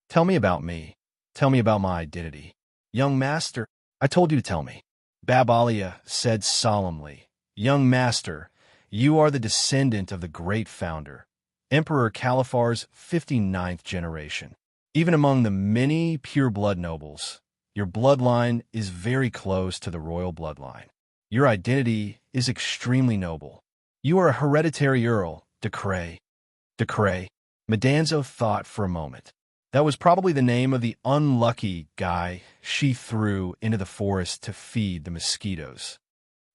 Tell me about me. Tell me about my identity. Young master, I told you to tell me. Babalia said solemnly, Young master, you are the descendant of the great founder, Emperor Califar's 59th generation. Even among the many pure-blood nobles, your bloodline is very close to the royal bloodline. Your identity is extremely noble. You are a hereditary earl, de Cray. De Cray. Madanzo thought for a moment. That was probably the name of the unlucky guy she threw into the forest to feed the mosquitoes.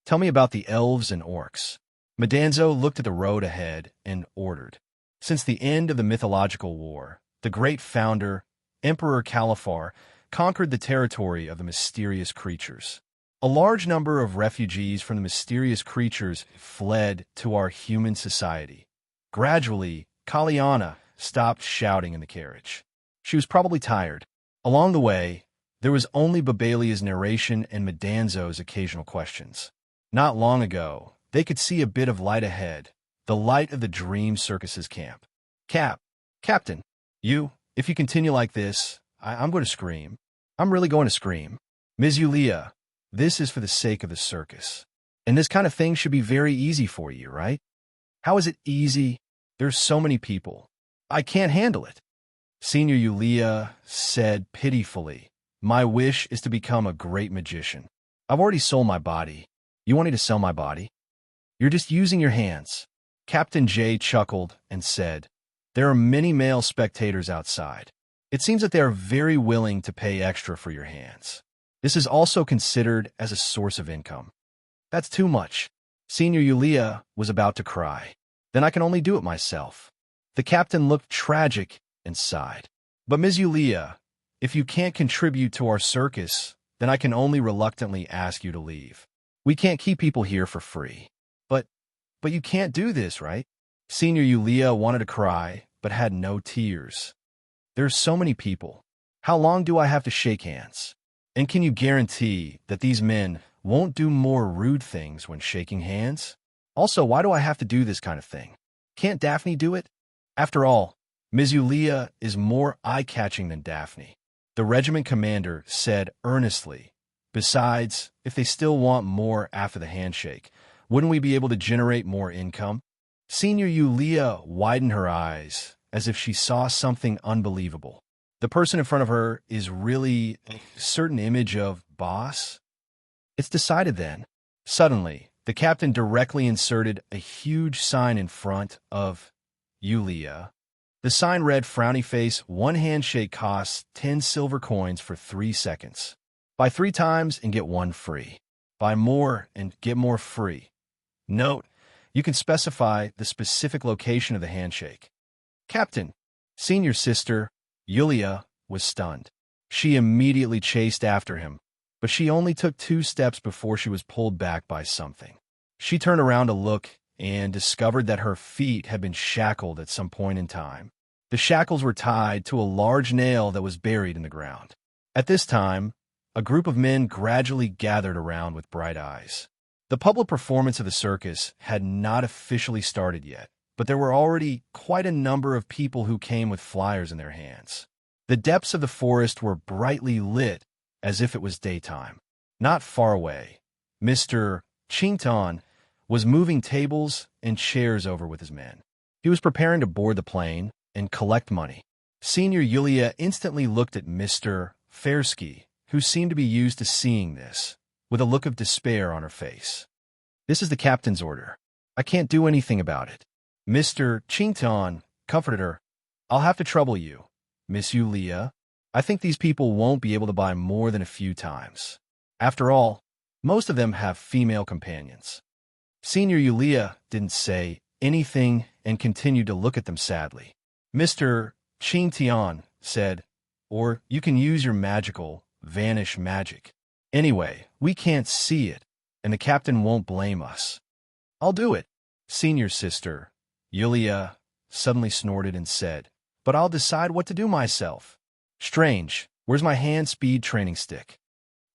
Tell me about the elves and orcs. Madanzo looked at the road ahead and ordered. Since the end of the mythological war, the great founder, Emperor Califar, conquered the territory of the mysterious creatures. A large number of refugees from the mysterious creatures fled to our human society. Gradually, Caliana stopped shouting in the carriage. She was probably tired. Along the way, there was only Babalia's narration and Madanzo's occasional questions. Not long ago, they could see a bit of light ahead, the light of the Dream Circus's camp. Captain, if you continue like this, I'm going to scream. I'm really going to scream. Ms. Yulia, this is for the sake of the circus. And this kind of thing should be very easy for you, right? How is it easy? There's so many people. I can't handle it. Senior Yulia said pitifully, my wish is to become a great magician. I've already sold my body. You want me to sell my body? You're just using your hands. Captain J chuckled and said, there are many male spectators outside. It seems that they are very willing to pay extra for your hands. This is also considered as a source of income. That's too much. Senior Yulia was about to cry. Then I can only do it myself. The captain looked tragic and sighed. But Ms. Yulia, if you can't contribute to our circus, then I can only reluctantly ask you to leave. We can't keep people here for free. But you can't do this, right? Senior Yulia wanted to cry, but had no tears. There's so many people. How long do I have to shake hands? And can you guarantee that these men won't do more rude things when shaking hands? Also, why do I have to do this kind of thing? Can't Daphne do it? After all, Ms. Yulia is more eye-catching than Daphne. The regiment commander said earnestly, besides, if they still want more after the handshake, wouldn't we be able to generate more income? Senior Yulia widened her eyes as if she saw something unbelievable. The person in front of her is really a certain image of boss? It's decided then. Suddenly, the captain directly inserted a huge sign in front of Yulia. The sign read, frowny face, one handshake costs 10 silver coins for 3 seconds. Buy 3 times and get 1 free. Buy more and get more free. Note, you can specify the specific location of the handshake. Captain, senior sister, Yulia, was stunned. She immediately chased after him, but she only took 2 steps before she was pulled back by something. She turned around to look and discovered that her feet had been shackled at some point in time. The shackles were tied to a large nail that was buried in the ground. At this time, a group of men gradually gathered around with bright eyes. The public performance of the circus had not officially started yet, but there were already quite a number of people who came with flyers in their hands. The depths of the forest were brightly lit as if it was daytime. Not far away, Mr. Chington was moving tables and chairs over with his men. He was preparing to board the plane and collect money. Senior Yulia instantly looked at Mr. Fersky, who seemed to be used to seeing this, with a look of despair on her face. This is the captain's order. I can't do anything about it. Mr. Chington comforted her. I'll have to trouble you, Miss Yulia. I think these people won't be able to buy more than a few times. After all, most of them have female companions. Senior Yulia didn't say anything and continued to look at them sadly. Mr. Chington said, or you can use your magical vanish magic. Anyway, we can't see it, and the captain won't blame us. I'll do it. Senior sister, Yulia, suddenly snorted and said, but I'll decide what to do myself. Strange, where's my hand speed training stick?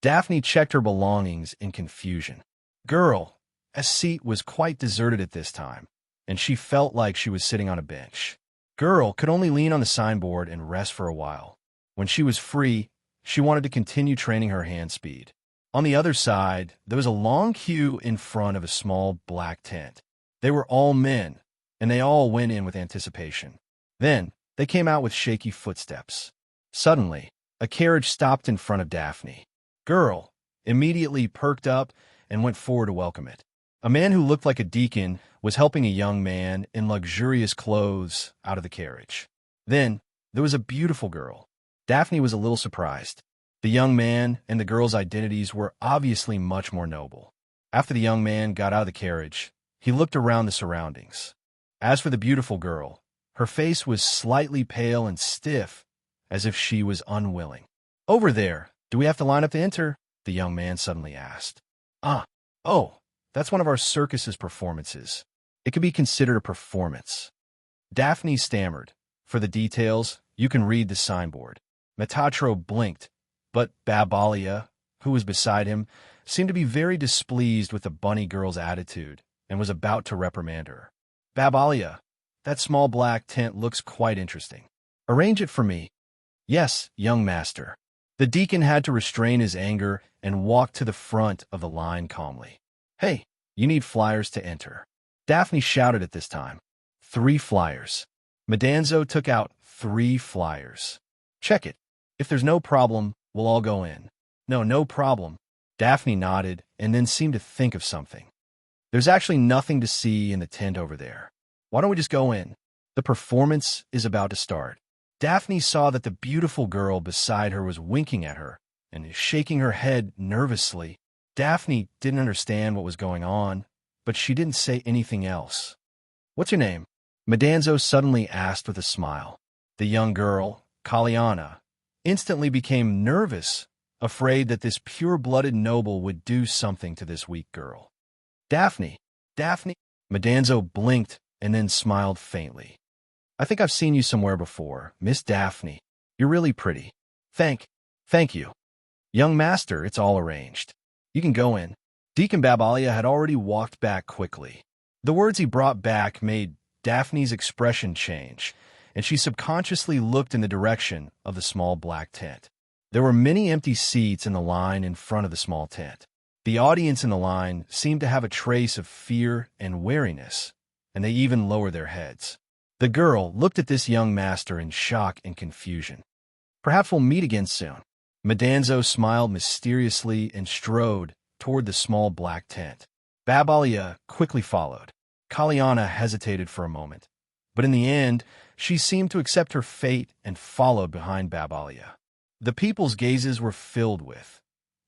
Daphne checked her belongings in confusion. Girl, a seat was quite deserted at this time, and she felt like she was sitting on a bench. Girl could only lean on the signboard and rest for a while. When she was free, she wanted to continue training her hand speed. On the other side, there was a long queue in front of a small black tent. They were all men, and they all went in with anticipation. Then, they came out with shaky footsteps. Suddenly, a carriage stopped in front of Daphne. Girl immediately perked up and went forward to welcome it. A man who looked like a deacon was helping a young man in luxurious clothes out of the carriage. Then, there was a beautiful girl. Daphne was a little surprised. The young man and the girl's identities were obviously much more noble. After the young man got out of the carriage, he looked around the surroundings. As for the beautiful girl, her face was slightly pale and stiff, as if she was unwilling. Over there, do we have to line up to enter? The young man suddenly asked. Oh, that's one of our circus's performances. It could be considered a performance. Daphne stammered. For the details, you can read the signboard. Metatro blinked, but Babalia, who was beside him, seemed to be very displeased with the bunny girl's attitude and was about to reprimand her. Babalia, that small black tent looks quite interesting. Arrange it for me. Yes, young master. The deacon had to restrain his anger and walk to the front of the line calmly. Hey, you need flyers to enter. Daphne shouted at this time. 3 flyers. Madanzo took out 3 flyers. Check it. If there's no problem, we'll all go in. No, no problem. Daphne nodded and then seemed to think of something. There's actually nothing to see in the tent over there. Why don't we just go in? The performance is about to start. Daphne saw that the beautiful girl beside her was winking at her and shaking her head nervously. Daphne didn't understand what was going on, but she didn't say anything else. What's your name? Madanzo suddenly asked with a smile. The young girl, Kaliana, instantly became nervous, afraid that this pure-blooded noble would do something to this weak girl. Daphne. Madanzo blinked and then smiled faintly. I think I've seen you somewhere before, Miss Daphne. You're really pretty. Thank you. Young master, it's all arranged. You can go in. Deacon Babalia had already walked back quickly. The words he brought back made Daphne's expression change, and she subconsciously looked in the direction of the small black tent. There were many empty seats in the line in front of the small tent. The audience in the line seemed to have a trace of fear and wariness, and they even lowered their heads. The girl looked at this young master in shock and confusion. Perhaps we'll meet again soon. Madanzo smiled mysteriously and strode toward the small black tent. Babalia quickly followed. Kaliana hesitated for a moment, but in the end, she seemed to accept her fate and followed behind Babalia. The people's gazes were filled with.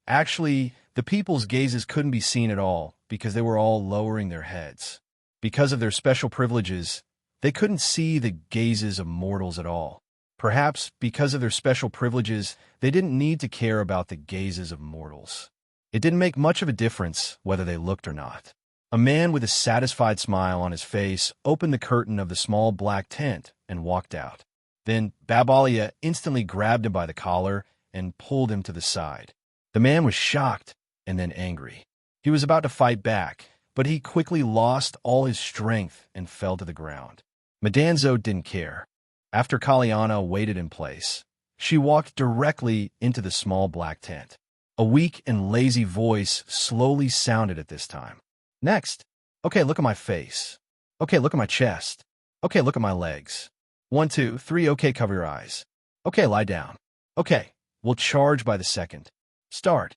Actually, the people's gazes couldn't be seen at all because they were all lowering their heads. Because of their special privileges, they couldn't see the gazes of mortals at all. Perhaps because of their special privileges, they didn't need to care about the gazes of mortals. It didn't make much of a difference whether they looked or not. A man with a satisfied smile on his face opened the curtain of the small black tent and walked out. Then Babalia instantly grabbed him by the collar and pulled him to the side. The man was shocked and then angry. He was about to fight back, but he quickly lost all his strength and fell to the ground. Madanzo didn't care. After Kaliana waited in place, she walked directly into the small black tent. A weak and lazy voice slowly sounded at this time. Next. Okay, look at my face. Okay, look at my chest. Okay, look at my legs. 1, 2, 3, okay, cover your eyes. Okay, lie down. Okay, we'll charge by the second. Start.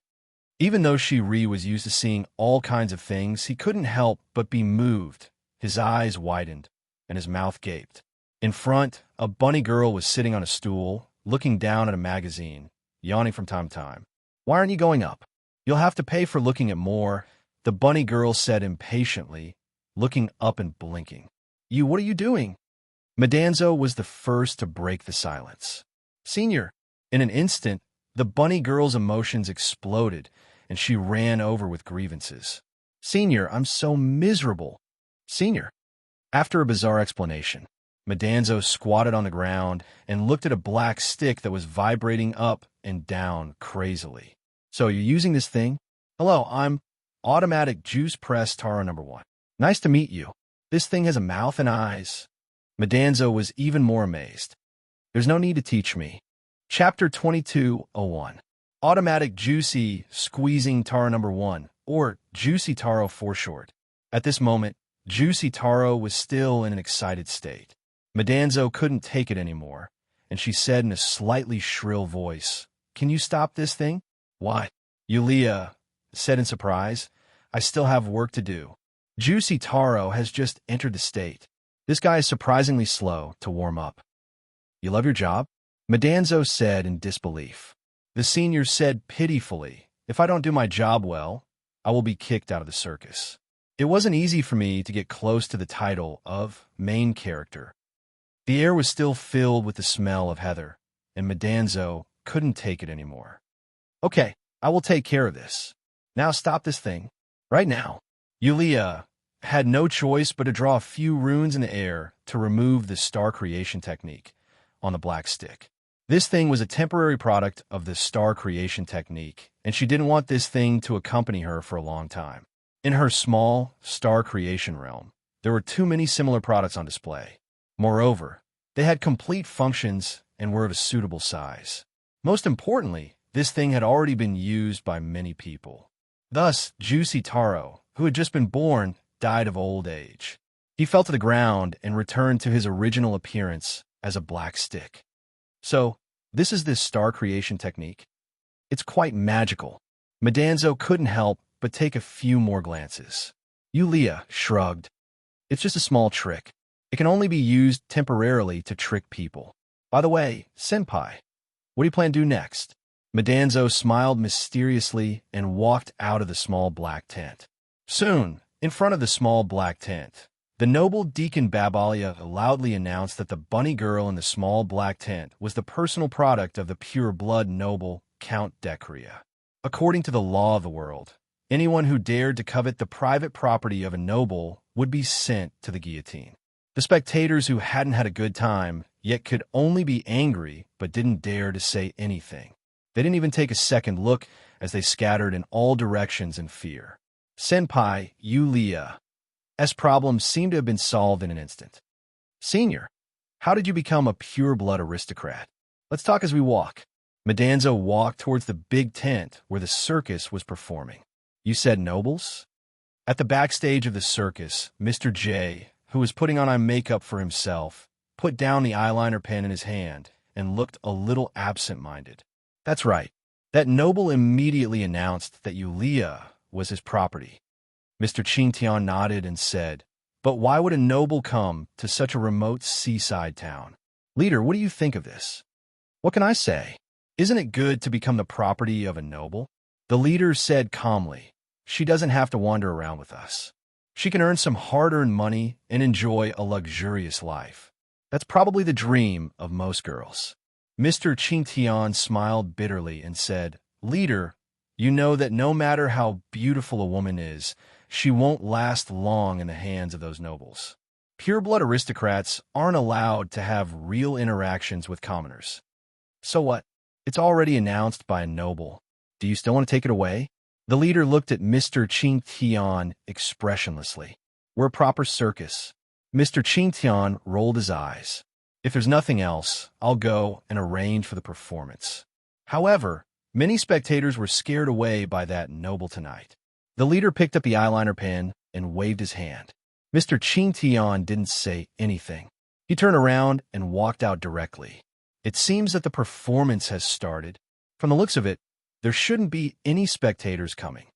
Even though Shiri was used to seeing all kinds of things, he couldn't help but be moved. His eyes widened, and his mouth gaped. In front, a bunny girl was sitting on a stool, looking down at a magazine, yawning from time to time. Why aren't you going up? You'll have to pay for looking at more, the bunny girl said impatiently, looking up and blinking. What are you doing? Madanzo was the first to break the silence. Senior. In an instant, the bunny girl's emotions exploded, and she ran over with grievances. Senior, I'm so miserable. Senior. After a bizarre explanation, Madanzo squatted on the ground and looked at a black stick that was vibrating up and down crazily. So you're using this thing? Hello, I'm Automatic Juice Press Taro number 1. Nice to meet you. This thing has a mouth and eyes. Madanzo was even more amazed. There's no need to teach me. Chapter 2201. Automatic Juicy Squeezing Taro number 1, or Juicy Taro for short. At this moment, Juicy Taro was still in an excited state. Madanzo couldn't take it anymore, and she said in a slightly shrill voice, Can you stop this thing? Why? Yulia said in surprise, I still have work to do. Juicy Taro has just entered the state. This guy is surprisingly slow to warm up. You love your job? Madanzo said in disbelief. The senior said pitifully, If I don't do my job well, I will be kicked out of the circus. It wasn't easy for me to get close to the title of main character. The air was still filled with the smell of heather, and Madanzo couldn't take it anymore. Okay, I will take care of this. Now stop this thing. Right now. Yulia had no choice but to draw a few runes in the air to remove the star creation technique on the black stick. This thing was a temporary product of the star creation technique, and she didn't want this thing to accompany her for a long time. In her small star creation realm, there were too many similar products on display. Moreover, they had complete functions and were of a suitable size. Most importantly, this thing had already been used by many people. Thus, Juicy Taro, who had just been born, died of old age. He fell to the ground and returned to his original appearance as a black stick. So, this is this star creation technique. It's quite magical. Madanzo couldn't help but take a few more glances. Yulia shrugged. It's just a small trick. It can only be used temporarily to trick people. By the way, senpai, what do you plan to do next? Madanzo smiled mysteriously and walked out of the small black tent. Soon, in front of the small black tent, the noble Deacon Babalia loudly announced that the bunny girl in the small black tent was the personal product of the pure-blood noble Count Decria. According to the law of the world, anyone who dared to covet the private property of a noble would be sent to the guillotine. The spectators who hadn't had a good time, yet could only be angry but didn't dare to say anything. They didn't even take a second look as they scattered in all directions in fear. Senpai Yulia's problems seemed to have been solved in an instant. Senior, how did you become a pure-blood aristocrat? Let's talk as we walk. Madanzo walked towards the big tent where the circus was performing. You said nobles? At the backstage of the circus, Mr. J, who was putting on makeup for himself, put down the eyeliner pen in his hand and looked a little absent-minded. That's right. That noble immediately announced that Yulia was his property. Mr. Qingtian nodded and said, "But why would a noble come to such a remote seaside town? Leader, what do you think of this?" "What can I say? Isn't it good to become the property of a noble?" The leader said calmly, "She doesn't have to wander around with us. She can earn some hard-earned money and enjoy a luxurious life. That's probably the dream of most girls." Mr. Qingtian smiled bitterly and said, "Leader, you know that no matter how beautiful a woman is, she won't last long in the hands of those nobles. Pure-blood aristocrats aren't allowed to have real interactions with commoners." "So what? It's already announced by a noble. Do you still want to take it away?" The leader looked at Mr. Qingtian expressionlessly. "We're a proper circus." Mr. Qingtian rolled his eyes. "If there's nothing else, I'll go and arrange for the performance." However, many spectators were scared away by that noble tonight. The leader picked up the eyeliner pen and waved his hand. Mr. Qingtian didn't say anything. He turned around and walked out directly. It seems that the performance has started. From the looks of it, there shouldn't be any spectators coming.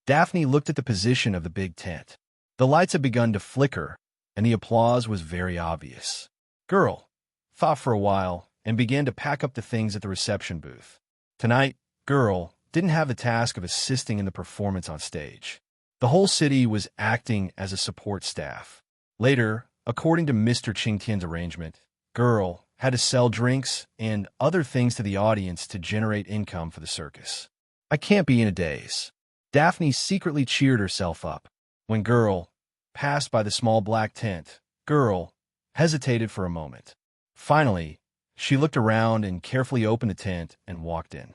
Daphne looked at the position of the big tent. The lights had begun to flicker, and the applause was very obvious. Girl thought for a while and began to pack up the things at the reception booth. Tonight, Girl didn't have the task of assisting in the performance on stage. The whole city was acting as a support staff. Later, according to Mr. Qingtian's arrangement, Girl had to sell drinks and other things to the audience to generate income for the circus. "I can't be in a daze." Daphne secretly cheered herself up. When Girl passed by the small black tent, Girl hesitated for a moment. Finally, she looked around and carefully opened the tent and walked in.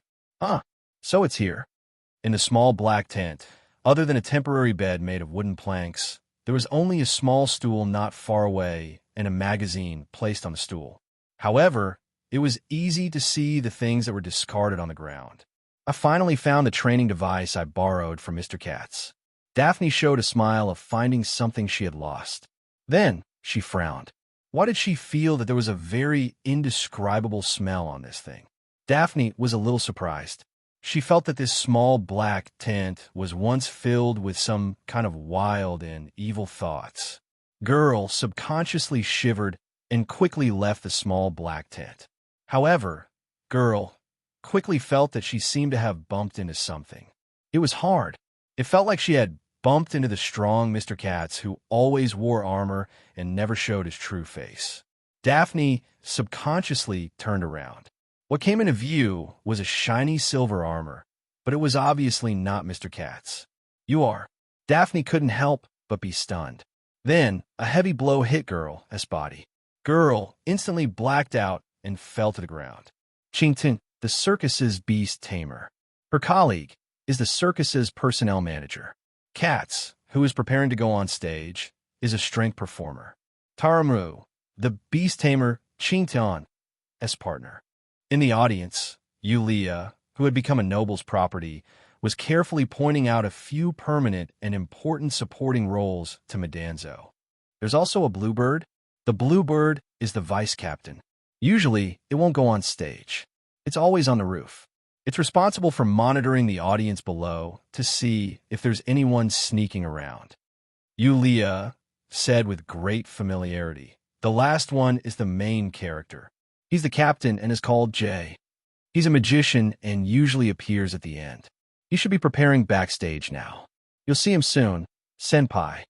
So it's here. In the small black tent, other than a temporary bed made of wooden planks, there was only a small stool not far away and a magazine placed on the stool. However, it was easy to see the things that were discarded on the ground. "I finally found the training device I borrowed from Mr. Katz." Daphne showed a smile of finding something she had lost. Then she frowned. Why did she feel that there was a very indescribable smell on this thing? Daphne was a little surprised. She felt that this small black tent was once filled with some kind of wild and evil thoughts. Girl subconsciously shivered and quickly left the small black tent. However, Girl quickly felt that she seemed to have bumped into something. It was hard. It felt like she had bumped into the strong Mr. Katz, who always wore armor and never showed his true face. Daphne subconsciously turned around. What came into view was a shiny silver armor, but it was obviously not Mr. Katz. "You are." Daphne couldn't help but be stunned. Then, a heavy blow hit Girl's body. Girl instantly blacked out and fell to the ground. Qingtian, the circus's beast tamer. Her colleague is the circus's personnel manager. Katz, who is preparing to go on stage, is a strength performer. Taramru, the beast tamer, Qingtian's partner. In the audience, Yulia, who had become a noble's property, was carefully pointing out a few permanent and important supporting roles to Madanzo. There's also a bluebird. The bluebird is the vice captain. Usually, it won't go on stage. It's always on the roof. It's responsible for monitoring the audience below to see if there's anyone sneaking around. Yulia said with great familiarity. The last one is the main character. He's the captain and is called Jay. He's a magician and usually appears at the end. You should be preparing backstage now. You'll see him soon, senpai.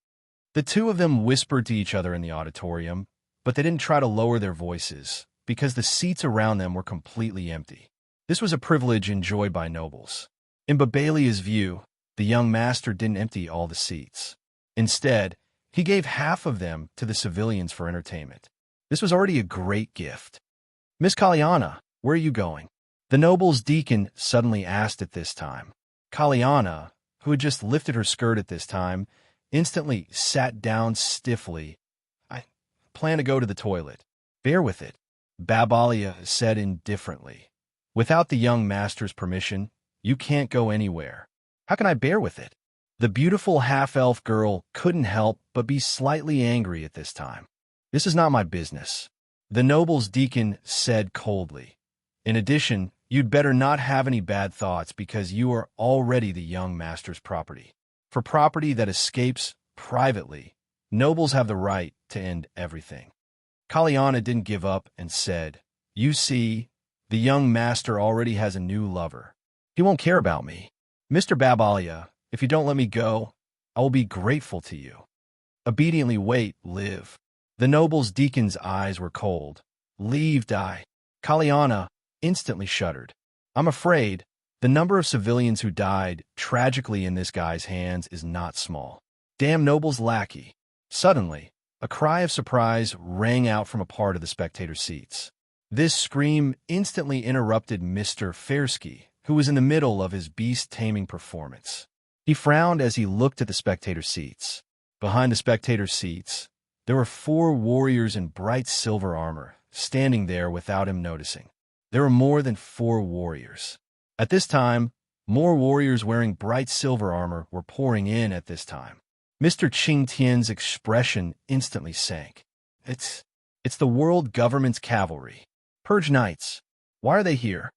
The two of them whispered to each other in the auditorium, but they didn't try to lower their voices because the seats around them were completely empty. This was a privilege enjoyed by nobles. In Babalia's view, the young master didn't empty all the seats. Instead, he gave half of them to the civilians for entertainment. This was already a great gift. Miss Kalyana, where are you going? The noble's deacon suddenly asked at this time. Kalyana, who had just lifted her skirt at this time, instantly sat down stiffly. I plan to go to the toilet. Bear with it, Babalia said indifferently. Without the young master's permission, you can't go anywhere. How can I bear with it? The beautiful half-elf girl couldn't help but be slightly angry at this time. This is not my business, the noble's deacon said coldly. In addition, you'd better not have any bad thoughts because you are already the young master's property. For property that escapes privately, nobles have the right to end everything. Kalyana didn't give up and said, You see, the young master already has a new lover. He won't care about me. Mr. Babalia, if you don't let me go, I will be grateful to you. Obediently wait, live. The noble's deacon's eyes were cold. Leave, die. Kalyana instantly shuddered. I'm afraid the number of civilians who died tragically in this guy's hands is not small. Damn noble's lackey. Suddenly, a cry of surprise rang out from a part of the spectator seats. This scream instantly interrupted Mr. Fersky, who was in the middle of his beast-taming performance. He frowned as he looked at the spectator seats. Behind the spectator seats, there were 4 warriors in bright silver armor, standing there without him noticing. There were more than 4 warriors. At this time, more warriors wearing bright silver armor were pouring in at this time. Mr. Qing Tian's expression instantly sank. It's the world government's cavalry. Purge Knights. Why are they here?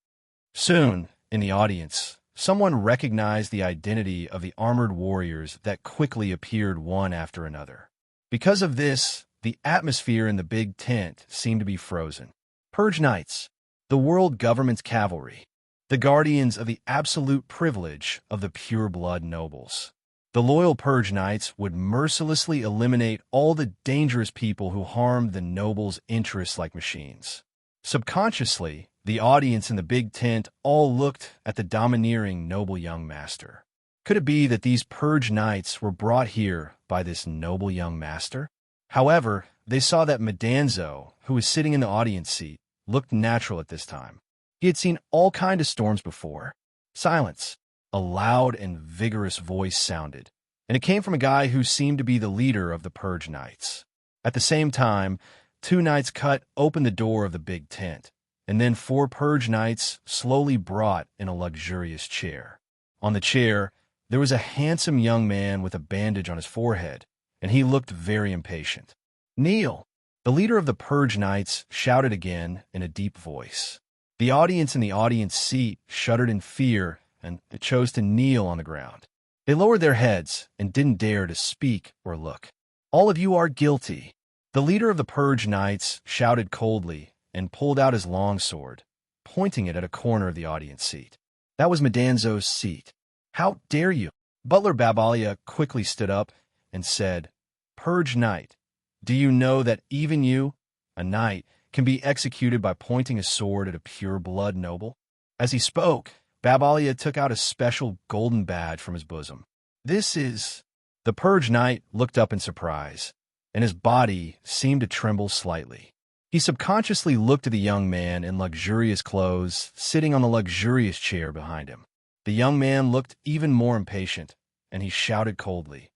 Soon, in the audience, someone recognized the identity of the armored warriors that quickly appeared one after another. Because of this, the atmosphere in the big tent seemed to be frozen. Purge Knights, the world government's cavalry, the guardians of the absolute privilege of the pure-blood nobles. The loyal Purge Knights would mercilessly eliminate all the dangerous people who harmed the nobles' interests like machines. Subconsciously, the audience in the big tent all looked at the domineering noble young master. Could it be that these Purge Knights were brought here by this noble young master? However, they saw that Madanzo, who was sitting in the audience seat, looked natural at this time. He had seen all kinds of storms before. Silence. A loud and vigorous voice sounded, and it came from a guy who seemed to be the leader of the Purge Knights. At the same time, 2 knights cut open the door of the big tent, and then 4 Purge Knights slowly brought in a luxurious chair. On the chair, there was a handsome young man with a bandage on his forehead, and he looked very impatient. Kneel! The leader of the Purge Knights shouted again in a deep voice. The audience in the audience seat shuddered in fear and chose to kneel on the ground. They lowered their heads and didn't dare to speak or look. All of you are guilty. The leader of the Purge Knights shouted coldly and pulled out his long sword, pointing it at a corner of the audience seat. That was Madanzo's seat. How dare you? Butler Babalia quickly stood up and said, Purge Knight, do you know that even you, a knight, can be executed by pointing a sword at a pure-blood noble? As he spoke, Babalia took out a special golden badge from his bosom. This is... The Purge Knight looked up in surprise, and his body seemed to tremble slightly. He subconsciously looked at the young man in luxurious clothes sitting on the luxurious chair behind him. The young man looked even more impatient, and he shouted coldly,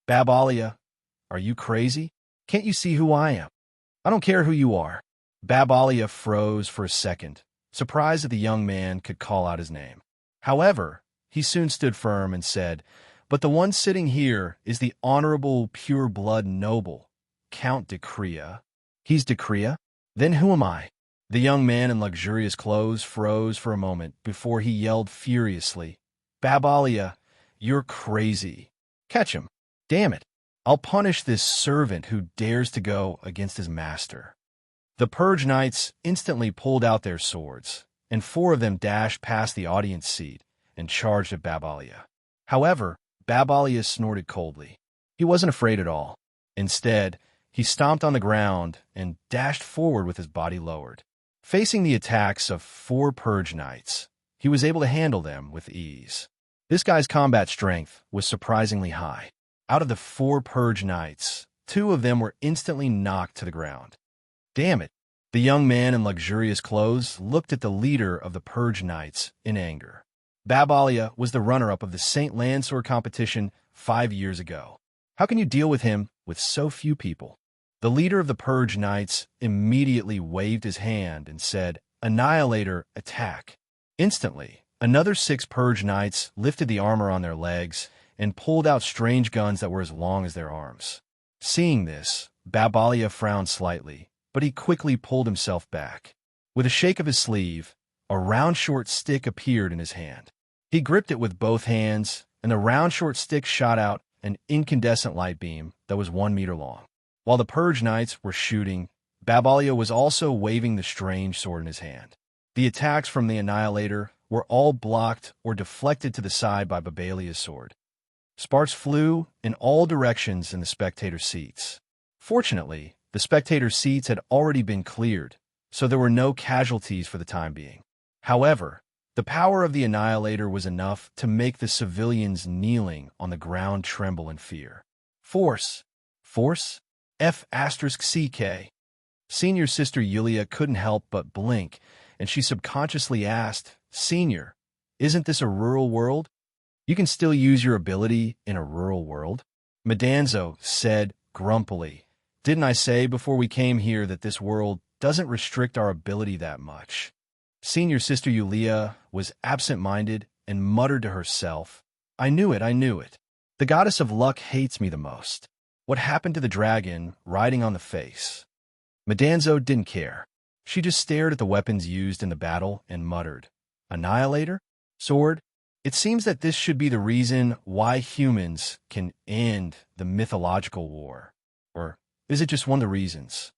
Babalia, are you crazy? Can't you see who I am? I don't care who you are. Babalia froze for a second, surprised that the young man could call out his name. However, he soon stood firm and said, "But the one sitting here is the honorable pure-blood noble, Count de Crea." "He's de Crea? Then who am I?" The young man in luxurious clothes froze for a moment before he yelled furiously, "Babalia, you're crazy. Catch him. Damn it. I'll punish this servant who dares to go against his master." The Purge Knights instantly pulled out their swords, and 4 of them dashed past the audience seat and charged at Babalia. However, Babalia snorted coldly. He wasn't afraid at all. Instead, he stomped on the ground and dashed forward with his body lowered. Facing the attacks of 4 Purge Knights, he was able to handle them with ease. This guy's combat strength was surprisingly high. Out of the 4 Purge Knights, 2 of them were instantly knocked to the ground. Damn it! The young man in luxurious clothes looked at the leader of the Purge Knights in anger. Babalia was the runner-up of the St. Lansor competition 5 years ago. How can you deal with him with so few people? The leader of the Purge Knights immediately waved his hand and said, "Annihilator, attack." Instantly, another 6 Purge Knights lifted the armor on their legs and pulled out strange guns that were as long as their arms. Seeing this, Babalia frowned slightly, but he quickly pulled himself back. With a shake of his sleeve, a round short stick appeared in his hand. He gripped it with both hands, and the round short stick shot out an incandescent light beam that was 1 meter long. While the Purge Knights were shooting, Babalia was also waving the strange sword in his hand. The attacks from the Annihilator were all blocked or deflected to the side by Babalia's sword. Sparks flew in all directions in the spectator seats. Fortunately, the spectator seats had already been cleared, so there were no casualties for the time being. However, the power of the Annihilator was enough to make the civilians kneeling on the ground tremble in fear. Force. Force? F*CK. Senior Sister Yulia couldn't help but blink, and she subconsciously asked, "Senior, isn't this a rural world? You can still use your ability in a rural world?" Medanzo said grumpily, "Didn't I say before we came here that this world doesn't restrict our ability that much?" Senior Sister Yulia was absent-minded and muttered to herself, I knew it. The goddess of luck hates me the most. What happened to the dragon riding on the face?" Medanzo didn't care. She just stared at the weapons used in the battle and muttered, "Annihilator? Sword? It seems that this should be the reason why humans can end the mythological war. Or is it just one of the reasons?"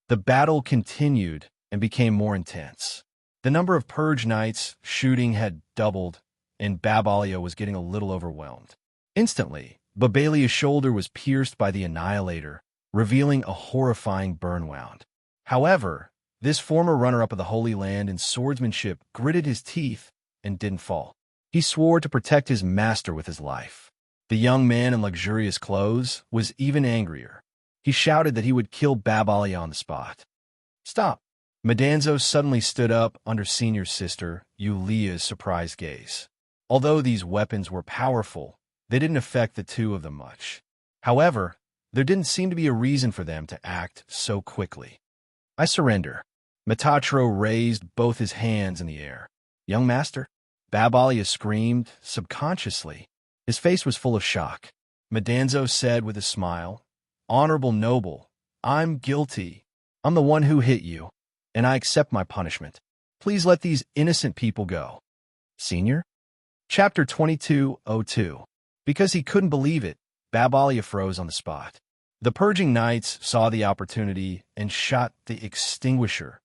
The battle continued and became more intense. The number of Purge Knights shooting had doubled, and Babalia was getting a little overwhelmed. Instantly, Babalia's shoulder was pierced by the Annihilator, revealing a horrifying burn wound. However, this former runner-up of the Holy Land in swordsmanship gritted his teeth and didn't fall. He swore to protect his master with his life. The young man in luxurious clothes was even angrier. He shouted that he would kill Babalia on the spot. "Stop!" Medanzo suddenly stood up under Senior Sister Yulia's surprised gaze. Although these weapons were powerful, they didn't affect the 2 of them much. However, there didn't seem to be a reason for them to act so quickly. "I surrender." Metatro raised both his hands in the air. "Young master?" Babalia screamed subconsciously. His face was full of shock. Medanzo said with a smile, "Honorable noble, I'm guilty. I'm the one who hit you, and I accept my punishment. Please let these innocent people go." Senior? Chapter 2202. Because he couldn't believe it, Babalia froze on the spot. The Purging Knights saw the opportunity and shot the extinguisher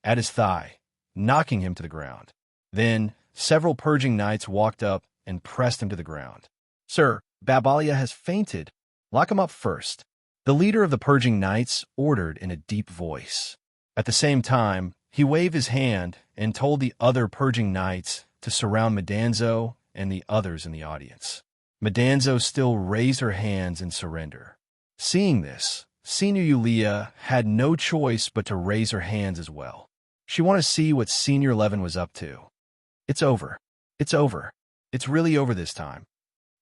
at his thigh, knocking him to the ground. Then, several Purging Knights walked up and pressed him to the ground. "Sir, Babalia has fainted. Lock him up first," the leader of the Purging Knights ordered in a deep voice. At the same time, he waved his hand and told the other Purging Knights to surround Medanzo and the others in the audience. Medanzo still raised her hands in surrender. Seeing this, Senior Yulia had no choice but to raise her hands as well. She wanted to see what Senior Levin was up to. "It's over. It's over. It's really over this time."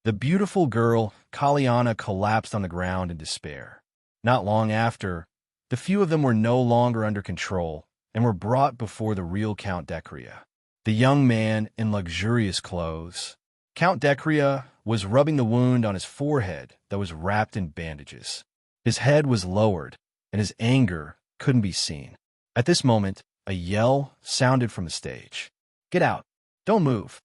The beautiful girl, Kaliana, collapsed on the ground in despair. Not long after, the few of them were no longer under control and were brought before the real Count de Crea. The young man in luxurious clothes Count Decria was rubbing the wound on his forehead that was wrapped in bandages. His head was lowered, and his anger couldn't be seen. At this moment, a yell sounded from the stage. "Get out! Don't move!"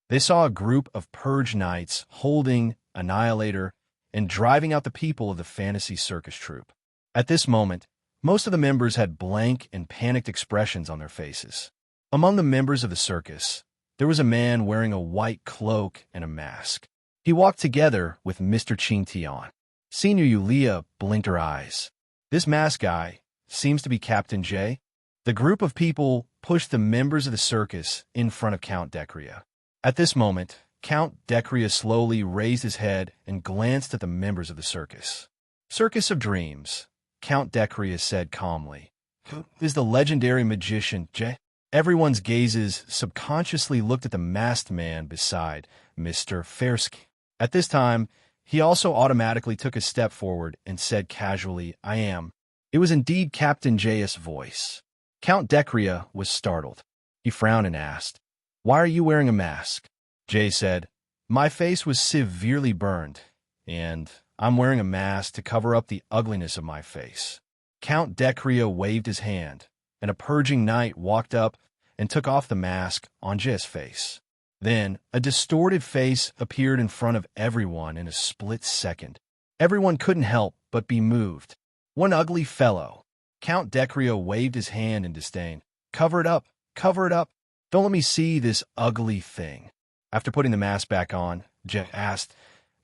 They saw a group of purge knights holding Annihilator and driving out the people of the fantasy circus troupe. At this moment, most of the members had blank and panicked expressions on their faces. Among the members of the circus, there was a man wearing a white cloak and a mask. He walked together with Mr. Chintian. Senior Yulia blinked her eyes. "This masked guy seems to be Captain J." The group of people pushed the members of the circus in front of Count Decria. At this moment, Count Decria slowly raised his head and glanced at the members of the circus. "Circus of Dreams," Count Decria said calmly. "Who is the legendary magician J?" Everyone's gazes subconsciously looked at the masked man beside Mr. Fersky. At this time, he also automatically took a step forward and said casually, "I am." It was indeed Captain J's voice. Count Decria was startled. He frowned and asked, "Why are you wearing a mask?" Jay said, "My face was severely burned, and I'm wearing a mask to cover up the ugliness of my face." Count Decria waved his hand, and a purging knight walked up and took off the mask on Jay's face. Then, a distorted face appeared in front of everyone in a split second. Everyone couldn't help but be moved. "One ugly fellow." Count Decria waved his hand in disdain. "Cover it up! Cover it up! Don't let me see this ugly thing." After putting the mask back on, Jay asked,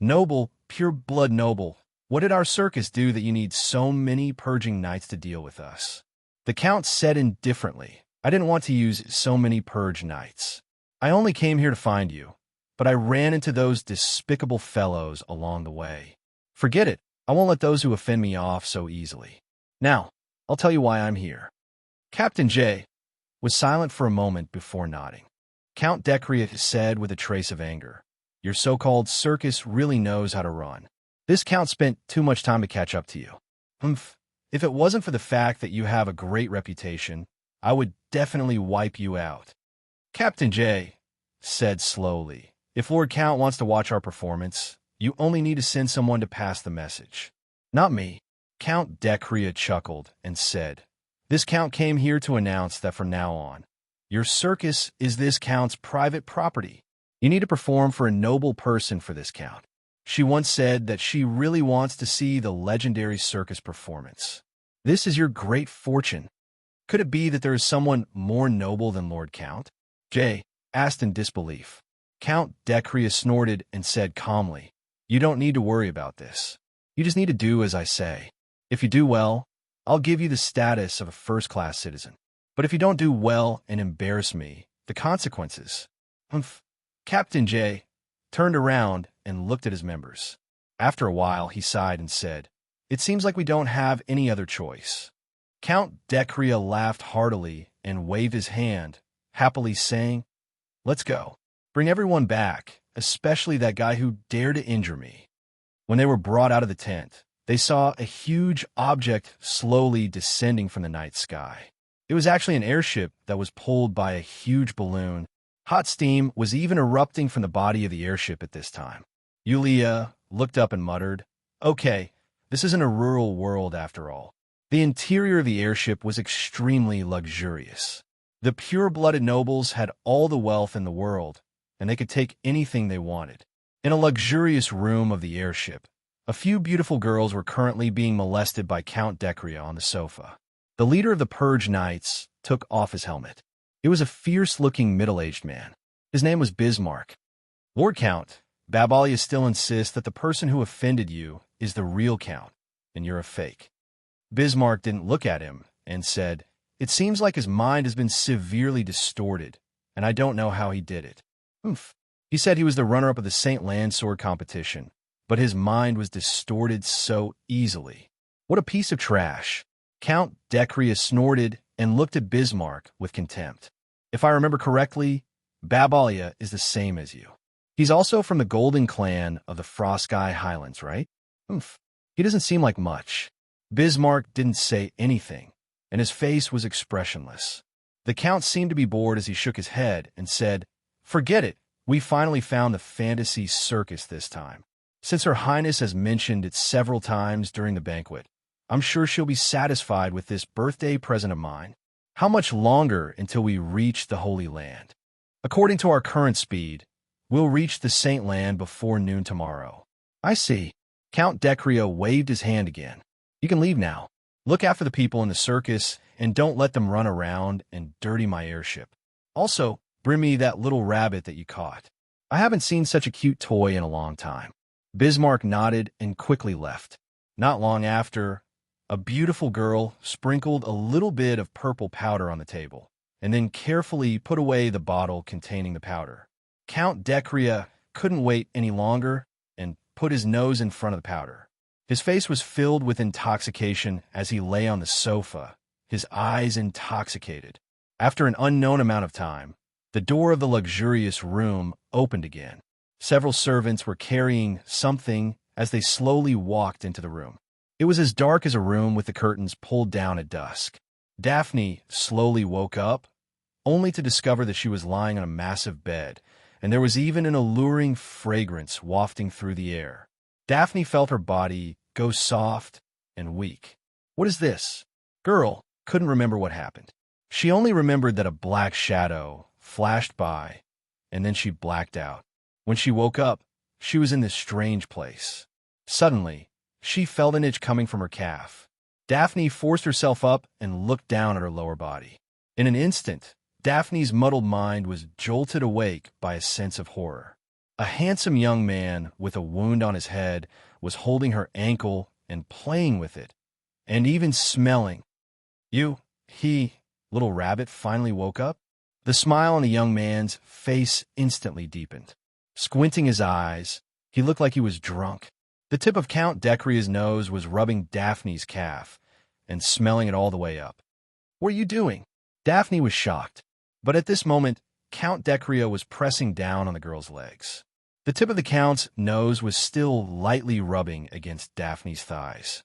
"Noble, pure blood noble, what did our circus do that you need so many purging knights to deal with us?" The Count said indifferently, "I didn't want to use so many purge knights. I only came here to find you, but I ran into those despicable fellows along the way. Forget it. I won't let those who offend me off so easily. Now, I'll tell you why I'm here." Captain J was silent for a moment before nodding. Count Decria said with a trace of anger, "Your so-called circus really knows how to run. This Count spent too much time to catch up to you. If it wasn't for the fact that you have a great reputation, I would definitely wipe you out." Captain J said slowly, "If Lord Count wants to watch our performance, you only need to send someone to pass the message. Not me." Count Decria chuckled and said, "This Count came here to announce that from now on, your circus is this Count's private property. You need to perform for a noble person for this Count. She once said that she really wants to see the legendary circus performance. This is your great fortune. Could it be that there is someone more noble than Lord Count?" Jay asked in disbelief. Count Decria snorted and said calmly, "You don't need to worry about this. You just need to do as I say. If you do well, I'll give you the status of a first-class citizen. But if you don't do well and embarrass me, the consequences..." Captain J turned around and looked at his members. After a while, he sighed and said, "It seems like we don't have any other choice." Count Decria laughed heartily and waved his hand, happily saying, "Let's go. Bring everyone back, especially that guy who dared to injure me." When they were brought out of the tent, they saw a huge object slowly descending from the night sky. It was actually an airship that was pulled by a huge balloon. Hot steam was even erupting from the body of the airship at this time. Yulia looked up and muttered, "Okay, this isn't a rural world after all." The interior of the airship was extremely luxurious. The pure-blooded nobles had all the wealth in the world, and they could take anything they wanted. In a luxurious room of the airship, a few beautiful girls were currently being molested by Count Decria on the sofa. The leader of the Purge Knights took off his helmet. It was a fierce-looking middle-aged man. His name was Bismarck. "Lord Count, Babalia still insists that the person who offended you is the real Count, and you're a fake." Bismarck didn't look at him and said, "It seems like his mind has been severely distorted, and I don't know how he did it." He said he was the runner-up of the St. Landsword competition, but his mind was distorted so easily. What a piece of trash. Count Decria snorted and looked at Bismarck with contempt. "If I remember correctly, Babalia is the same as you. He's also from the Golden Clan of the Frostsky Highlands, right?" He doesn't seem like much." Bismarck didn't say anything, and his face was expressionless. The Count seemed to be bored as he shook his head and said, "Forget it. We finally found the fantasy circus this time. Since Her Highness has mentioned it several times during the banquet, I'm sure she'll be satisfied with this birthday present of mine. How much longer until we reach the Holy Land? According to our current speed, we'll reach the Saint Land before noon tomorrow. I see. Count Decrio waved his hand again. You can leave now. Look after the people in the circus and don't let them run around and dirty my airship. Also, bring me that little rabbit that you caught. I haven't seen such a cute toy in a long time. Bismarck nodded and quickly left. Not long after, a beautiful girl sprinkled a little bit of purple powder on the table and then carefully put away the bottle containing the powder. Count Decria couldn't wait any longer and put his nose in front of the powder. His face was filled with intoxication as he lay on the sofa, his eyes intoxicated. After an unknown amount of time, the door of the luxurious room opened again. Several servants were carrying something as they slowly walked into the room. It was as dark as a room with the curtains pulled down at dusk. Daphne slowly woke up, only to discover that she was lying on a massive bed, and there was even an alluring fragrance wafting through the air. Daphne felt her body go soft and weak. What is this? Girl couldn't remember what happened. She only remembered that a black shadow flashed by, and then she blacked out. When she woke up, she was in this strange place. Suddenly, she felt an itch coming from her calf. Daphne forced herself up and looked down at her lower body. In an instant, Daphne's muddled mind was jolted awake by a sense of horror. A handsome young man with a wound on his head was holding her ankle and playing with it, and even smelling. Little rabbit finally woke up. The smile on the young man's face instantly deepened. Squinting his eyes, he looked like he was drunk. The tip of Count Decria's nose was rubbing Daphne's calf and smelling it all the way up. What are you doing? Daphne was shocked, but at this moment, Count Decria was pressing down on the girl's legs. The tip of the Count's nose was still lightly rubbing against Daphne's thighs.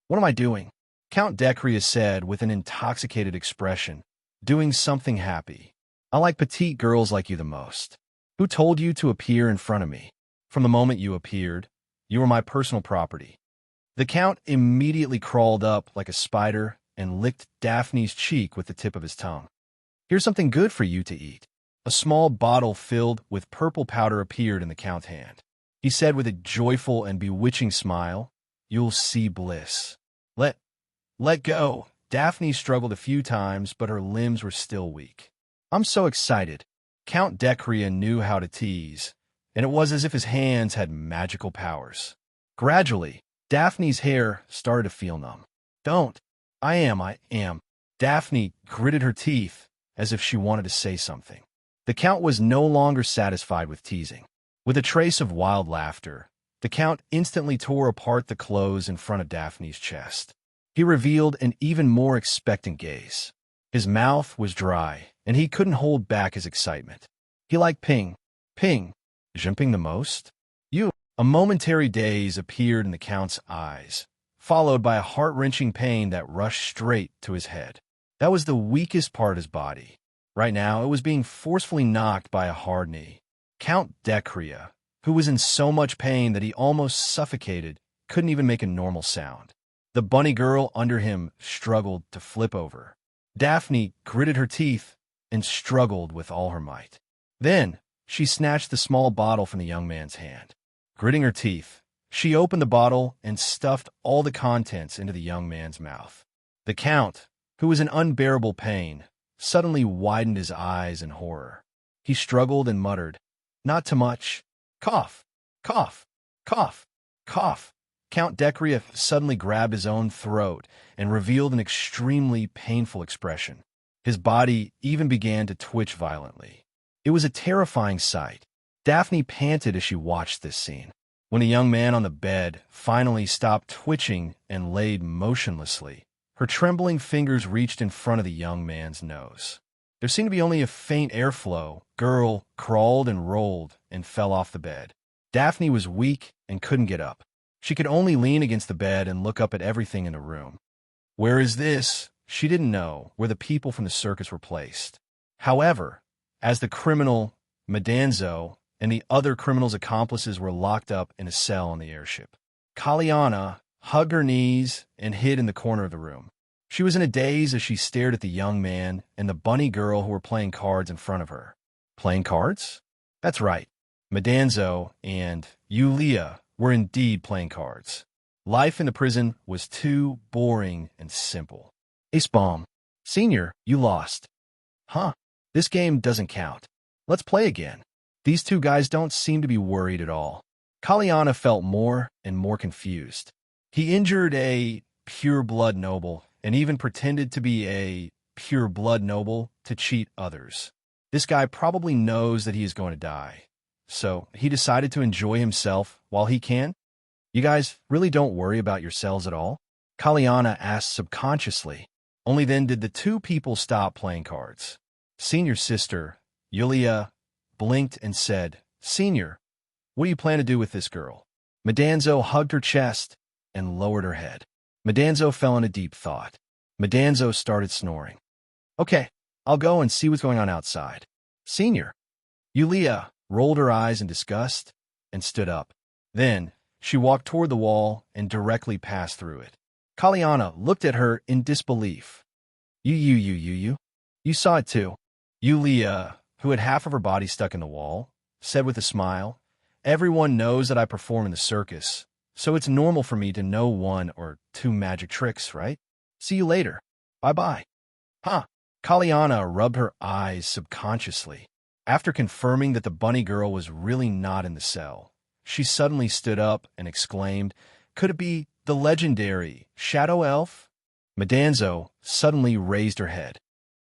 What am I doing? Count Decria said with an intoxicated expression, doing something happy. I like petite girls like you the most. Who told you to appear in front of me? From the moment you appeared, you were my personal property. The Count immediately crawled up like a spider and licked Daphne's cheek with the tip of his tongue. Here's something good for you to eat. A small bottle filled with purple powder appeared in the Count's hand. He said with a joyful and bewitching smile, "You'll see bliss." Let go. Daphne struggled a few times, but her limbs were still weak. I'm so excited. Count Decria knew how to tease, and it was as if his hands had magical powers. Gradually, Daphne's hair started to feel numb. Don't. I am. Daphne gritted her teeth as if she wanted to say something. The Count was no longer satisfied with teasing. With a trace of wild laughter, the Count instantly tore apart the clothes in front of Daphne's chest. He revealed an even more expectant gaze. His mouth was dry, and he couldn't hold back his excitement. He liked ping, jumping the most. A momentary daze appeared in the Count's eyes, followed by a heart-wrenching pain that rushed straight to his head. That was the weakest part of his body. Right now, it was being forcefully knocked by a hard knee. Count Decria, who was in so much pain that he almost suffocated, couldn't even make a normal sound. The bunny girl under him struggled to flip over. Daphne gritted her teeth and struggled with all her might. Then, she snatched the small bottle from the young man's hand. Gritting her teeth, she opened the bottle and stuffed all the contents into the young man's mouth. The Count, who was in unbearable pain, suddenly widened his eyes in horror. He struggled and muttered, "Not too much. Cough, cough, cough, cough." Count Decria suddenly grabbed his own throat and revealed an extremely painful expression. His body even began to twitch violently. It was a terrifying sight. Daphne panted as she watched this scene. When the young man on the bed finally stopped twitching and laid motionlessly, her trembling fingers reached in front of the young man's nose. There seemed to be only a faint airflow. Girl crawled and rolled and fell off the bed. Daphne was weak and couldn't get up. She could only lean against the bed and look up at everything in the room. Where is this? She didn't know where the people from the circus were placed. However, as the criminal Madanzo and the other criminal's accomplices were locked up in a cell on the airship. Kaliana hugged her knees and hid in the corner of the room. She was in a daze as she stared at the young man and the bunny girl who were playing cards in front of her. Playing cards? That's right. Madanzo and Yulia were indeed playing cards. Life in the prison was too boring and simple. Ace bomb. Senior, you lost. Huh? This game doesn't count. Let's play again. These two guys don't seem to be worried at all. Kaliana felt more and more confused. He injured a pure-blood noble and even pretended to be a pure-blood noble to cheat others. This guy probably knows that he is going to die. So he decided to enjoy himself while he can. You guys really don't worry about yourselves at all? Kaliana asked subconsciously. Only then did the two people stop playing cards. Senior's sister, Yulia, blinked and said, Senior, what do you plan to do with this girl? Madanzo hugged her chest and lowered her head. Madanzo fell into deep thought. Madanzo started snoring. Okay, I'll go and see what's going on outside. Senior. Yulia rolled her eyes in disgust and stood up. Then she walked toward the wall and directly passed through it. Kaliana looked at her in disbelief. You saw it too. Yulia, who had half of her body stuck in the wall, said with a smile, Everyone knows that I perform in the circus, so it's normal for me to know one or two magic tricks, right? See you later. Bye-bye. Huh. Kaliana rubbed her eyes subconsciously. After confirming that the bunny girl was really not in the cell, she suddenly stood up and exclaimed, Could it be the legendary Shadow Elf? Madanzo suddenly raised her head.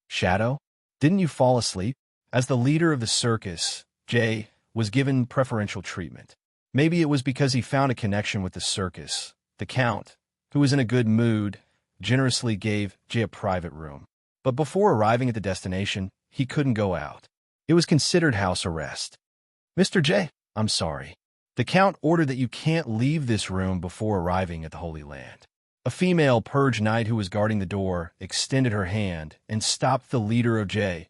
Shadow? Didn't you fall asleep? As the leader of the circus, Jay was given preferential treatment. Maybe it was because he found a connection with the circus. The Count, who was in a good mood, generously gave Jay a private room. But before arriving at the destination, he couldn't go out. It was considered house arrest. Mr. J, I'm sorry. The Count ordered that you can't leave this room before arriving at the Holy Land. A female purge knight who was guarding the door extended her hand and stopped the leader of Jay,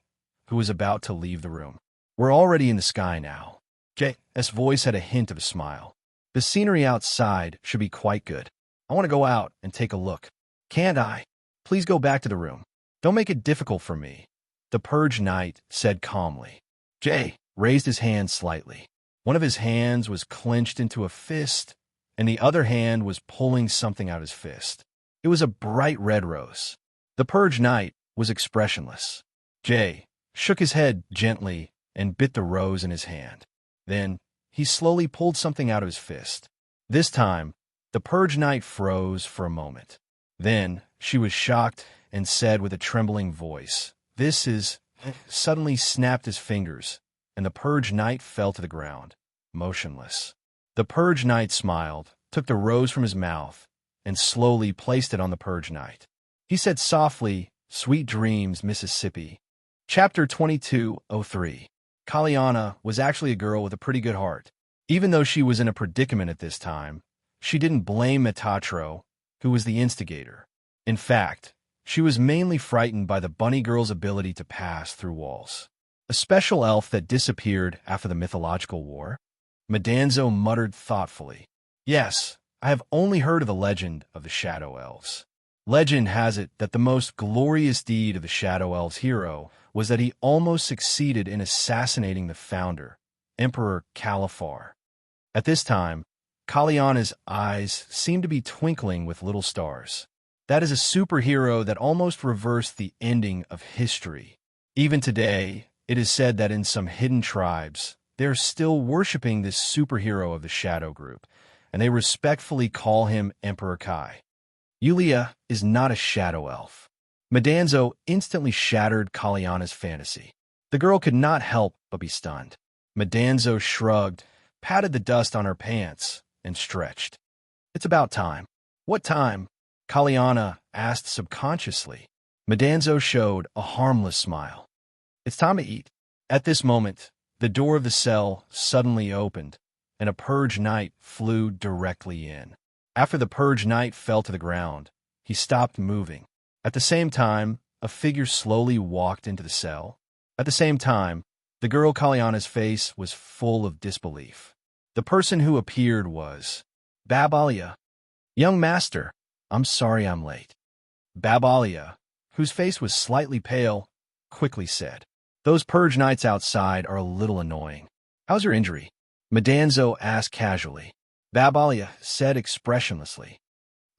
who was about to leave the room. We're already in the sky now. Jay's voice had a hint of a smile. The scenery outside should be quite good. I want to go out and take a look. Can't I? Please go back to the room. Don't make it difficult for me, the purge knight said calmly. Jay raised his hand slightly. One of his hands was clenched into a fist, and the other hand was pulling something out of his fist. It was a bright red rose. The purge knight was expressionless. Jay shook his head gently and bit the rose in his hand. Then he slowly pulled something out of his fist. This time, the purge knight froze for a moment. Then she was shocked and said with a trembling voice, This is... Suddenly snapped his fingers, and the purge knight fell to the ground, motionless. The purge knight smiled, took the rose from his mouth, and slowly placed it on the purge knight. He said softly, Sweet dreams, Mississippi. Chapter 2203. Kaliana was actually a girl with a pretty good heart. Even though she was in a predicament at this time, she didn't blame Metatro, who was the instigator. In fact, she was mainly frightened by the bunny girl's ability to pass through walls. A special elf that disappeared after the mythological war? Madanzo muttered thoughtfully. Yes, I have only heard of the legend of the Shadow Elves. Legend has it that the most glorious deed of the Shadow Elves' hero was that he almost succeeded in assassinating the founder, Emperor Califar. At this time, Kaliana's eyes seemed to be twinkling with little stars. That is a superhero that almost reversed the ending of history. Even today, it is said that in some hidden tribes, they are still worshipping this superhero of the Shadow Group, and they respectfully call him Emperor Kai. Yulia is not a Shadow Elf. Madanzo instantly shattered Kaliana's fantasy. The girl could not help but be stunned. Madanzo shrugged, patted the dust on her pants, and stretched. It's about time. What time? Kaliana asked subconsciously. Madanzo showed a harmless smile. It's time to eat. At this moment, the door of the cell suddenly opened, and a purge knight flew directly in. After the purge knight fell to the ground, he stopped moving. At the same time, a figure slowly walked into the cell. At the same time, The girl Kalyana's face was full of disbelief. The person who appeared was Babalia. Young master, I'm sorry I'm late. Babalia, whose face was slightly pale, quickly said, Those purge nights outside are a little annoying. How's your injury? Madanzo asked casually. Babalia said expressionlessly,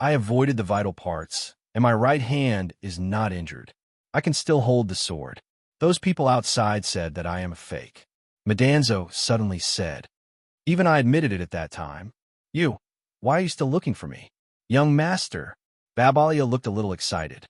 I avoided the vital parts, and my right hand is not injured. I can still hold the sword. Those people outside said that I am a fake. Madanzo suddenly said, Even I admitted it at that time. Why are you still looking for me? Young master. Babalia looked a little excited.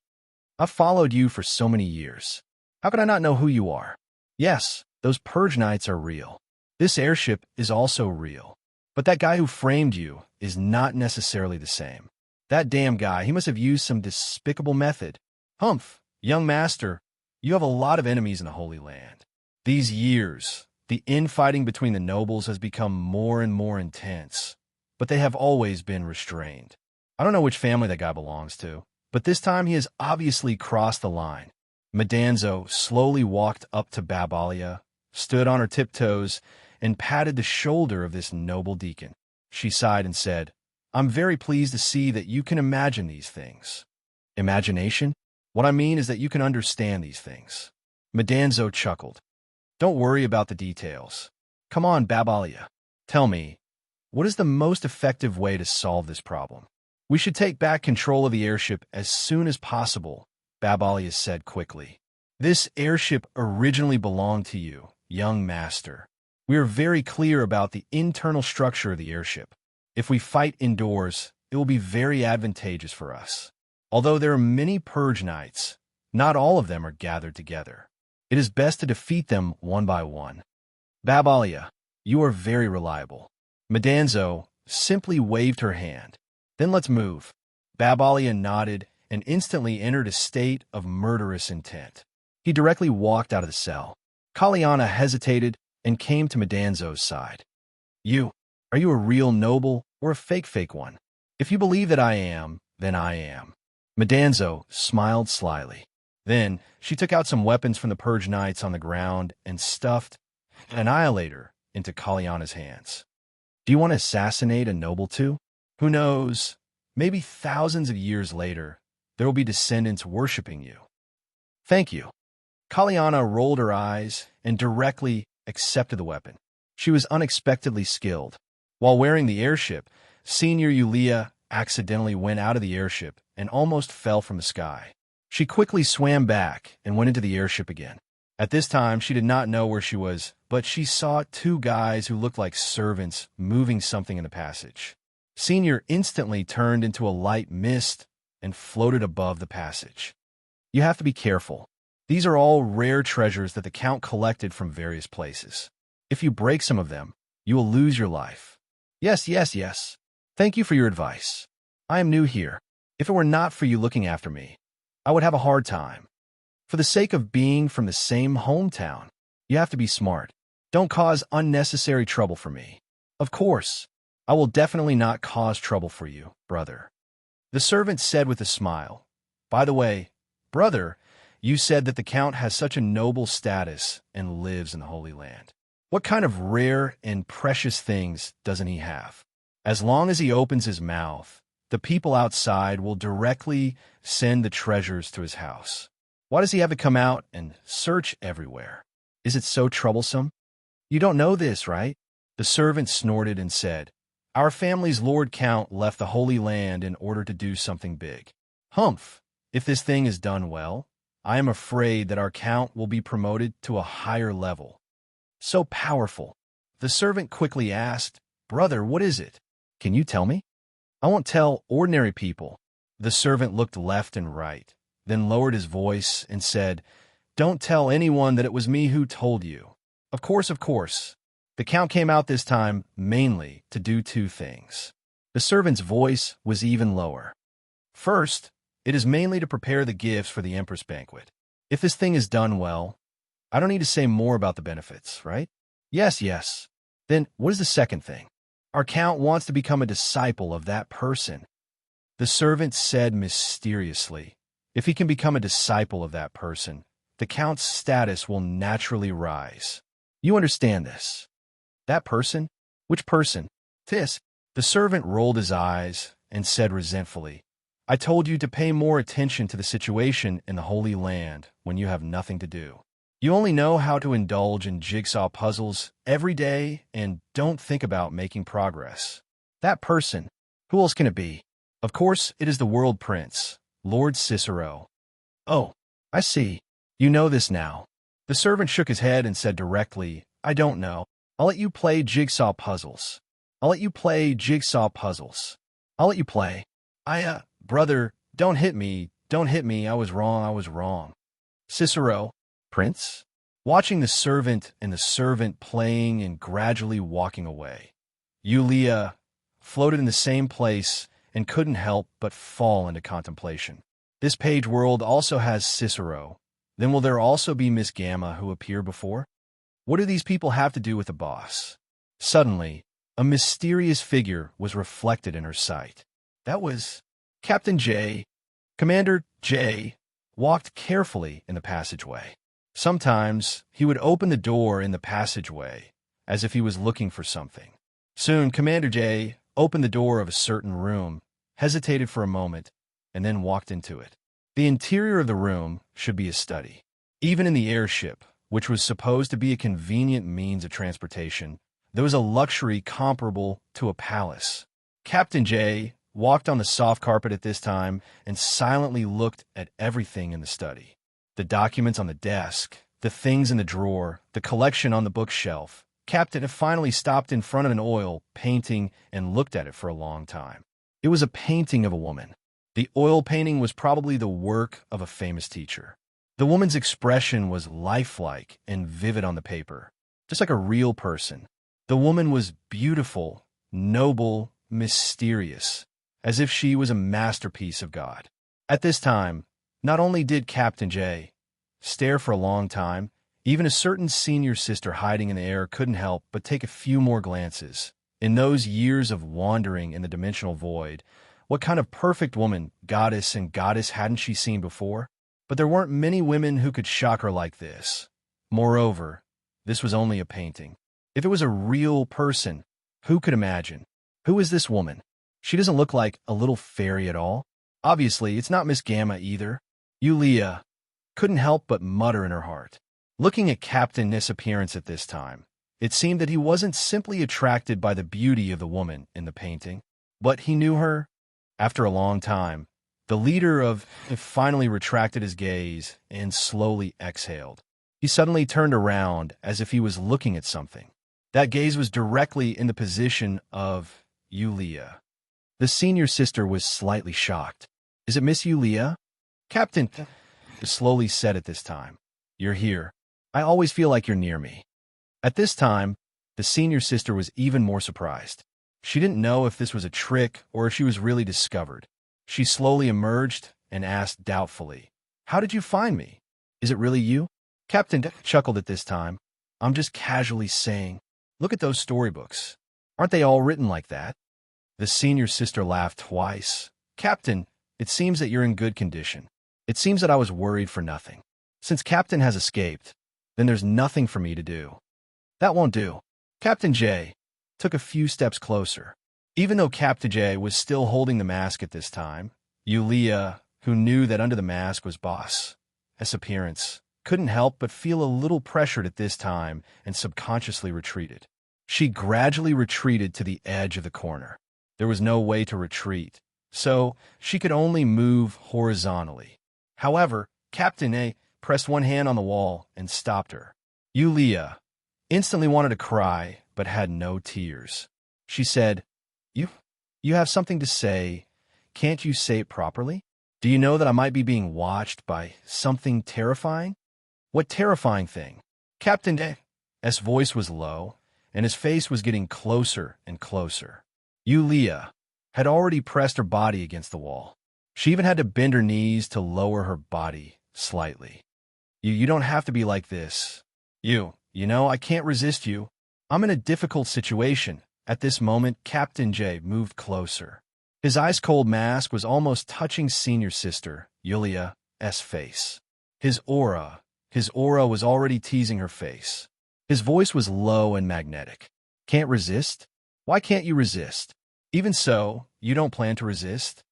I've followed you for so many years. How could I not know who you are? Yes, those purge nights are real. This airship is also real. But that guy who framed you is not necessarily the same. That damn guy, he must have used some despicable method. Humph, young master, you have a lot of enemies in the Holy Land. These years, the infighting between the nobles has become more and more intense, but they have always been restrained. I don't know which family that guy belongs to, but this time he has obviously crossed the line. Madanzo slowly walked up to Babalia, stood on her tiptoes, and patted the shoulder of this noble deacon. She sighed and said, I'm very pleased to see that you can imagine these things. Imagination? What I mean is that you can understand these things. Madanzo chuckled. Don't worry about the details. Come on, Babalia. Tell me, what is the most effective way to solve this problem? We should take back control of the airship as soon as possible, Babalia said quickly. This airship originally belonged to you, young master. We are very clear about the internal structure of the airship. If we fight indoors, it will be very advantageous for us. Although there are many purge nights, not all of them are gathered together. It is best to defeat them one by one. Babalia, you are very reliable. Madanzo simply waved her hand. Then let's move. Babalia nodded and instantly entered a state of murderous intent. He directly walked out of the cell. Kalyana hesitated and came to Madanzo's side. Are you a real noble or a fake one? If you believe that I am, then I am. Madanzo smiled slyly. Then she took out some weapons from the purge knights on the ground and stuffed an annihilator into Kalyana's hands. Do you want to assassinate a noble too? Who knows? Maybe thousands of years later, there will be descendants worshipping you. Thank you. Kalyana rolled her eyes and directly accepted the weapon. She was unexpectedly skilled. While wearing the airship, Senior Yulia accidentally went out of the airship and almost fell from the sky. She quickly swam back and went into the airship again. At this time, she did not know where she was, but she saw two guys who looked like servants moving something in the passage. Senior instantly turned into a light mist and floated above the passage. You have to be careful. These are all rare treasures that the Count collected from various places. If you break some of them, you will lose your life. Yes. Thank you for your advice. I am new here. If it were not for you looking after me, I would have a hard time. For the sake of being from the same hometown, you have to be smart. Don't cause unnecessary trouble for me. Of course, I will definitely not cause trouble for you, brother. The servant said with a smile, By the way, brother, you said that the Count has such a noble status and lives in the Holy Land. What kind of rare and precious things doesn't he have? As long as he opens his mouth, the people outside will directly send the treasures to his house. Why does he have to come out and search everywhere? Is it so troublesome? You don't know this, right? The servant snorted and said, Our family's Lord Count left the Holy Land in order to do something big. Humph! If this thing is done well, I am afraid that our Count will be promoted to a higher level. So powerful. The servant quickly asked, Brother, what is it? Can you tell me? I won't tell ordinary people. The servant looked left and right, then lowered his voice and said, Don't tell anyone that it was me who told you. Of course. The Count came out this time mainly to do two things. The servant's voice was even lower. First, it is mainly to prepare the gifts for the Empress banquet. If this thing is done well, I don't need to say more about the benefits, right? Yes. Then what is the second thing? Our Count wants to become a disciple of that person. The servant said mysteriously, If he can become a disciple of that person, the Count's status will naturally rise. You understand this. That person? Which person? This. The servant rolled his eyes and said resentfully, I told you to pay more attention to the situation in the Holy Land when you have nothing to do. You only know how to indulge in jigsaw puzzles every day and don't think about making progress. That person, who else can it be? Of course, it is the world prince, Lord Cicero. Oh, I see. You know this now. The servant shook his head and said directly, I don't know. I'll let you play jigsaw puzzles. I'll let you play jigsaw puzzles. I'll let you play. Brother, don't hit me. Don't hit me. I was wrong. Cicero, Prince, watching the servant and the servant playing and gradually walking away. Yulia floated in the same place and couldn't help but fall into contemplation. This page world also has Cicero. Then will there also be Miss Gamma who appeared before? What do these people have to do with the boss? Suddenly, a mysterious figure was reflected in her sight. That was Captain J. Commander J. walked carefully in the passageway. Sometimes he would open the door in the passageway as if he was looking for something. Soon, Commander J. opened the door of a certain room, hesitated for a moment, and then walked into it. The interior of the room should be a study. Even in the airship, which was supposed to be a convenient means of transportation, there was a luxury comparable to a palace. Captain J. walked on the soft carpet at this time and silently looked at everything in the study. The documents on the desk, the things in the drawer, the collection on the bookshelf. Captain finally stopped in front of an oil painting and looked at it for a long time. It was a painting of a woman. The oil painting was probably the work of a famous teacher. The woman's expression was lifelike and vivid on the paper, just like a real person. The woman was beautiful, noble, mysterious, as if she was a masterpiece of God. At this time, not only did Captain J. stare for a long time, even a certain senior sister hiding in the air couldn't help but take a few more glances. In those years of wandering in the dimensional void, what kind of perfect woman, goddess and goddess, hadn't she seen before? But there weren't many women who could shock her like this. Moreover, this was only a painting. If it was a real person, who could imagine? Who is this woman? She doesn't look like a little fairy at all. Obviously, it's not Miss Gamma either. Yulia couldn't help but mutter in her heart. Looking at Captain's appearance at this time, it seemed that he wasn't simply attracted by the beauty of the woman in the painting, but he knew her. After a long time, the leader of finally retracted his gaze and slowly exhaled. He suddenly turned around as if he was looking at something. That gaze was directly in the position of Yulia. The senior sister was slightly shocked. Is it Miss Yulia? Captain slowly said at this time. You're here. I always feel like you're near me. At this time, the senior sister was even more surprised. She didn't know if this was a trick or if she was really discovered. She slowly emerged and asked doubtfully, How did you find me? Is it really you? Captain chuckled at this time. I'm just casually saying, look at those storybooks. Aren't they all written like that? The senior sister laughed twice. Captain, it seems that you're in good condition. It seems that I was worried for nothing. Since Captain has escaped, then there's nothing for me to do. That won't do. Captain J took a few steps closer. Even though Captain J was still holding the mask at this time, Yulia, who knew that under the mask was Boss's appearance, couldn't help but feel a little pressured at this time and subconsciously retreated. She gradually retreated to the edge of the corner. There was no way to retreat, so she could only move horizontally. However, Captain A pressed one hand on the wall and stopped her. Yulia instantly wanted to cry, but had no tears. She said, You have something to say. Can't you say it properly? Do you know that I might be being watched by something terrifying? What terrifying thing? Captain A's voice was low, and his face was getting closer and closer. Yulia had already pressed her body against the wall. She even had to bend her knees to lower her body slightly. You don't have to be like this. You know, I can't resist you. I'm in a difficult situation. At this moment, Captain J moved closer. His ice-cold mask was almost touching senior sister, Yulia's face. His aura was already teasing her face. His voice was low and magnetic. Can't resist? Why can't you resist? Even so, you don't plan to resist?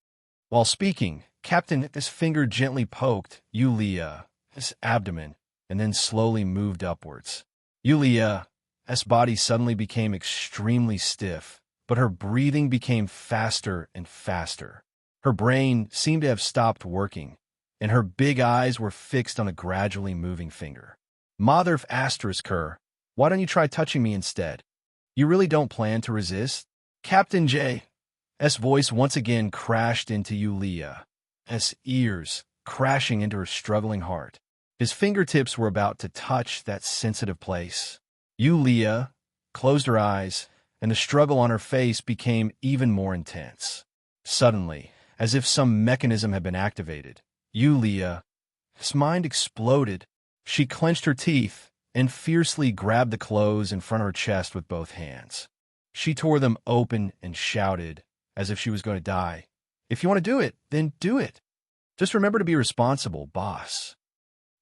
While speaking, Captain his finger gently poked Yulia's abdomen and then slowly moved upwards. Yulia's body suddenly became extremely stiff, but her breathing became faster and faster. Her brain seemed to have stopped working, and her big eyes were fixed on a gradually moving finger. Mother of asterisk her, why don't you try touching me instead? You really don't plan to resist? Captain J's voice once again crashed into Yulia's ears, crashing into her struggling heart. His fingertips were about to touch that sensitive place. Yulia closed her eyes, and the struggle on her face became even more intense. Suddenly, as if some mechanism had been activated, Yulia's mind exploded. She clenched her teeth and fiercely grabbed the clothes in front of her chest with both hands. She tore them open and shouted, as if she was going to die, "If you want to do it, then do it. Just remember to be responsible, boss."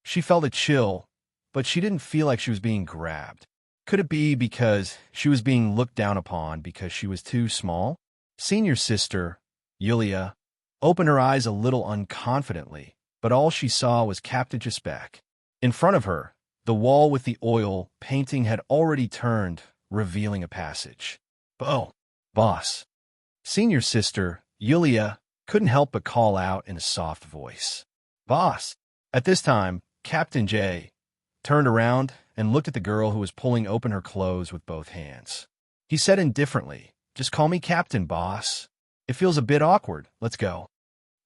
She felt a chill, but she didn't feel like she was being grabbed. Could it be because she was being looked down upon because she was too small? Senior sister, Yulia, opened her eyes a little unconfidently, but all she saw was Captain Jespek. In front of her, the wall with the oil painting had already turned, revealing a passage. "Oh, boss." Senior sister, Yulia, couldn't help but call out in a soft voice, "Boss." At this time, Captain J turned around and looked at the girl who was pulling open her clothes with both hands. He said indifferently, "Just call me Captain, boss. It feels a bit awkward. Let's go."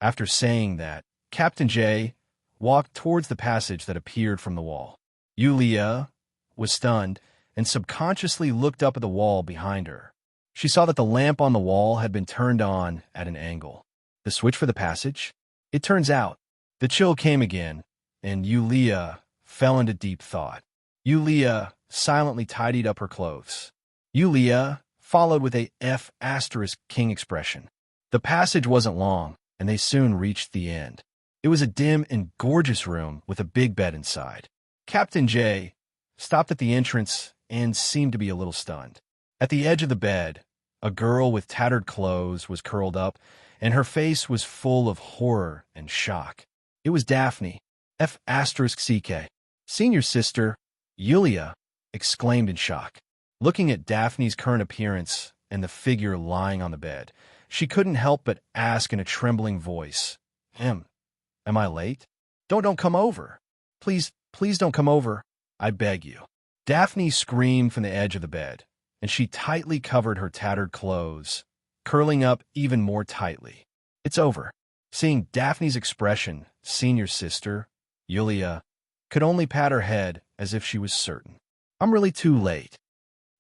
After saying that, Captain J walked towards the passage that appeared from the wall. Yulia was stunned and subconsciously looked up at the wall behind her. She saw that the lamp on the wall had been turned on at an angle. The switch for the passage? It turns out, the chill came again, and Yulia fell into deep thought. Yulia silently tidied up her clothes. Yulia followed with a F*** expression. The passage wasn't long, and they soon reached the end. It was a dim and gorgeous room with a big bed inside. Captain J stopped at the entrance and seemed to be a little stunned. At the edge of the bed, a girl with tattered clothes was curled up, and her face was full of horror and shock. It was Daphne, F***CK. Senior sister, Yulia, exclaimed in shock. Looking at Daphne's current appearance and the figure lying on the bed, she couldn't help but ask in a trembling voice, Am I late? Don't come over. Please don't come over. I beg you." Daphne screamed from the edge of the bed, and she tightly covered her tattered clothes, curling up even more tightly. "It's over." Seeing Daphne's expression, senior sister, Yulia, could only pat her head as if she was certain. "I'm really too late."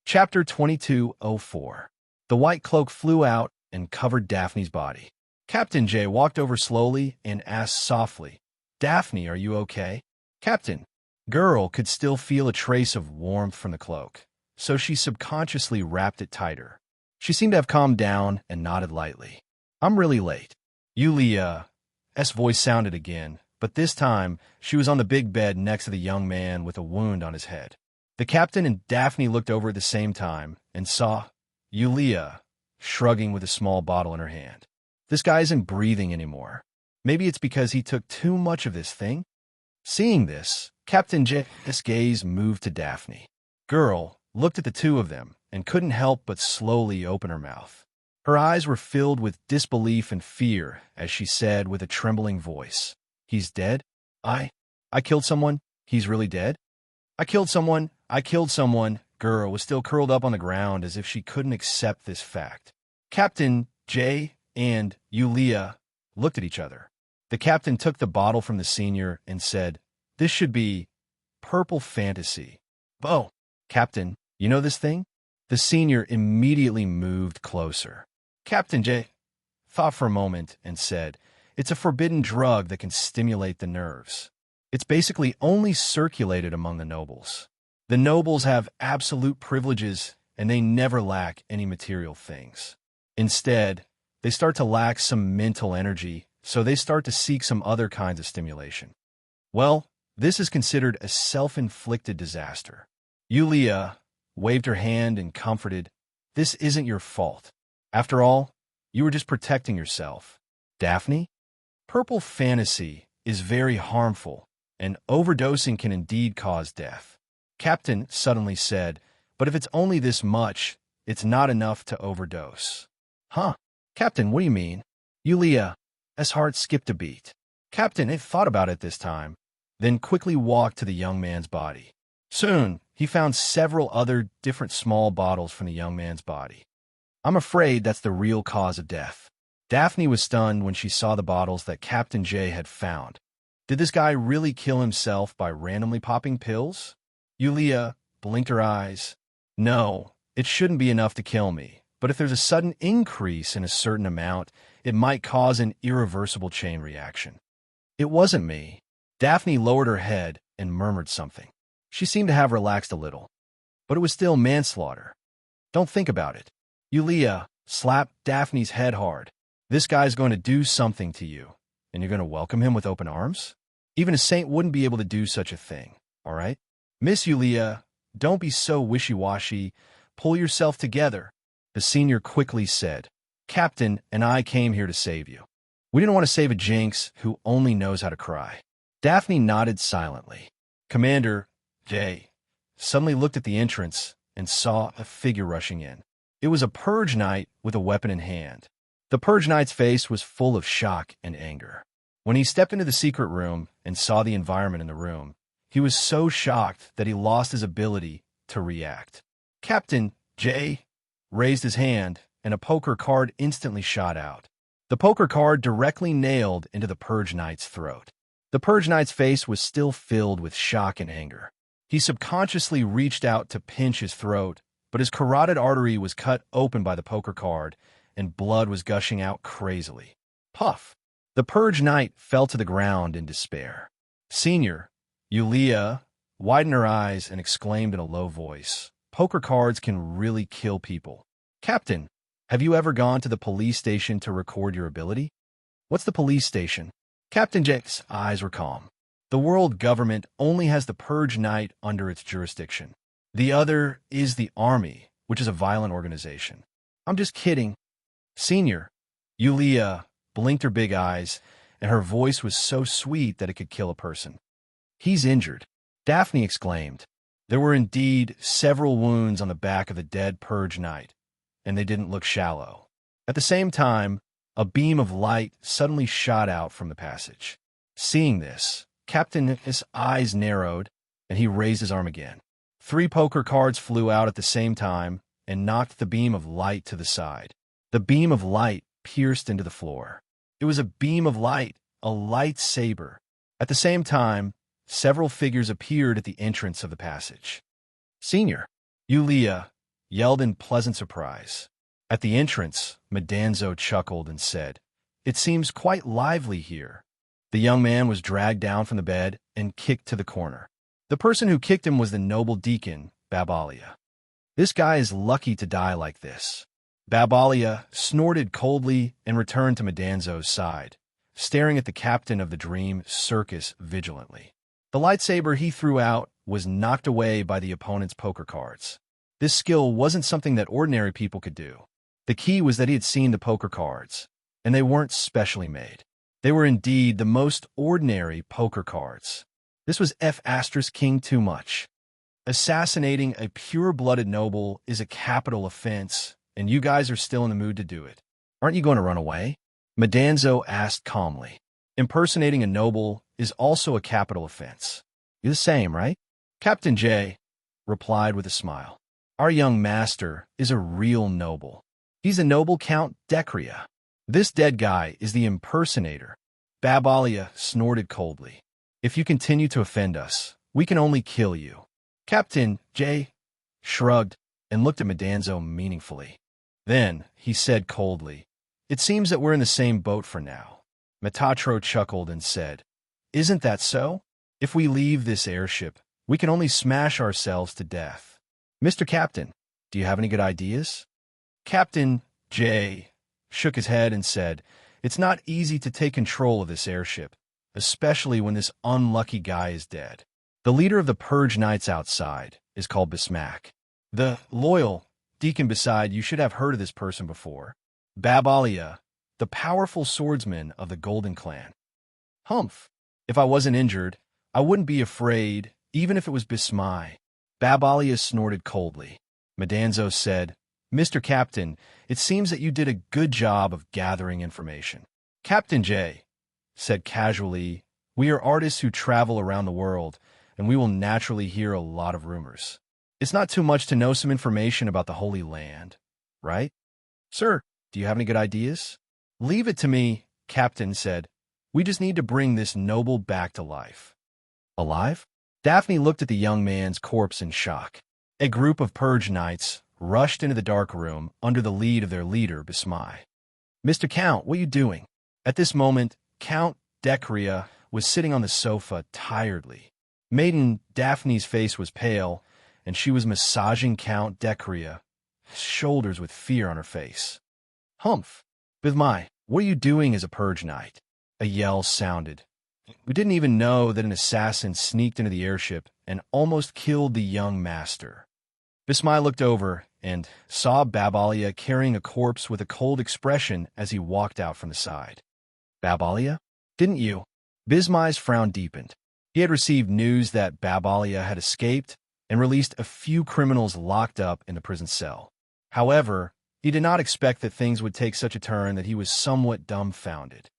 Chapter 2204. The white cloak flew out and covered Daphne's body. Captain J walked over slowly and asked softly, "Daphne, are you okay?" Captain Girl could still feel a trace of warmth from the cloak, so she subconsciously wrapped it tighter. She seemed to have calmed down and nodded lightly. "I'm really late." Yulia's voice sounded again, but this time she was on the big bed next to the young man with a wound on his head. The captain and Daphne looked over at the same time and saw Yulia shrugging with a small bottle in her hand. "This guy isn't breathing anymore. Maybe it's because he took too much of this thing?" Seeing this, Captain J's gaze moved to Daphne. Girl looked at the two of them and couldn't help but slowly open her mouth. Her eyes were filled with disbelief and fear as she said with a trembling voice, "He's dead? I killed someone? He's really dead? I killed someone. Girl was still curled up on the ground as if she couldn't accept this fact. Captain J and Yulia looked at each other. The captain took the bottle from the senior and said, "This should be purple fantasy." "Oh, Captain, you know this thing?" The senior immediately moved closer. Captain J thought for a moment and said, "It's a forbidden drug that can stimulate the nerves. It's basically only circulated among the nobles. The nobles have absolute privileges and they never lack any material things. Instead, they start to lack some mental energy, so they start to seek some other kinds of stimulation. Well, this is considered a self-inflicted disaster. Yulia waved her hand and comforted, "This isn't your fault. After all, you were just protecting yourself." Daphne? Purple fantasy is very harmful, and overdosing can indeed cause death. Captain suddenly said, "But if it's only this much, it's not enough to overdose." Huh? Captain, what do you mean? Yulia's heart skipped a beat. Captain had thought about it this time, then quickly walked to the young man's body. Soon, he found several other different small bottles from the young man's body. "I'm afraid that's the real cause of death." Daphne was stunned when she saw the bottles that Captain J had found. Did this guy really kill himself by randomly popping pills? Yulia blinked her eyes. "No, it shouldn't be enough to kill me, but if there's a sudden increase in a certain amount, it might cause an irreversible chain reaction." It wasn't me. Daphne lowered her head and murmured something. She seemed to have relaxed a little, but it was still manslaughter. "Don't think about it." Yulia slapped Daphne's head hard. "This guy's going to do something to you, and you're going to welcome him with open arms? Even a saint wouldn't be able to do such a thing, all right? Miss Yulia, don't be so wishy-washy. Pull yourself together," the senior quickly said. "Captain and I came here to save you. We didn't want to save a jinx who only knows how to cry." Daphne nodded silently. Commander J suddenly looked at the entrance and saw a figure rushing in. It was a purge knight with a weapon in hand. The purge knight's face was full of shock and anger. When he stepped into the secret room and saw the environment in the room, he was so shocked that he lost his ability to react. Captain J raised his hand, and a poker card instantly shot out. The poker card directly nailed into the purge knight's throat. The purge knight's face was still filled with shock and anger. He subconsciously reached out to pinch his throat, but his carotid artery was cut open by the poker card, and blood was gushing out crazily. Puff! The purge knight fell to the ground in despair. Senior Yulia widened her eyes and exclaimed in a low voice, "Poker cards can really kill people." "Captain, have you ever gone to the police station to record your ability?" "What's the police station?" Captain J's eyes were calm. "The world government only has the purge knight under its jurisdiction. The other is the army, which is a violent organization." "I'm just kidding." Senior Yulia blinked her big eyes, and her voice was so sweet that it could kill a person. "He's injured," Daphne exclaimed. There were indeed several wounds on the back of the dead purge knight, and they didn't look shallow. At the same time, a beam of light suddenly shot out from the passage. Seeing this, Captain's eyes narrowed, and he raised his arm again. 3 poker cards flew out at the same time and knocked the beam of light to the side. The beam of light pierced into the floor. It was a beam of light, a lightsaber. At the same time, several figures appeared at the entrance of the passage. "Senior!" Yulia yelled in pleasant surprise. At the entrance, Madanzo chuckled and said, "It seems quite lively here." The young man was dragged down from the bed and kicked to the corner. The person who kicked him was the noble deacon, Babalia. "This guy is lucky to die like this." Babalia snorted coldly and returned to Madanzo's side, staring at the captain of the dream circus vigilantly. The lightsaber he threw out was knocked away by the opponent's poker cards. This skill wasn't something that ordinary people could do. The key was that he had seen the poker cards, and they weren't specially made. They were indeed the most ordinary poker cards. This was F*King too much. Assassinating a pure-blooded noble is a capital offense, and you guys are still in the mood to do it. Aren't you going to run away? Madanzo asked calmly. Impersonating a noble is also a capital offense. You're the same, right? Captain J replied with a smile. Our young master is a real noble. He's the noble Count Decria. This dead guy is the impersonator. Babalia snorted coldly. If you continue to offend us, we can only kill you. Captain J shrugged and looked at Madanzo meaningfully. Then he said coldly, It seems that we're in the same boat for now. Metatro chuckled and said, Isn't that so? If we leave this airship, we can only smash ourselves to death. Mr. Captain, do you have any good ideas? Captain J shook his head and said, It's not easy to take control of this airship, especially when this unlucky guy is dead. The leader of the Purge Knights outside, is called Bismack. The loyal deacon beside you should have heard of this person before. Babalia, the powerful swordsman of the Golden Clan. Humph. If I wasn't injured, I wouldn't be afraid, even if it was Bismai. Babalia snorted coldly. Madanzo said, Mr. Captain, it seems that you did a good job of gathering information. Captain J said casually, we are artists who travel around the world, and we will naturally hear a lot of rumors. It's not too much to know some information about the Holy Land, right? Sir, do you have any good ideas? Leave it to me, Captain said. We just need to bring this noble back to life. Alive? Daphne looked at the young man's corpse in shock. A group of purge knights rushed into the dark room under the lead of their leader, Bismai. Mr. Count, what are you doing? At this moment, Count Decria was sitting on the sofa tiredly. Maiden Daphne's face was pale, and she was massaging Count Decria, shoulders with fear on her face. Humph! Bismai, what are you doing as a purge knight? A yell sounded. We didn't even know that an assassin sneaked into the airship and almost killed the young master. Bismai looked over and saw Babalia carrying a corpse with a cold expression as he walked out from the side. Babalia? Didn't you? Bismai's frown deepened. He had received news that Babalia had escaped and released a few criminals locked up in the prison cell. However, he did not expect that things would take such a turn that he was somewhat dumbfounded.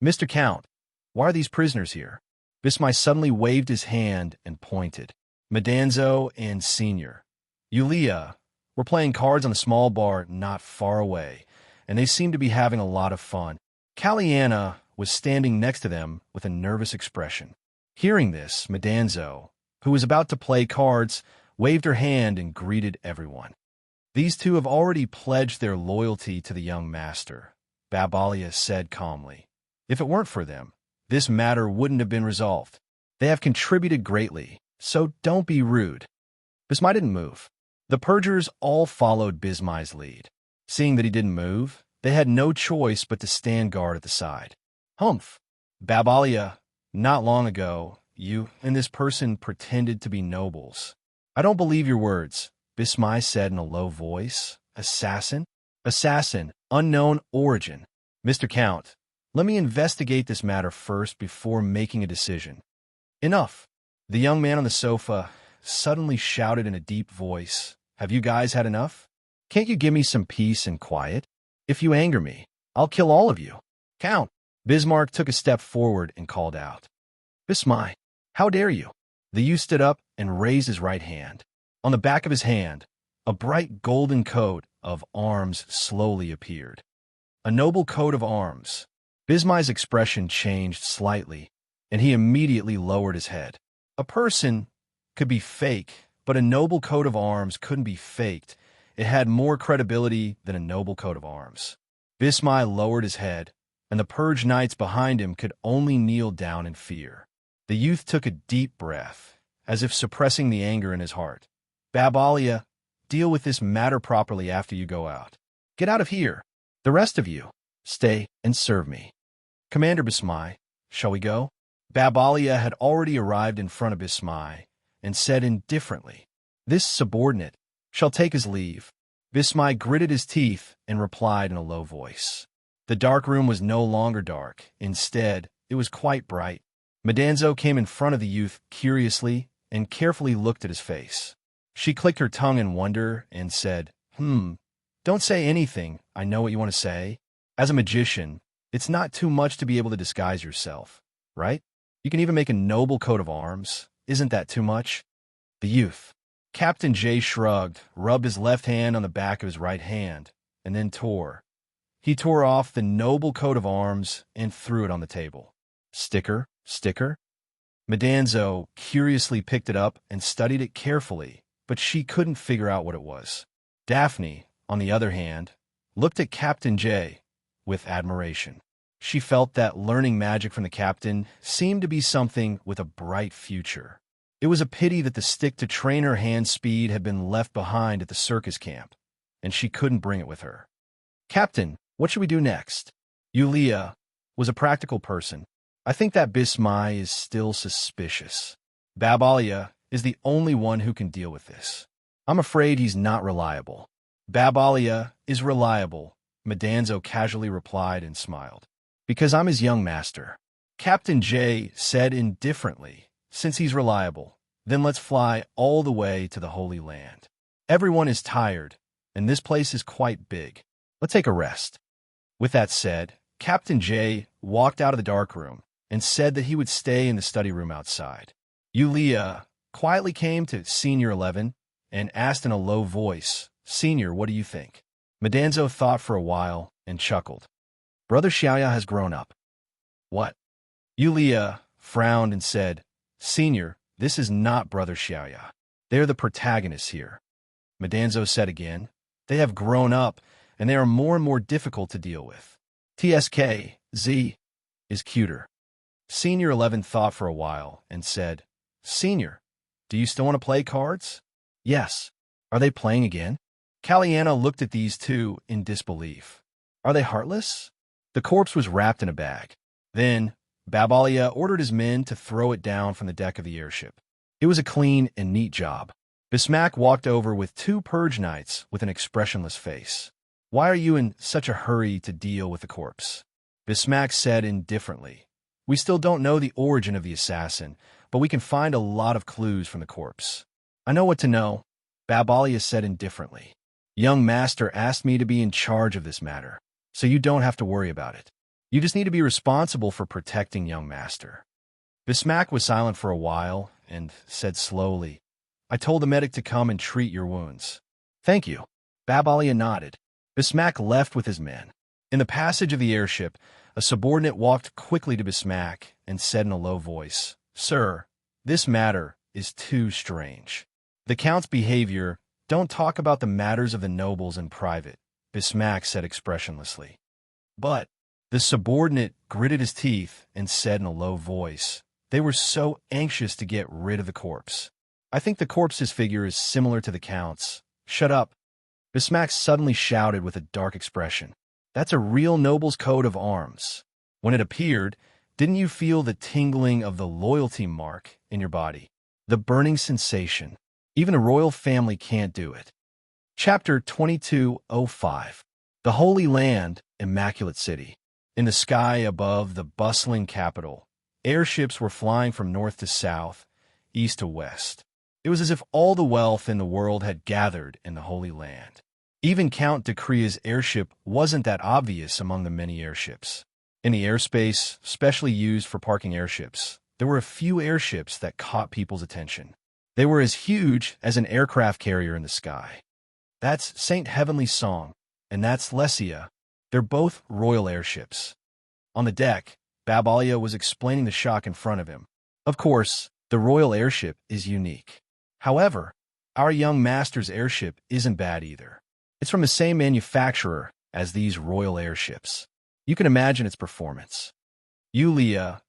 Mr. Count, why are these prisoners here? Bismai suddenly waved his hand and pointed. Madanzo and Senior. Yulia were playing cards on a small bar not far away, and they seemed to be having a lot of fun. Caliana was standing next to them with a nervous expression. Hearing this, Madanzo, who was about to play cards, waved her hand and greeted everyone. These two have already pledged their loyalty to the young master, Babalia said calmly. If it weren't for them, this matter wouldn't have been resolved. They have contributed greatly, so don't be rude. Bismai didn't move. The purgers all followed Bismai's lead. Seeing that he didn't move, they had no choice but to stand guard at the side. Humph! Babalia, not long ago, you and this person pretended to be nobles. I don't believe your words, Bismai said in a low voice. Assassin? Assassin, unknown origin. Mr. Count, let me investigate this matter first before making a decision. Enough. The young man on the sofa suddenly shouted in a deep voice, Have you guys had enough? Can't you give me some peace and quiet? If you anger me, I'll kill all of you. Count. Bismarck took a step forward and called out. Bismai, how dare you? The youth stood up and raised his right hand. On the back of his hand, a bright golden coat of arms slowly appeared. A noble coat of arms. Bismai's expression changed slightly, and he immediately lowered his head. A person could be fake, but a noble coat of arms couldn't be faked. It had more credibility than a noble coat of arms. Bismai lowered his head, and the purge knights behind him could only kneel down in fear. The youth took a deep breath, as if suppressing the anger in his heart. Babalia, deal with this matter properly after you go out. Get out of here. The rest of you, stay and serve me. Commander Bismai, shall we go? Babalia had already arrived in front of Bismai and said indifferently, This subordinate shall take his leave. Bismai gritted his teeth and replied in a low voice. The dark room was no longer dark. Instead, it was quite bright. Madanzo came in front of the youth curiously and carefully looked at his face. She clicked her tongue in wonder and said, Don't say anything. I know what you want to say. As a magician, it's not too much to be able to disguise yourself, right? You can even make a noble coat of arms. Isn't that too much? The youth. Captain J shrugged, rubbed his left hand on the back of his right hand, and then tore. He tore off the noble coat of arms and threw it on the table. Sticker? Madanzo curiously picked it up and studied it carefully, but she couldn't figure out what it was. Daphne, on the other hand, looked at Captain J with admiration. She felt that learning magic from the captain seemed to be something with a bright future. It was a pity that the stick to train her hand speed had been left behind at the circus camp, and she couldn't bring it with her. Captain, what should we do next? Yulia was a practical person. I think that Bismai is still suspicious. Babalia, is the only one who can deal with this. I'm afraid he's not reliable. Babalia is reliable, Madanzo casually replied and smiled. Because I'm his young master. Captain J said indifferently, since he's reliable, then let's fly all the way to the Holy Land. Everyone is tired, and this place is quite big. Let's take a rest. With that said, Captain J walked out of the dark room and said that he would stay in the study room outside. Yulia quietly came to Senior 11 and asked in a low voice, Senior, what do you think? Madanzo thought for a while and chuckled. Brother Xiaoya has grown up. What? Yulia frowned and said, Senior, this is not Brother Xiaoya. They are the protagonists here. Madanzo said again, they have grown up, and they are more and more difficult to deal with. TSK, Z, is cuter. Senior 11 thought for a while and said, Senior, do you still want to play cards? Yes. Are they playing again? Kaliana looked at these two in disbelief. Are they heartless? The corpse was wrapped in a bag. Then, Babalia ordered his men to throw it down from the deck of the airship. It was a clean and neat job. Bismack walked over with two purge knights with an expressionless face. Why are you in such a hurry to deal with the corpse? Bismack said indifferently. We still don't know the origin of the assassin, but we can find a lot of clues from the corpse. I know what to know, Babalia said indifferently. Young Master asked me to be in charge of this matter, so you don't have to worry about it. You just need to be responsible for protecting Young Master. Bismack was silent for a while and said slowly, I told the medic to come and treat your wounds. Thank you. Babalia nodded. Bismack left with his men. In the passage of the airship, a subordinate walked quickly to Bismack and said in a low voice, Sir, this matter is too strange. The Count's behavior, don't talk about the matters of the nobles in private, Bismack said expressionlessly. But the subordinate gritted his teeth and said in a low voice, they were so anxious to get rid of the corpse. I think the corpse's figure is similar to the Count's. Shut up. Bismack suddenly shouted with a dark expression. That's a real noble's coat of arms. When it appeared, didn't you feel the tingling of the loyalty mark in your body? The burning sensation. Even a royal family can't do it. Chapter 2205. The Holy Land, Immaculate City. In the sky above the bustling capital, airships were flying from north to south, east to west. It was as if all the wealth in the world had gathered in the Holy Land. Even Count Decrea's airship wasn't that obvious among the many airships. In the airspace, specially used for parking airships, there were a few airships that caught people's attention. They were as huge as an aircraft carrier in the sky. That's St. Heavenly Song, and that's Lesia. They're both royal airships. On the deck, Babalia was explaining the shock in front of him. Of course, the royal airship is unique. However, our young master's airship isn't bad either. It's from the same manufacturer as these royal airships. You can imagine its performance. Yulia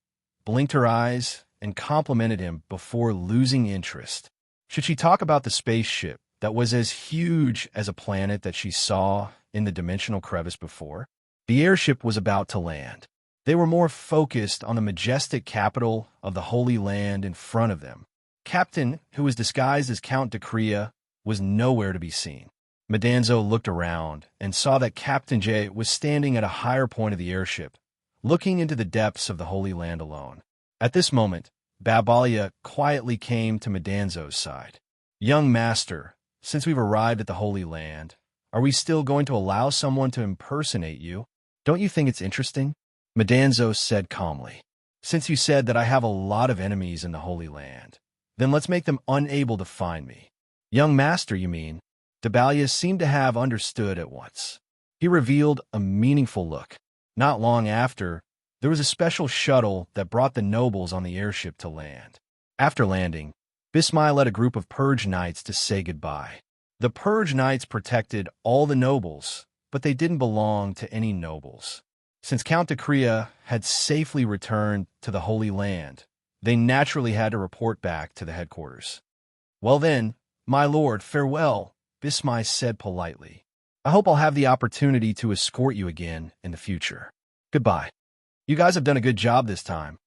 blinked her eyes and complimented him before losing interest. Should she talk about the spaceship that was as huge as a planet that she saw in the dimensional crevice before? The airship was about to land. They were more focused on the majestic capital of the Holy Land in front of them. Captain, who was disguised as Count Decrea, was nowhere to be seen. Madanzo looked around and saw that Captain J was standing at a higher point of the airship, looking into the depths of the Holy Land alone. At this moment, Babalia quietly came to Madanzo's side. Young Master, since we've arrived at the Holy Land, are we still going to allow someone to impersonate you? Don't you think it's interesting? Madanzo said calmly. Since you said that I have a lot of enemies in the Holy Land, then let's make them unable to find me. Young Master, you mean? Dabalia seemed to have understood at once. He revealed a meaningful look. Not long after, there was a special shuttle that brought the nobles on the airship to land. After landing, Bismai led a group of Purge Knights to say goodbye. The Purge Knights protected all the nobles, but they didn't belong to any nobles. Since Count Decrea had safely returned to the Holy Land, they naturally had to report back to the headquarters. Well then, my lord, farewell, Bismai said politely. I hope I'll have the opportunity to escort you again in the future. Goodbye. You guys have done a good job this time,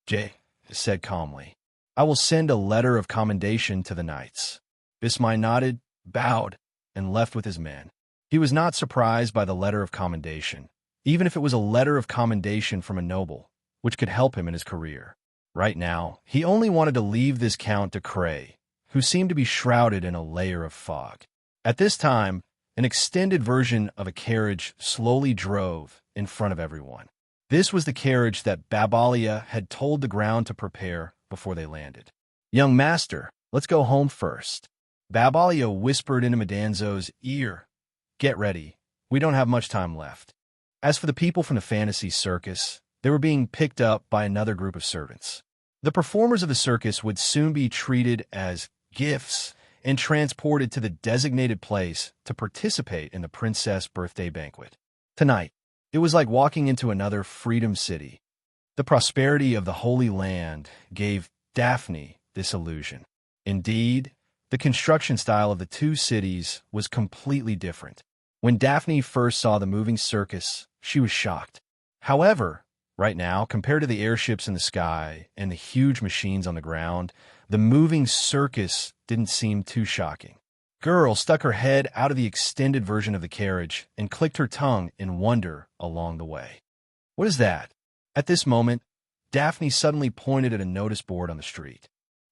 Jay said calmly. I will send a letter of commendation to the knights. Bismay nodded, bowed, and left with his men. He was not surprised by the letter of commendation, even if it was a letter of commendation from a noble, which could help him in his career. Right now, he only wanted to leave this Count de Cray, who seemed to be shrouded in a layer of fog. At this time, an extended version of a carriage slowly drove in front of everyone. This was the carriage that Babalia had told the ground to prepare before they landed. "Young master, let's go home first." Babalia whispered into Madanzo's ear. "Get ready. We don't have much time left." As for the people from the fantasy circus, they were being picked up by another group of servants. The performers of the circus would soon be treated as gifts and transported to the designated place to participate in the princess birthday banquet. Tonight, it was like walking into another freedom city. The prosperity of the Holy Land gave Daphne this illusion. Indeed, the construction style of the two cities was completely different. When Daphne first saw the moving circus, she was shocked. However, right now, compared to the airships in the sky and the huge machines on the ground, the moving circus didn't seem too shocking. Girl stuck her head out of the extended version of the carriage and clicked her tongue in wonder along the way. "What is that?" At this moment, Daphne suddenly pointed at a notice board on the street.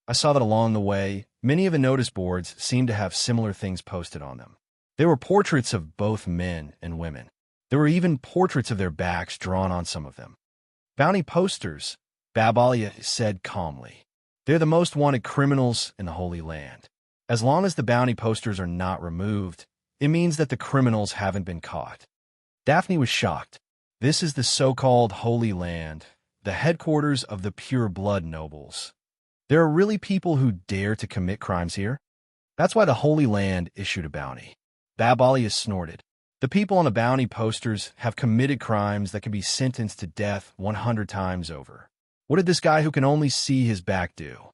I saw that along the way, many of the notice boards seemed to have similar things posted on them. There were portraits of both men and women. There were even portraits of their backs drawn on some of them. "Bounty posters," Babalia said calmly. "They're the most wanted criminals in the Holy Land. As long as the bounty posters are not removed, it means that the criminals haven't been caught." Daphne was shocked. This is the so-called Holy Land, the headquarters of the pure-blood nobles. There are really people who dare to commit crimes here? That's why the Holy Land issued a bounty. Babalia snorted. The people on the bounty posters have committed crimes that can be sentenced to death 100 times over. What did this guy who can only see his back do?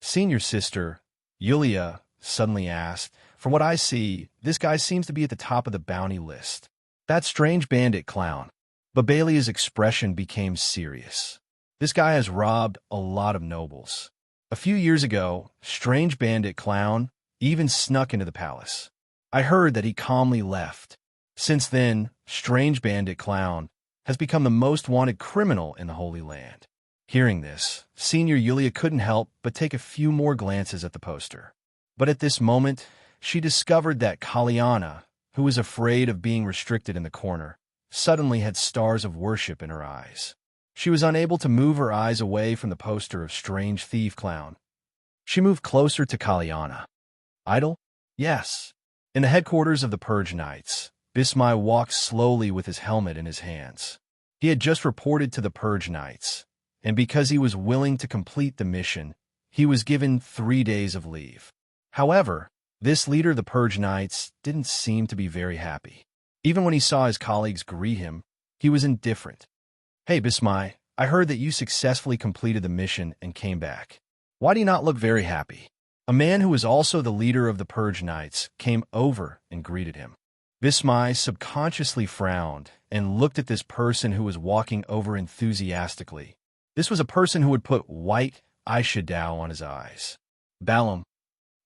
Senior sister, Yulia, suddenly asked. "From what I see, this guy seems to be at the top of the bounty list. That strange bandit clown." Babalia's expression became serious. "This guy has robbed a lot of nobles. A few years ago, strange bandit clown even snuck into the palace. I heard that he calmly left. Since then, strange bandit clown has become the most wanted criminal in the Holy Land." Hearing this, Senior Yulia couldn't help but take a few more glances at the poster. But at this moment, she discovered that Kalyana, who was afraid of being restricted in the corner, suddenly had stars of worship in her eyes. She was unable to move her eyes away from the poster of strange thief clown. She moved closer to Kalyana. "Idol?" "Yes." In the headquarters of the Purge Knights, Bismay walked slowly with his helmet in his hands. He had just reported to the Purge Knights, and because he was willing to complete the mission, he was given 3 days of leave. However, this leader of the Purge Knights didn't seem to be very happy. Even when he saw his colleagues greet him, he was indifferent. "Hey, Bismay, I heard that you successfully completed the mission and came back. Why do you not look very happy?" A man who was also the leader of the Purge Knights came over and greeted him. Bismay subconsciously frowned and looked at this person who was walking over enthusiastically. This was a person who would put white eyeshadow on his eyes. "Balam."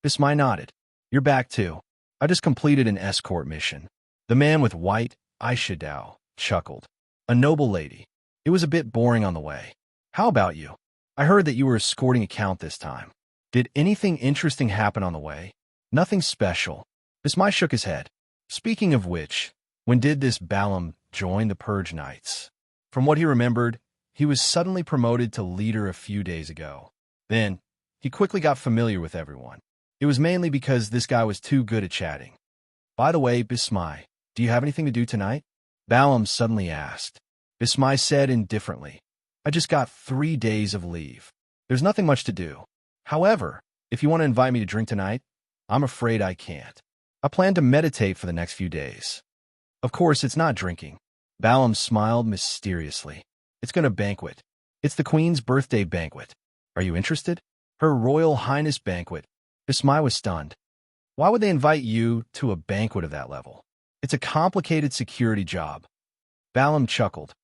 Bismay nodded. "You're back too. I just completed an escort mission." The man with white eyeshadow chuckled. "A noble lady. It was a bit boring on the way. How about you? I heard that you were escorting a count this time. Did anything interesting happen on the way?" "Nothing special." Bismay shook his head. "Speaking of which, when did this Balam join the Purge Knights?" From what he remembered, he was suddenly promoted to leader a few days ago. Then, he quickly got familiar with everyone. It was mainly because this guy was too good at chatting. "By the way, Bismay, do you have anything to do tonight?" Balam suddenly asked. Bismay said indifferently, "I just got 3 days of leave. There's nothing much to do. However, if you want to invite me to drink tonight, I'm afraid I can't. I plan to meditate for the next few days." "Of course, it's not drinking." Balam smiled mysteriously. "It's going to banquet. It's the Queen's birthday banquet. Are you interested?" "Her Royal Highness banquet." Bismay was stunned. "Why would they invite you to a banquet of that level? It's a complicated security job." Balam chuckled.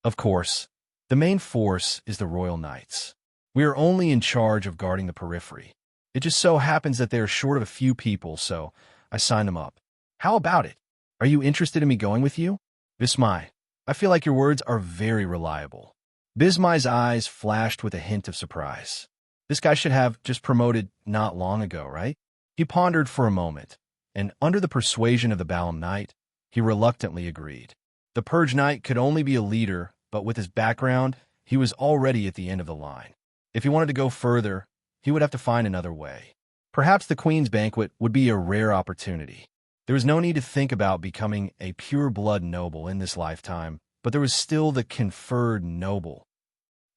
"Of course, the main force is the Royal Knights. We are only in charge of guarding the periphery. It just so happens that they are short of a few people, so I signed them up. How about it? Are you interested in me going with you? Bismai, I feel like your words are very reliable. Bismai's eyes flashed with a hint of surprise. This guy should have just promoted not long ago, right? He pondered for a moment, and under the persuasion of the Balam Knight, he reluctantly agreed. The Purge Knight could only be a leader, but with his background, he was already at the end of the line. If he wanted to go further, he would have to find another way. Perhaps the Queen's Banquet would be a rare opportunity. There was no need to think about becoming a pure-blood noble in this lifetime, but there was still the conferred noble.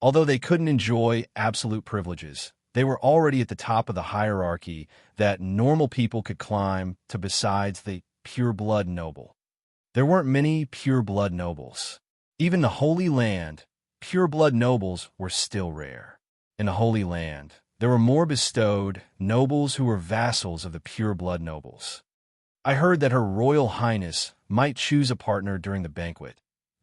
Although they couldn't enjoy absolute privileges, they were already at the top of the hierarchy that normal people could climb to besides the pure-blood noble. There weren't many pure-blood nobles. Even the Holy Land, pure-blood nobles were still rare. In the Holy Land, there were more bestowed nobles who were vassals of the pure-blood nobles. I heard that Her Royal Highness might choose a partner during the banquet,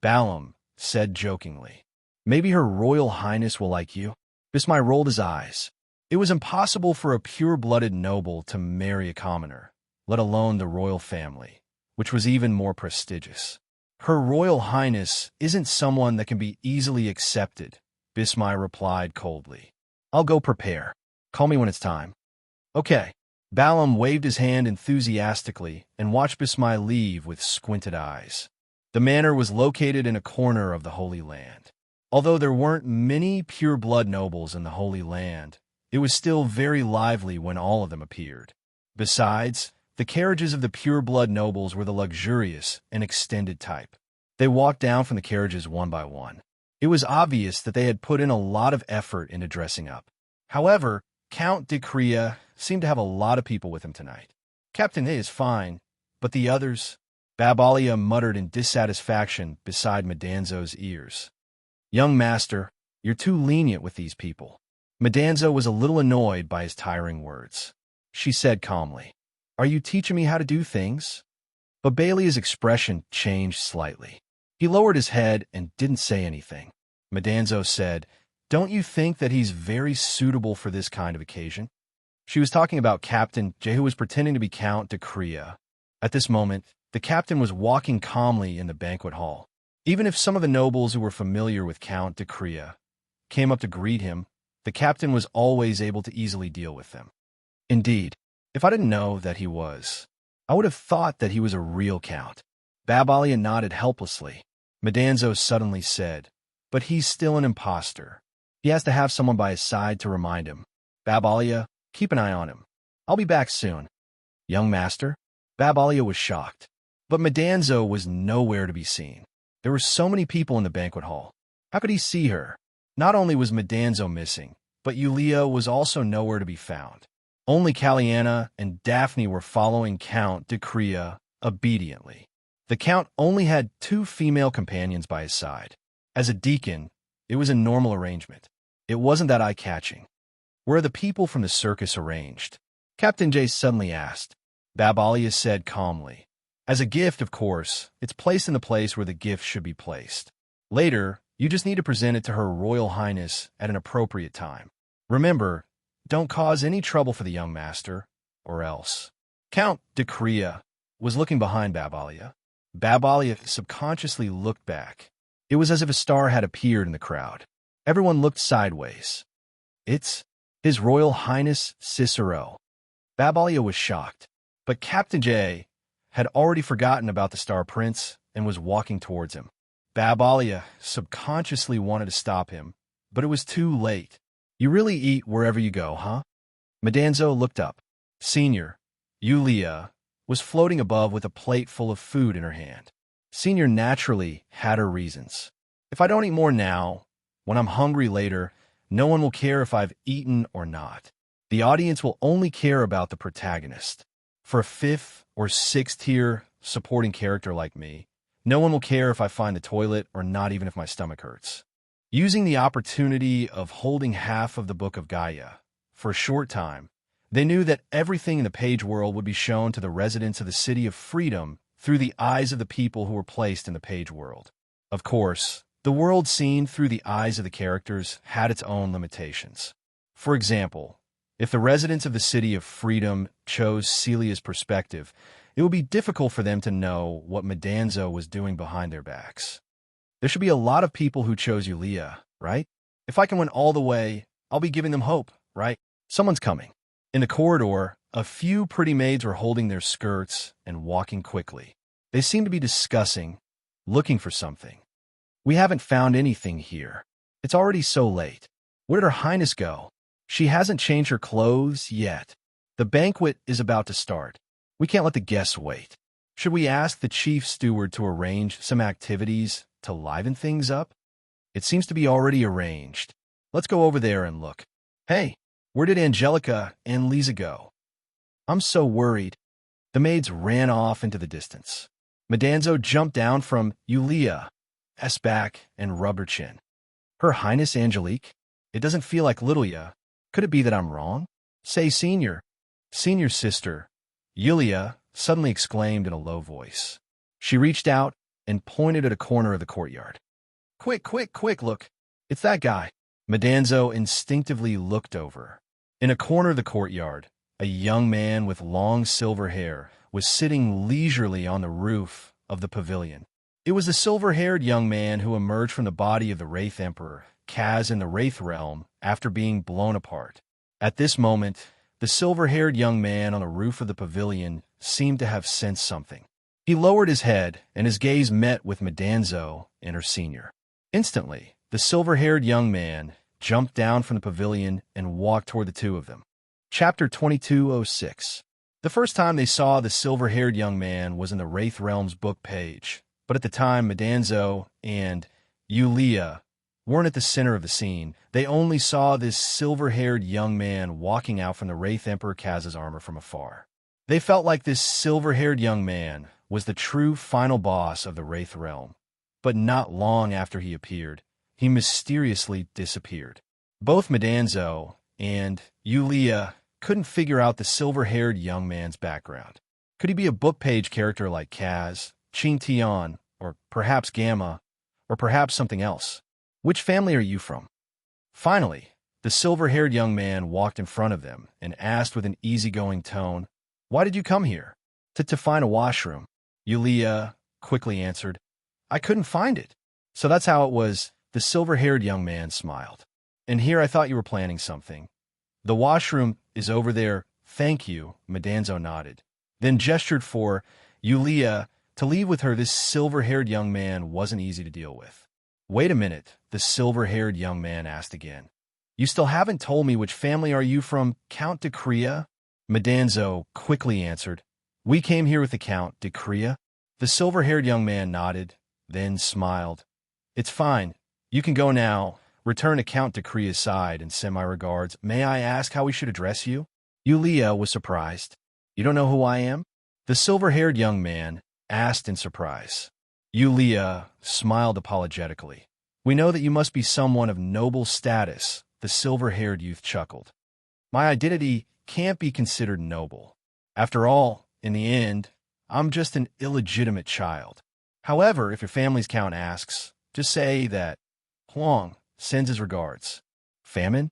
Balam said jokingly. Maybe Her Royal Highness will like you. Bismai rolled his eyes. It was impossible for a pure-blooded noble to marry a commoner, let alone the royal family, which was even more prestigious. Her Royal Highness isn't someone that can be easily accepted, Bismai replied coldly. I'll go prepare. Call me when it's time. Okay. Balam waved his hand enthusiastically and watched Bismai leave with squinted eyes. The manor was located in a corner of the Holy Land. Although there weren't many pure-blood nobles in the Holy Land, it was still very lively when all of them appeared. Besides, the carriages of the pure-blood nobles were the luxurious and extended type. They walked down from the carriages one by one. It was obvious that they had put in a lot of effort into dressing up. However, Count de Crea seemed to have a lot of people with him tonight. Captain A is fine, but the others? Babalia muttered in dissatisfaction beside Madanzo's ears. Young master, you're too lenient with these people. Madanzo was a little annoyed by his tiring words. She said calmly, Are you teaching me how to do things? Babalia's expression changed slightly. He lowered his head and didn't say anything. Madanzo said, Don't you think that he's very suitable for this kind of occasion? She was talking about Captain J, who was pretending to be Count de Crea. At this moment, the captain was walking calmly in the banquet hall. Even if some of the nobles who were familiar with Count de Crea came up to greet him, the captain was always able to easily deal with them. Indeed, if I didn't know that he was, I would have thought that he was a real count. Babalia nodded helplessly. Madanzo suddenly said, But he's still an imposter. He has to have someone by his side to remind him. Babalia, keep an eye on him. I'll be back soon. Young master? Babalia was shocked. But Madanzo was nowhere to be seen. There were so many people in the banquet hall. How could he see her? Not only was Madanzo missing, but Yulia was also nowhere to be found. Only Caliana and Daphne were following Count de Crea obediently. The Count only had 2 female companions by his side. As a deacon, it was a normal arrangement. It wasn't that eye-catching. Where are the people from the circus arranged? Captain J suddenly asked. Babalia said calmly. As a gift, of course, it's placed in the place where the gift should be placed. Later, you just need to present it to Her Royal Highness at an appropriate time. Remember, don't cause any trouble for the young master, or else. Count de Crea was looking behind Babalia. Babalia subconsciously looked back. It was as if a star had appeared in the crowd. Everyone looked sideways. It's His Royal Highness Cicero. Babalia was shocked, but Captain J had already forgotten about the Star Prince and was walking towards him. Babalia subconsciously wanted to stop him, but it was too late. You really eat wherever you go, huh? Madanzo looked up. Senior, Yulia, was floating above with a plate full of food in her hand. Senior naturally had her reasons. If I don't eat more now, when I'm hungry later, no one will care if I've eaten or not. The audience will only care about the protagonist. For a 5th or 6th tier supporting character like me, no one will care if I find the toilet or not even if my stomach hurts. Using the opportunity of holding half of the Book of Gaia for a short time, they knew that everything in the page world would be shown to the residents of the City of Freedom through the eyes of the people who were placed in the page world. Of course, The world seen through the eyes of the characters had its own limitations. For example, if the residents of the City of Freedom chose Celia's perspective, it would be difficult for them to know what Madanzo was doing behind their backs. There should be a lot of people who chose Yulia, right? If I can win all the way, I'll be giving them hope, right? Someone's coming. In the corridor, a few pretty maids were holding their skirts and walking quickly. They seemed to be discussing, looking for something. We haven't found anything here. It's already so late. Where did Her Highness go? She hasn't changed her clothes yet. The banquet is about to start. We can't let the guests wait. Should we ask the chief steward to arrange some activities to liven things up? It seems to be already arranged. Let's go over there and look. Hey, where did Angelica and Lisa go? I'm so worried. The maids ran off into the distance. Madanzo jumped down from Yulia's back and rubbed her chin. Her Highness Angelique? It doesn't feel like Littleya. Could it be that I'm wrong? Say, Senior. Senior's sister, Yulia, suddenly exclaimed in a low voice. She reached out and pointed at a corner of the courtyard. Quick, quick, quick, look. It's that guy. Madanzo instinctively looked over. In a corner of the courtyard, a young man with long silver hair was sitting leisurely on the roof of the pavilion. It was the silver-haired young man who emerged from the body of the Wraith Emperor, Kaz, in the Wraith Realm after being blown apart. At this moment, the silver-haired young man on the roof of the pavilion seemed to have sensed something. He lowered his head, and his gaze met with Madanzo and her senior. Instantly, the silver-haired young man jumped down from the pavilion and walked toward the two of them. Chapter 2206. The first time they saw the silver-haired young man was in the Wraith Realm's book page, but at the time Madanzo and Yulia weren't at the center of the scene. They only saw this silver-haired young man walking out from the Wraith Emperor Kaz's armor from afar. They felt like this silver-haired young man was the true final boss of the Wraith Realm, but not long after he appeared, he mysteriously disappeared. Both Madanzo and Yulia couldn't figure out the silver-haired young man's background. Could he be a book page character like Kaz, Qingtian, or perhaps Gamma, or perhaps something else? Which family are you from? Finally, the silver-haired young man walked in front of them and asked with an easygoing tone, "Why did you come here?" To find a washroom. Yulia quickly answered, "I couldn't find it." "So that's how it was." The silver-haired young man smiled. "And here I thought you were planning something." "The washroom is over there, thank you," Madanzo nodded, then gestured for Yulia to leave with her. This silver-haired young man wasn't easy to deal with. "Wait a minute," the silver-haired young man asked again. "You still haven't told me which family are you from, Count de Crea?" Madanzo quickly answered, "We came here with the Count de Crea." The silver-haired young man nodded, then smiled. "It's fine. You can go now. Return to Count de Crea's side and send my regards. May I ask how we should address you?" Yulia was surprised. "You don't know who I am?" The silver-haired young man asked in surprise. Yulia smiled apologetically. "We know that you must be someone of noble status," the silver-haired youth chuckled. "My identity can't be considered noble. After all, in the end, I'm just an illegitimate child. However, if your family's count asks, just say that Huang sends his regards." "Famine?"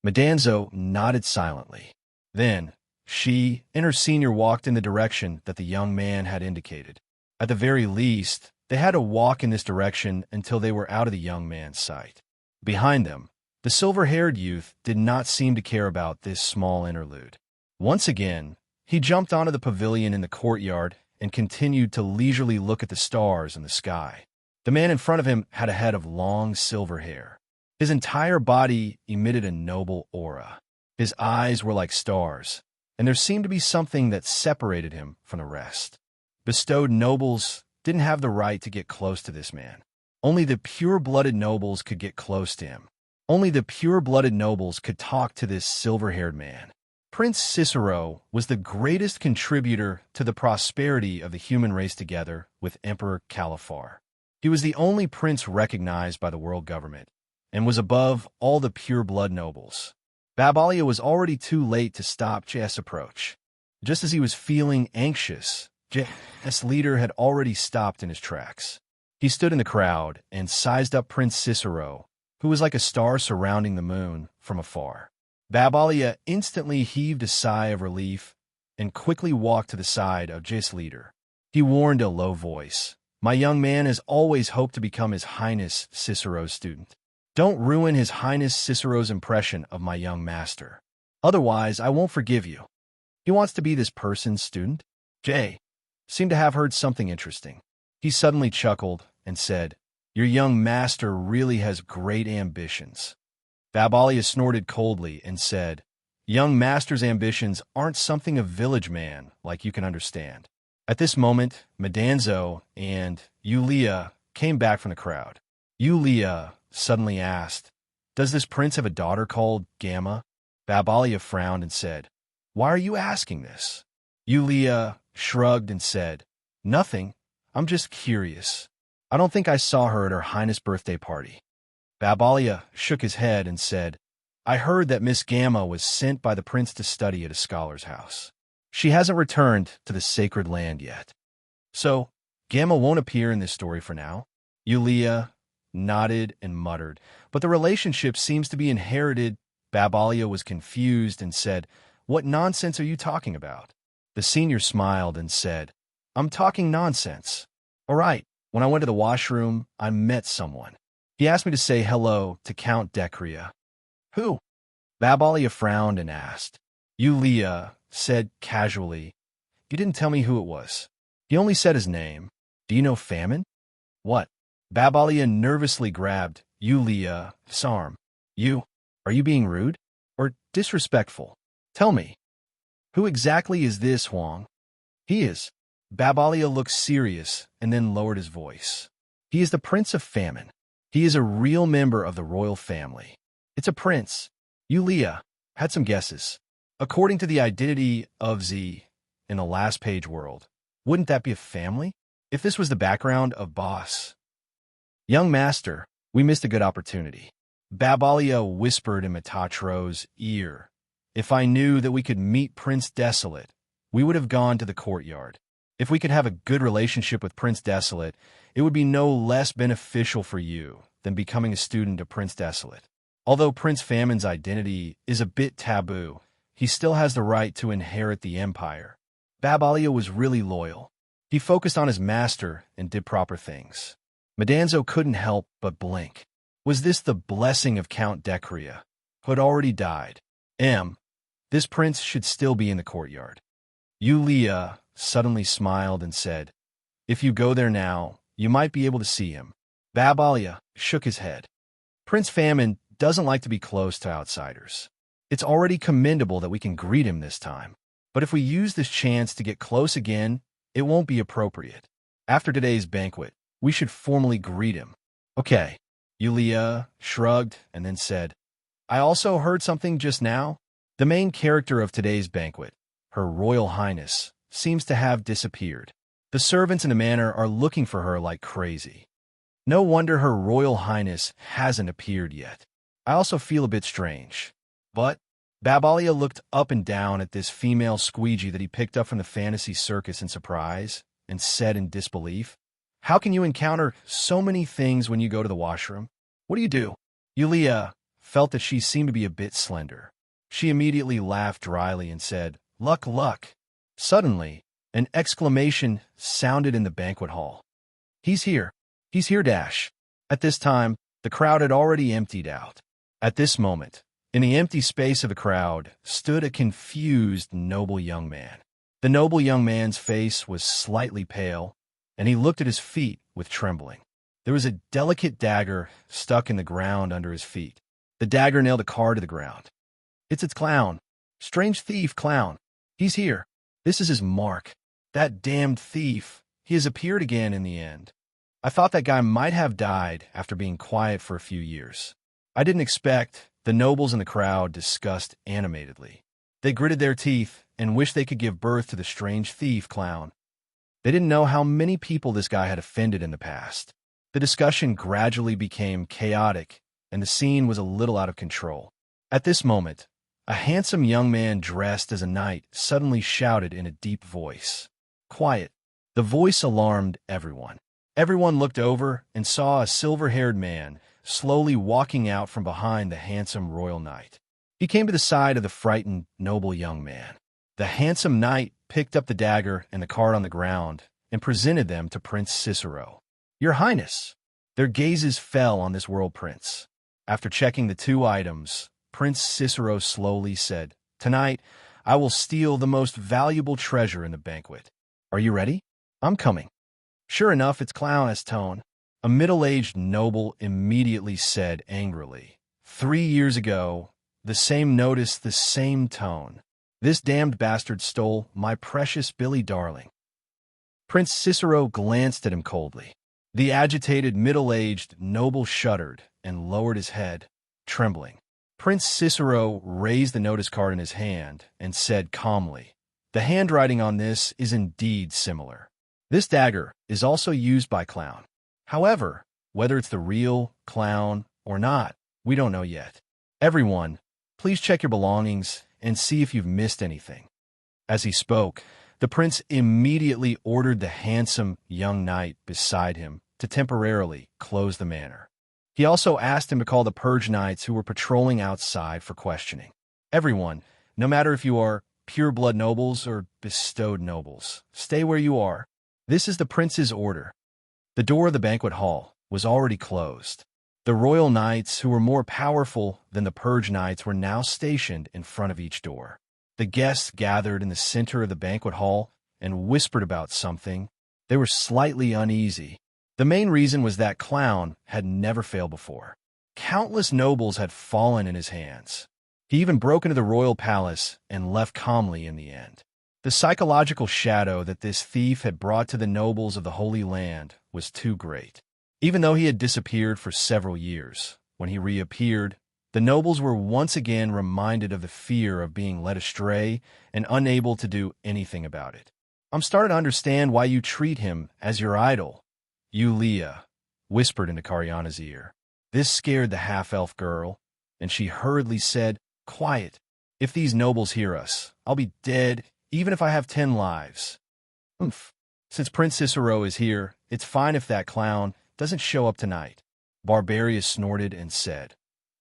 Madanzo nodded silently. Then, she and her senior walked in the direction that the young man had indicated. At the very least, they had to walk in this direction until they were out of the young man's sight. Behind them, the silver-haired youth did not seem to care about this small interlude. Once again, he jumped onto the pavilion in the courtyard and continued to leisurely look at the stars in the sky. The man in front of him had a head of long silver hair. His entire body emitted a noble aura. His eyes were like stars, and there seemed to be something that separated him from the rest. Bestowed nobles didn't have the right to get close to this man. Only the pure-blooded nobles could get close to him. Only the pure-blooded nobles could talk to this silver-haired man. Prince Cicero was the greatest contributor to the prosperity of the human race together with Emperor Califar. He was the only prince recognized by the world government, and was above all the pure-blood nobles. Babalia was already too late to stop Jess' approach. Just as he was feeling anxious, Jess' leader had already stopped in his tracks. He stood in the crowd and sized up Prince Cicero, who was like a star surrounding the moon, from afar. Babalia instantly heaved a sigh of relief and quickly walked to the side of Jis leader. He warned in a low voice, "My young man has always hoped to become His Highness Cicero's student. Don't ruin His Highness Cicero's impression of my young master. Otherwise, I won't forgive you." He wants to be this person's student? Jay seemed to have heard something interesting. He suddenly chuckled and said, "Your young master really has great ambitions." Babalia snorted coldly and said, "Young master's ambitions aren't something a village man like you can understand." At this moment, Madanzo and Yulia came back from the crowd. Yulia suddenly asked, "Does this prince have a daughter called Gamma?" Babalia frowned and said, "Why are you asking this?" Yulia shrugged and said, "Nothing. I'm just curious. I don't think I saw her at Her Highness' birthday party." Babalia shook his head and said, "I heard that Miss Gamma was sent by the prince to study at a scholar's house. She hasn't returned to the sacred land yet. So, Gamma won't appear in this story for now." Yulia nodded and muttered, "But the relationship seems to be inherited." Babalia was confused and said, "What nonsense are you talking about?" The senior smiled and said, "I'm talking nonsense. All right, when I went to the washroom, I met someone. He asked me to say hello to Count Decria." "Who?" Babalia frowned and asked. Yulia said casually, "You didn't tell me who it was. He only said his name. Do you know Famine?" "What?" Babalia nervously grabbed Yulia's arm. Are you being rude? Or disrespectful? Tell me. Who exactly is this Huang?" "He is." Babalia looked serious and then lowered his voice. "He is the Prince of Famine. He is a real member of the royal family." "It's a prince." Yulia had some guesses. "According to the identity of Z in the last page world, wouldn't that be a family? If this was the background of Boss." "Young master, we missed a good opportunity." Babalia whispered in Metatro's ear, "If I knew that we could meet Prince Desolate, we would have gone to the courtyard. If we could have a good relationship with Prince Desolate, it would be no less beneficial for you than becoming a student of Prince Desolate. Although Prince Famine's identity is a bit taboo, he still has the right to inherit the empire." Babalia was really loyal. He focused on his master and did proper things. Madanzo couldn't help but blink. Was this the blessing of Count Decria, who had already died? This prince should still be in the courtyard. Yulia suddenly smiled and said, "If you go there now, you might be able to see him." Babalia shook his head. "Prince Famine doesn't like to be close to outsiders. It's already commendable that we can greet him this time. But if we use this chance to get close again, it won't be appropriate. After today's banquet, we should formally greet him." "Okay." Yulia shrugged and then said, "I also heard something just now. The main character of today's banquet, Her Royal Highness, seems to have disappeared. The servants in the manor are looking for her like crazy. No wonder Her Royal Highness hasn't appeared yet. I also feel a bit strange. But..." Babalia looked up and down at this female squeegee that he picked up from the fantasy circus in surprise and said in disbelief, "How can you encounter so many things when you go to the washroom? What do you do?" Yulia felt that she seemed to be a bit slender. She immediately laughed dryly and said, "Luck, luck." Suddenly, an exclamation sounded in the banquet hall. "He's here. He's here, Dash." At this time, the crowd had already emptied out. At this moment, in the empty space of the crowd, stood a confused, noble young man. The noble young man's face was slightly pale, and he looked at his feet with trembling. There was a delicate dagger stuck in the ground under his feet. The dagger nailed a card to the ground. "It's its clown. Strange thief clown. He's here. This is his mark. That damned thief. He has appeared again in the end. I thought that guy might have died after being quiet for a few years. I didn't expect..." The nobles in the crowd discussed animatedly. They gritted their teeth and wished they could give birth to the strange thief clown. They didn't know how many people this guy had offended in the past. The discussion gradually became chaotic, and the scene was a little out of control. At this moment, a handsome young man dressed as a knight suddenly shouted in a deep voice, "Quiet!" The voice alarmed everyone. Everyone looked over and saw a silver-haired man slowly walking out from behind the handsome royal knight. He came to the side of the frightened, noble young man. The handsome knight picked up the dagger and the card on the ground and presented them to Prince Cicero. "Your Highness." Their gazes fell on this world prince. After checking the two items, Prince Cicero slowly said, "Tonight, I will steal the most valuable treasure in the banquet. Are you ready? I'm coming." Sure enough, it's Clown's tone. A middle-aged noble immediately said angrily, 3 years ago, the same notice, the same tone. This damned bastard stole my precious Billy darling." Prince Cicero glanced at him coldly. The agitated, middle-aged noble shuddered and lowered his head, trembling. Prince Cicero raised the notice card in his hand and said calmly, "The handwriting on this is indeed similar. This dagger is also used by Clown. However, whether it's the real Clown or not, we don't know yet. Everyone, please check your belongings and see if you've missed anything." As he spoke, the prince immediately ordered the handsome young knight beside him to temporarily close the manor. He also asked him to call the purge knights who were patrolling outside for questioning. "Everyone, no matter if you are pure-blood nobles or bestowed nobles, stay where you are. This is the prince's order." The door of the banquet hall was already closed. The royal knights, who were more powerful than the purge knights, were now stationed in front of each door. The guests gathered in the center of the banquet hall and whispered about something. They were slightly uneasy. The main reason was that Clown had never failed before. Countless nobles had fallen in his hands. He even broke into the royal palace and left calmly in the end. The psychological shadow that this thief had brought to the nobles of the Holy Land was too great. Even though he had disappeared for several years, when he reappeared, the nobles were once again reminded of the fear of being led astray and unable to do anything about it. "I'm starting to understand why you treat him as your idol," Yulia whispered into Karyana's ear. This scared the half-elf girl, and she hurriedly said, "Quiet. If these nobles hear us, I'll be dead, even if I have 10 lives. Oomph. Since Prince Cicero is here, it's fine if that Clown doesn't show up tonight." Barbarius snorted and said,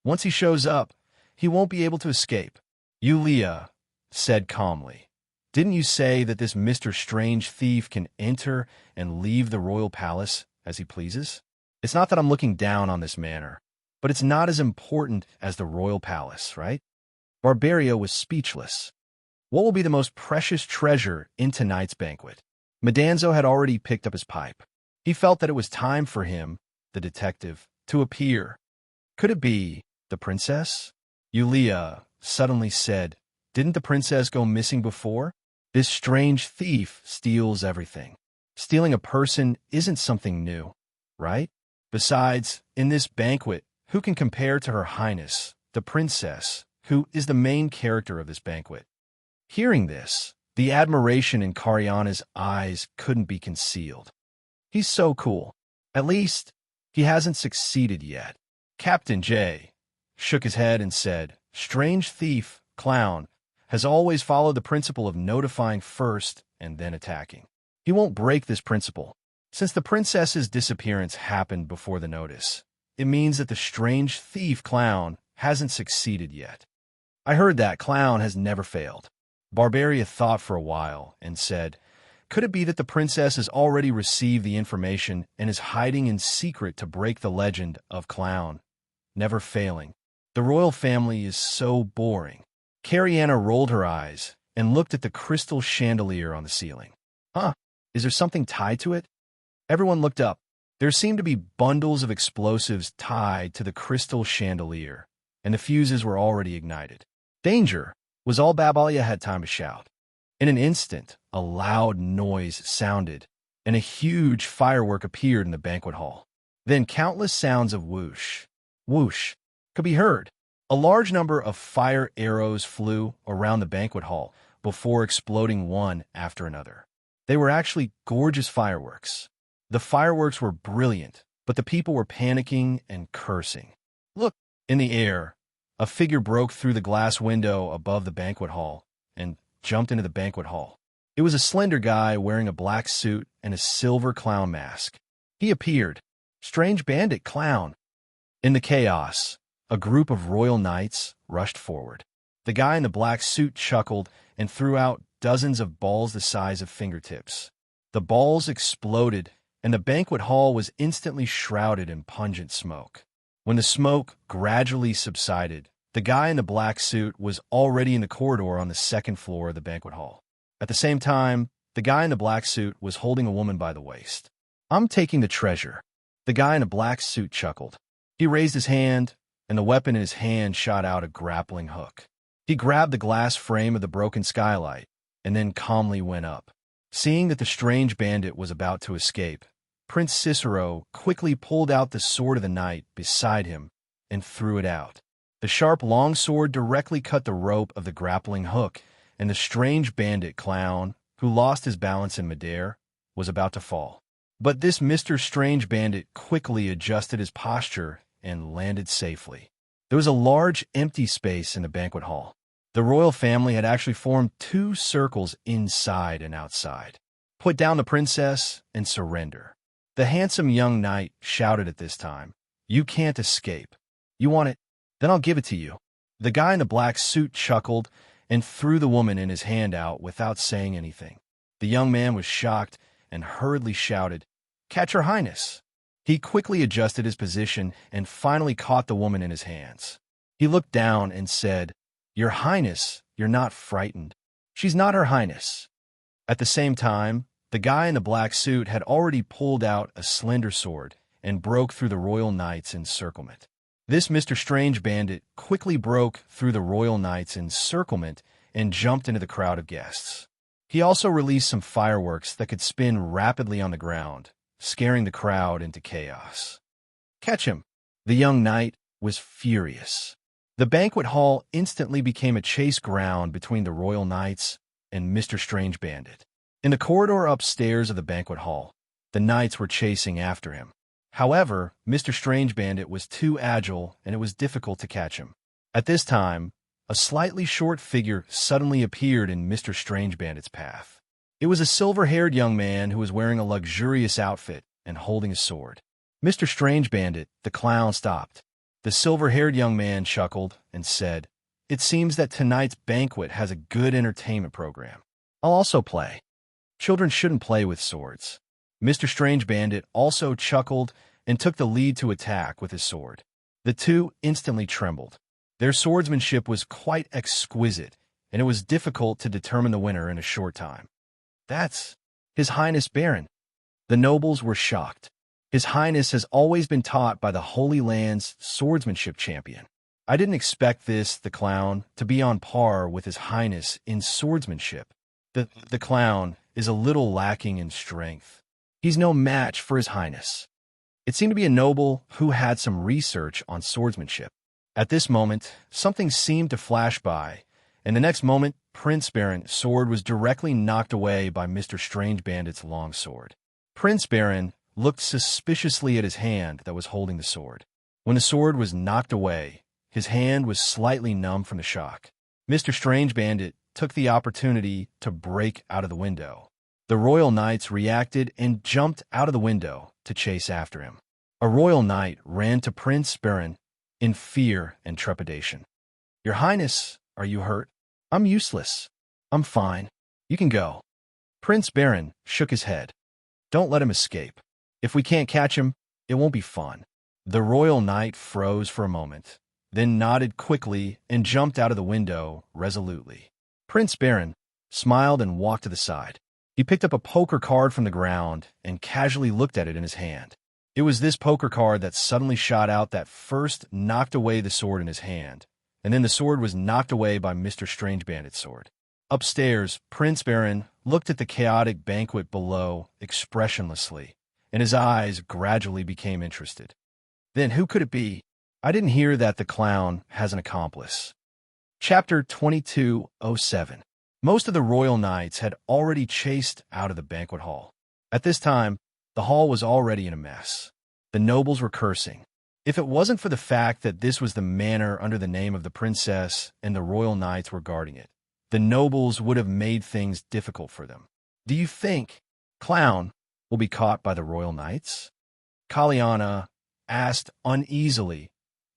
"Once he shows up, he won't be able to escape." Yulia said calmly, "Didn't you say that this Mr. Strange thief can enter and leave the royal palace as he pleases? It's not that I'm looking down on this manor, but it's not as important as the royal palace, right?" Barbaria was speechless. What will be the most precious treasure in tonight's banquet? Madanzo had already picked up his pipe. He felt that it was time for him, the detective, to appear. Could it be the princess? Yulia suddenly said, "Didn't the princess go missing before? This strange thief steals everything. Stealing a person isn't something new, right? Besides, in this banquet, who can compare to Her Highness, the princess, who is the main character of this banquet?" Hearing this, the admiration in Karyana's eyes couldn't be concealed. "He's so cool. At least, he hasn't succeeded yet." Captain J shook his head and said, "Strange thief, Clown, has always followed the principle of notifying first and then attacking. He won't break this principle. Since the princess's disappearance happened before the notice, it means that the strange thief, Clown, hasn't succeeded yet. I heard that Clown has never failed." Barbaria thought for a while and said, "Could it be that the princess has already received the information and is hiding in secret to break the legend of Clown never failing? The royal family is so boring." Karyana rolled her eyes and looked at the crystal chandelier on the ceiling. "Huh, is there something tied to it?" Everyone looked up. There seemed to be bundles of explosives tied to the crystal chandelier, and the fuses were already ignited. "Danger!" was all Babalia had time to shout. In an instant, a loud noise sounded, and a huge firework appeared in the banquet hall. Then countless sounds of whoosh, whoosh could be heard. A large number of fire arrows flew around the banquet hall before exploding one after another. They were actually gorgeous fireworks. The fireworks were brilliant, but the people were panicking and cursing. "Look!" In the air, a figure broke through the glass window above the banquet hall and jumped into the banquet hall. It was a slender guy wearing a black suit and a silver clown mask. He appeared. Strange bandit clown. In the chaos, a group of royal knights rushed forward. The guy in the black suit chuckled and threw out dozens of balls the size of fingertips. The balls exploded, and the banquet hall was instantly shrouded in pungent smoke. When the smoke gradually subsided, the guy in the black suit was already in the corridor on the second floor of the banquet hall. At the same time, the guy in the black suit was holding a woman by the waist. "I'm taking the treasure." The guy in the black suit chuckled. He raised his hand, and the weapon in his hand shot out a grappling hook. He grabbed the glass frame of the broken skylight, and then calmly went up. Seeing that the strange bandit was about to escape, Prince Cicero quickly pulled out the sword of the knight beside him and threw it out. The sharp long sword directly cut the rope of the grappling hook, and the strange bandit clown, who lost his balance in midair, was about to fall. But this Mr. Strange Bandit quickly adjusted his posture and landed safely. There was a large empty space in the banquet hall. The royal family had actually formed two circles inside and outside. "Put down the princess and surrender." The handsome young knight shouted at this time, "You can't escape. You want it? Then I'll give it to you." The guy in the black suit chuckled and threw the woman in his hand out without saying anything. The young man was shocked and hurriedly shouted, "Catch her highness." He quickly adjusted his position and finally caught the woman in his hands. He looked down and said, "Your highness, you're not frightened. She's not her highness." At the same time, the guy in the black suit had already pulled out a slender sword and broke through the royal knight's encirclement. This Mr. Strange Bandit quickly broke through the royal knight's encirclement and jumped into the crowd of guests. He also released some fireworks that could spin rapidly on the ground, scaring the crowd into chaos. "Catch him!" The young knight was furious. The banquet hall instantly became a chase ground between the royal knights and Mr. Strange Bandit. In the corridor upstairs of the banquet hall, the knights were chasing after him. However, Mr. Strange Bandit was too agile and it was difficult to catch him. At this time, a slightly short figure suddenly appeared in Mr. Strange Bandit's path. It was a silver-haired young man who was wearing a luxurious outfit and holding a sword. Mr. Strange Bandit, the clown, stopped. The silver-haired young man chuckled and said, "It seems that tonight's banquet has a good entertainment program. I'll also play. Children shouldn't play with swords." Mr. Strange Bandit also chuckled and took the lead to attack with his sword. The two instantly trembled. Their swordsmanship was quite exquisite, and it was difficult to determine the winner in a short time. "That's His Highness Baron." The nobles were shocked. His Highness has always been taught by the Holy Land's swordsmanship champion. "I didn't expect this, the clown, to be on par with His Highness in swordsmanship. The clown is a little lacking in strength. He's no match for His Highness." It seemed to be a noble who had some research on swordsmanship. At this moment, something seemed to flash by, and the next moment, Prince Baron's sword was directly knocked away by Mr. Strange Bandit's long sword. Prince Baron looked suspiciously at his hand that was holding the sword. When the sword was knocked away, his hand was slightly numb from the shock. Mr. Strange Bandit took the opportunity to break out of the window. The royal knights reacted and jumped out of the window to chase after him. A royal knight ran to Prince Baron in fear and trepidation. "Your Highness, are you hurt?" "I'm useless. I'm fine. You can go." Prince Baron shook his head. "Don't let him escape. If we can't catch him, it won't be fun." The royal knight froze for a moment, then nodded quickly and jumped out of the window resolutely. Prince Baron smiled and walked to the side. He picked up a poker card from the ground and casually looked at it in his hand. It was this poker card that suddenly shot out that first knocked away the sword in his hand, and then the sword was knocked away by Mr. Strange Bandit's sword. Upstairs, Prince Baron looked at the chaotic banquet below expressionlessly, and his eyes gradually became interested. "Then who could it be? I didn't hear that the clown has an accomplice." Chapter 2207. Most of the royal knights had already chased out of the banquet hall. At this time, the hall was already in a mess. The nobles were cursing. If it wasn't for the fact that this was the manor under the name of the princess and the royal knights were guarding it, the nobles would have made things difficult for them. "Do you think, clown, will be caught by the royal knights?" Kaliana asked uneasily,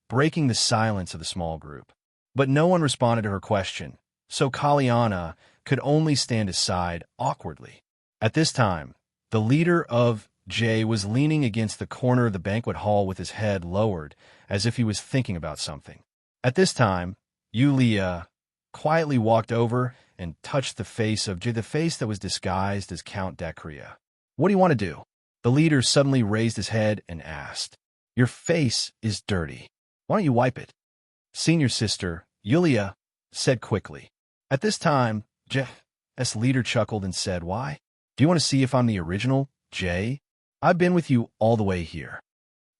breaking the silence of the small group. But no one responded to her question, so Kaliana could only stand aside awkwardly. At this time, the leader of J was leaning against the corner of the banquet hall with his head lowered, as if he was thinking about something. At this time, Yulia quietly walked over and touched the face of J, the face that was disguised as Count Dacria. "What do you want to do?" The leader suddenly raised his head and asked. "Your face is dirty. Why don't you wipe it?" Senior sister, Yulia, said quickly. At this time, J's leader chuckled and said, "Why? Do you want to see if I'm the original J? I've been with you all the way here."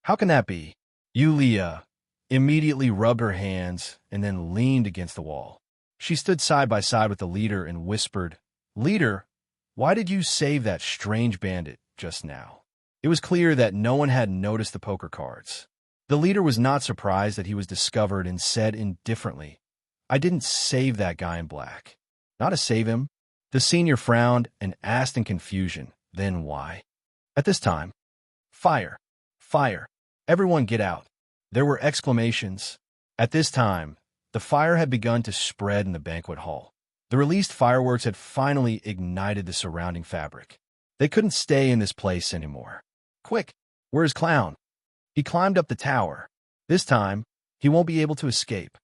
"How can that be?" Yulia immediately rubbed her hands and then leaned against the wall. She stood side by side with the leader and whispered, "Leader, why did you save that strange bandit just now?" It was clear that no one had noticed the poker cards. The leader was not surprised that he was discovered and said indifferently, "I didn't save that guy in black." "Not to save him?" The senior frowned and asked in confusion, "Then why?" At this time, "Fire! Fire! Everyone get out!" There were exclamations. At this time, the fire had begun to spread in the banquet hall. The released fireworks had finally ignited the surrounding fabric. They couldn't stay in this place anymore. "Quick, where's Clown?" "He climbed up the tower. This time, he won't be able to escape."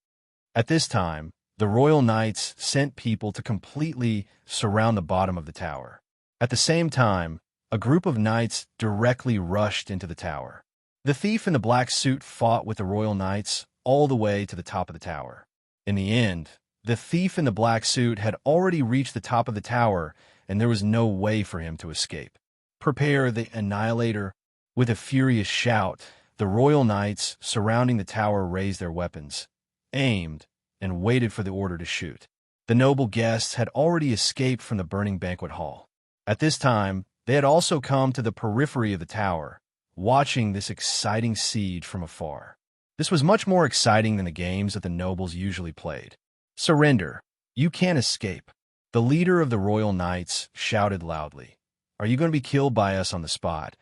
At this time, the royal knights sent people to completely surround the bottom of the tower. At the same time, a group of knights directly rushed into the tower. The thief in the black suit fought with the royal knights all the way to the top of the tower. In the end, the thief in the black suit had already reached the top of the tower, and there was no way for him to escape. "Prepare the annihilator!" With a furious shout, the royal knights surrounding the tower raised their weapons, aimed, and waited for the order to shoot. The noble guests had already escaped from the burning banquet hall. At this time, they had also come to the periphery of the tower, watching this exciting siege from afar. This was much more exciting than the games that the nobles usually played. "Surrender! You can't escape!" The leader of the royal knights shouted loudly. "Are you going to be killed by us on the spot,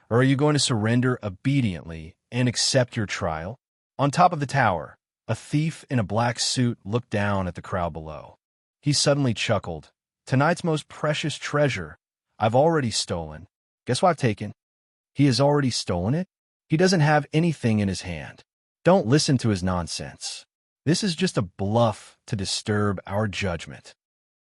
or are you going to surrender obediently and accept your trial?" On top of the tower, a thief in a black suit looked down at the crowd below. He suddenly chuckled. "Tonight's most precious treasure, I've already stolen. Guess what I've taken?" "He has already stolen it? He doesn't have anything in his hand. Don't listen to his nonsense. This is just a bluff to disturb our judgment."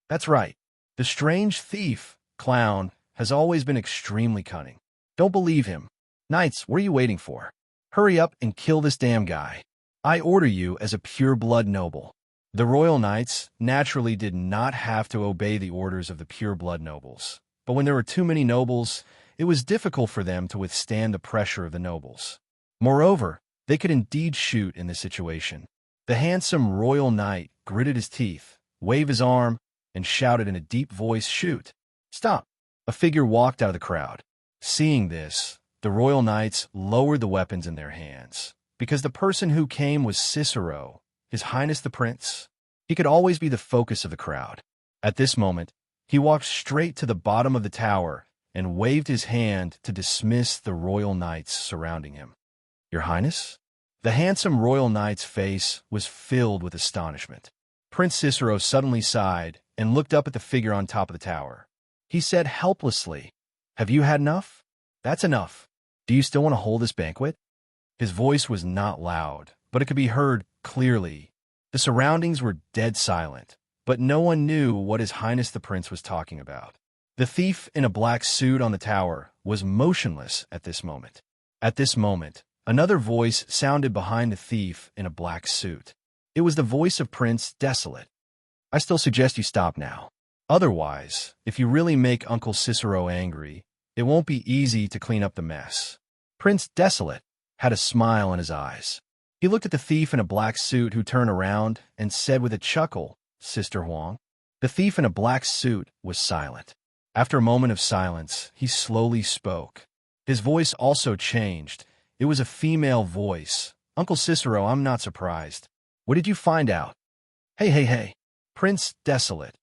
"That's right. The strange thief, Clown, has always been extremely cunning. Don't believe him. Knights, what are you waiting for? Hurry up and kill this damn guy. I order you as a pure-blood noble." The royal knights naturally did not have to obey the orders of the pure-blood nobles, but when there were too many nobles, it was difficult for them to withstand the pressure of the nobles. Moreover, they could indeed shoot in this situation. The handsome royal knight gritted his teeth, waved his arm, and shouted in a deep voice, "Shoot! Stop!" A figure walked out of the crowd. Seeing this, the royal knights lowered the weapons in their hands, because the person who came was Cicero, His Highness the Prince. He could always be the focus of the crowd. At this moment, he walked straight to the bottom of the tower and waved his hand to dismiss the royal knights surrounding him. "Your Highness?" The handsome royal knight's face was filled with astonishment. Prince Cicero suddenly sighed and looked up at the figure on top of the tower. He said helplessly, "Have you had enough? That's enough. Do you still want to hold this banquet?" His voice was not loud, but it could be heard clearly. The surroundings were dead silent, but no one knew what His Highness the Prince was talking about. The thief in a black suit on the tower was motionless at this moment. At this moment, another voice sounded behind the thief in a black suit. It was the voice of Prince Desolate. "I still suggest you stop now. Otherwise, if you really make Uncle Cicero angry, it won't be easy to clean up the mess." Prince Desolate had a smile in his eyes. He looked at the thief in a black suit, who turned around and said with a chuckle, "Sister Huang." The thief in a black suit was silent. After a moment of silence, he slowly spoke. His voice also changed. It was a female voice. "Uncle Cicero, I'm not surprised. What did you find out?" Hey. Prince Desolate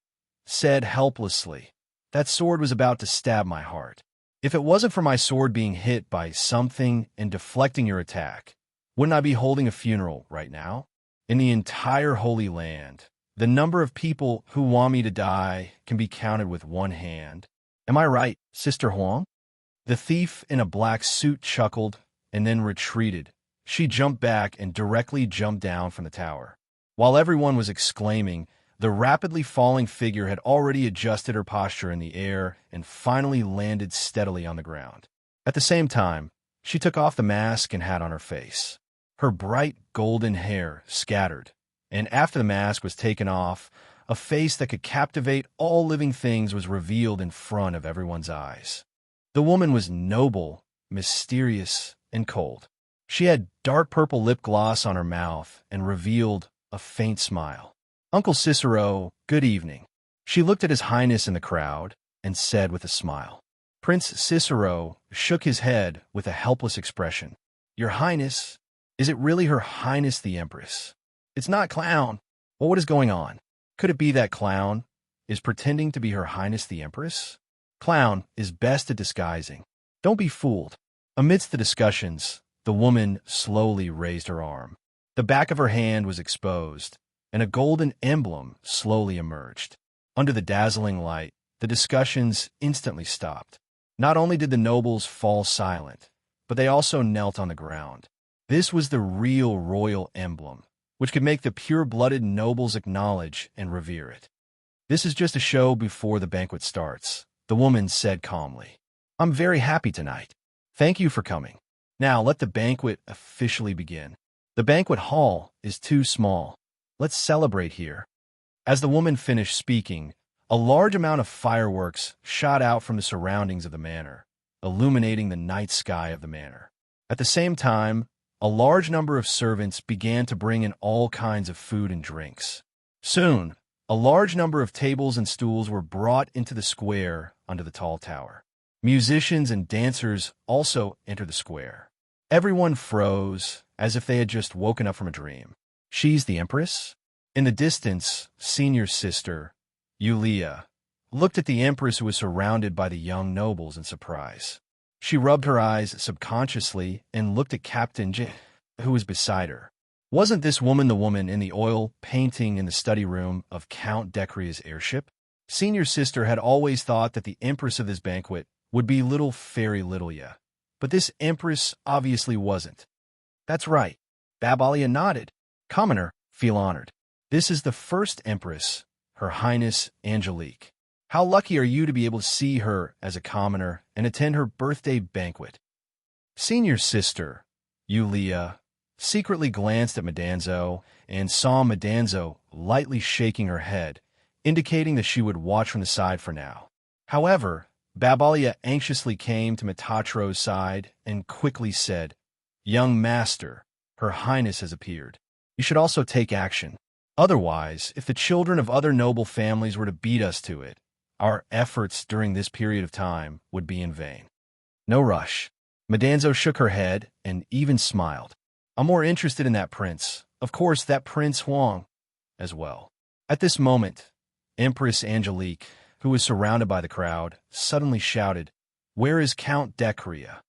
said helplessly. "That sword was about to stab my heart. If it wasn't for my sword being hit by something and deflecting your attack, wouldn't I be holding a funeral right now? In the entire Holy Land, the number of people who want me to die can be counted with one hand. Am I right, Sister Huang? The thief in a black suit chuckled and then retreated. She jumped back and directly jumped down from the tower. While everyone was exclaiming, the rapidly falling figure had already adjusted her posture in the air and finally landed steadily on the ground. At the same time, she took off the mask and hat on her face. Her bright golden hair scattered, and after the mask was taken off, a face that could captivate all living things was revealed in front of everyone's eyes. The woman was noble, mysterious, and cold. She had dark purple lip gloss on her mouth and revealed a faint smile. Uncle Cicero, good evening. She looked at His Highness in the crowd and said with a smile. Prince Cicero shook his head with a helpless expression. Your Highness, is it really Her Highness the Empress? It's not Clown. Well, what is going on? Could it be that Clown is pretending to be Her Highness the Empress? Clown is best at disguising. Don't be fooled. Amidst the discussions, the woman slowly raised her arm. The back of her hand was exposed, and a golden emblem slowly emerged. Under the dazzling light, the discussions instantly stopped. Not only did the nobles fall silent, but they also knelt on the ground. This was the real royal emblem, which could make the pure-blooded nobles acknowledge and revere it. This is just a show before the banquet starts, the woman said calmly. I'm very happy tonight. Thank you for coming. Now let the banquet officially begin. The banquet hall is too small. Let's celebrate here. As the woman finished speaking, a large amount of fireworks shot out from the surroundings of the manor, illuminating the night sky of the manor. At the same time, a large number of servants began to bring in all kinds of food and drinks. Soon, a large number of tables and stools were brought into the square under the tall tower. Musicians and dancers also entered the square. Everyone froze, as if they had just woken up from a dream. She's the Empress? In the distance, Senior Sister, Yulia, looked at the Empress who was surrounded by the young nobles in surprise. She rubbed her eyes subconsciously and looked at Captain J, who was beside her. Wasn't this woman the woman in the oil painting in the study room of Count Decrea's airship? Senior Sister had always thought that the Empress of this banquet would be little fairy Littleya, but this Empress obviously wasn't. That's right. Babalia nodded. Commoner, feel honored. This is the first Empress, Her Highness Angelique. How lucky are you to be able to see her as a commoner and attend her birthday banquet? Senior Sister, Yulia, secretly glanced at Madanzo and saw Madanzo lightly shaking her head, indicating that she would watch from the side for now. However, Babalia anxiously came to Metatro's side and quickly said, Young Master, Her Highness has appeared. You should also take action. Otherwise, if the children of other noble families were to beat us to it, our efforts during this period of time would be in vain. No rush. Madanzo shook her head and even smiled. I'm more interested in that prince. Of course, that Prince Huang as well. At this moment, Empress Angelique, who was surrounded by the crowd, suddenly shouted, Where is Count Decrea?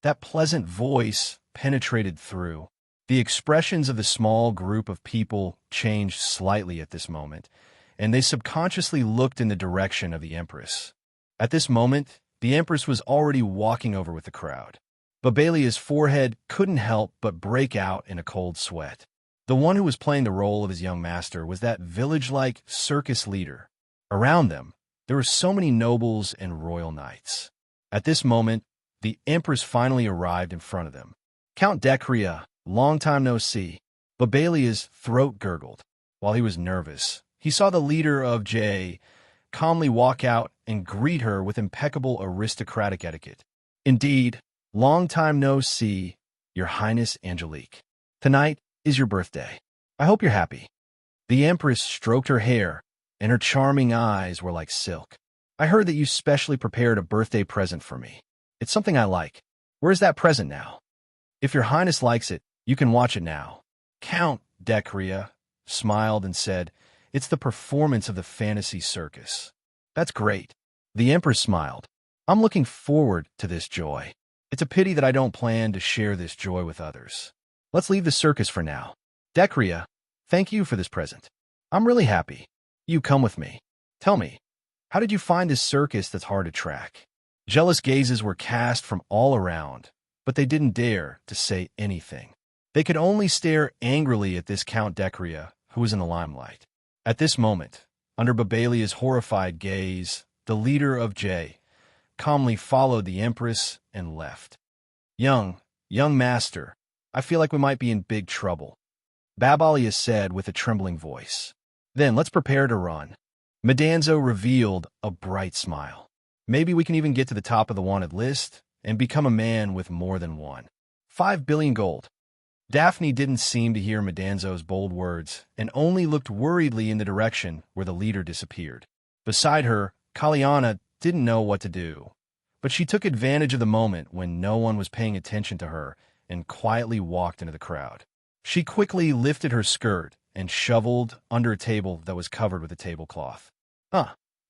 That pleasant voice penetrated through. The expressions of the small group of people changed slightly at this moment, and they subconsciously looked in the direction of the Empress. At this moment, the Empress was already walking over with the crowd. Babalia's forehead couldn't help but break out in a cold sweat. The one who was playing the role of his young master was that village-like circus leader. Around them, there were so many nobles and royal knights. At this moment, the Empress finally arrived in front of them. Count Decrea, long time no see. Babalia's throat gurgled. While he was nervous, he saw the leader of J calmly walk out and greet her with impeccable aristocratic etiquette. Indeed, long time no see, Your Highness Angelique. Tonight is your birthday. I hope you're happy. The Empress stroked her hair, and her charming eyes were like silk. I heard that you specially prepared a birthday present for me. It's something I like. Where's that present now? If Your Highness likes it, you can watch it now. Count Decrea smiled and said, It's the performance of the fantasy circus. That's great. The Empress smiled. I'm looking forward to this joy. It's a pity that I don't plan to share this joy with others. Let's leave the circus for now. Decria, thank you for this present. I'm really happy. You come with me. Tell me, how did you find this circus that's hard to track? Jealous gazes were cast from all around, but they didn't dare to say anything. They could only stare angrily at this Count Decria, who was in the limelight. At this moment, under Babelia's horrified gaze, the leader of J calmly followed the Empress and left. Young master, I feel like we might be in big trouble, Babalia said with a trembling voice. Then let's prepare to run. Medanzo revealed a bright smile. Maybe we can even get to the top of the wanted list and become a man with more than one. 5 billion gold. Daphne didn't seem to hear Medanzo's bold words and only looked worriedly in the direction where the leader disappeared. Beside her, Kaliana didn't know what to do, but she took advantage of the moment when no one was paying attention to her and quietly walked into the crowd. She quickly lifted her skirt and shoveled under a table that was covered with a tablecloth.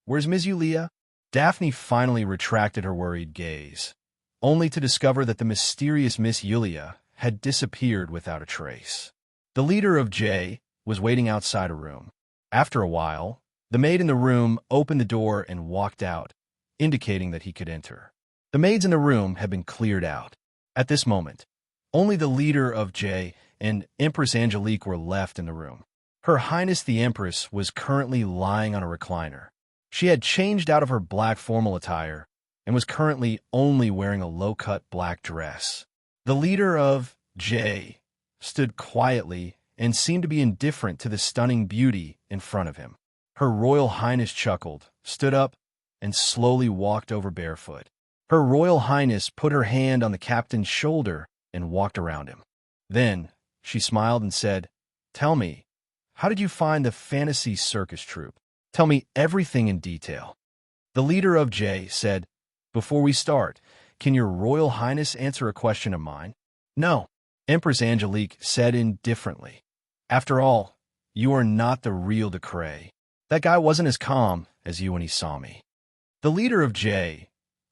Where's Ms. Yulia? Daphne finally retracted her worried gaze, only to discover that the mysterious Miss Yulia had disappeared without a trace. The leader of J was waiting outside a room. After a while, the maid in the room opened the door and walked out, indicating that he could enter. The maids in the room had been cleared out. At this moment, only the leader of J and Empress Angelique were left in the room. Her Highness the Empress was currently lying on a recliner. She had changed out of her black formal attire and was currently only wearing a low-cut black dress. The leader of J stood quietly and seemed to be indifferent to the stunning beauty in front of him. Her Royal Highness chuckled, stood up, and slowly walked over barefoot. Her Royal Highness put her hand on the captain's shoulder and walked around him. Then she smiled and said, "Tell me, how did you find the fantasy circus troupe? Tell me everything in detail." The leader of J said, "Before we start, can your Royal Highness answer a question of mine?" "No," Empress Angelique said indifferently. "After all, you are not the real Decree. That guy wasn't as calm as you when he saw me." The leader of J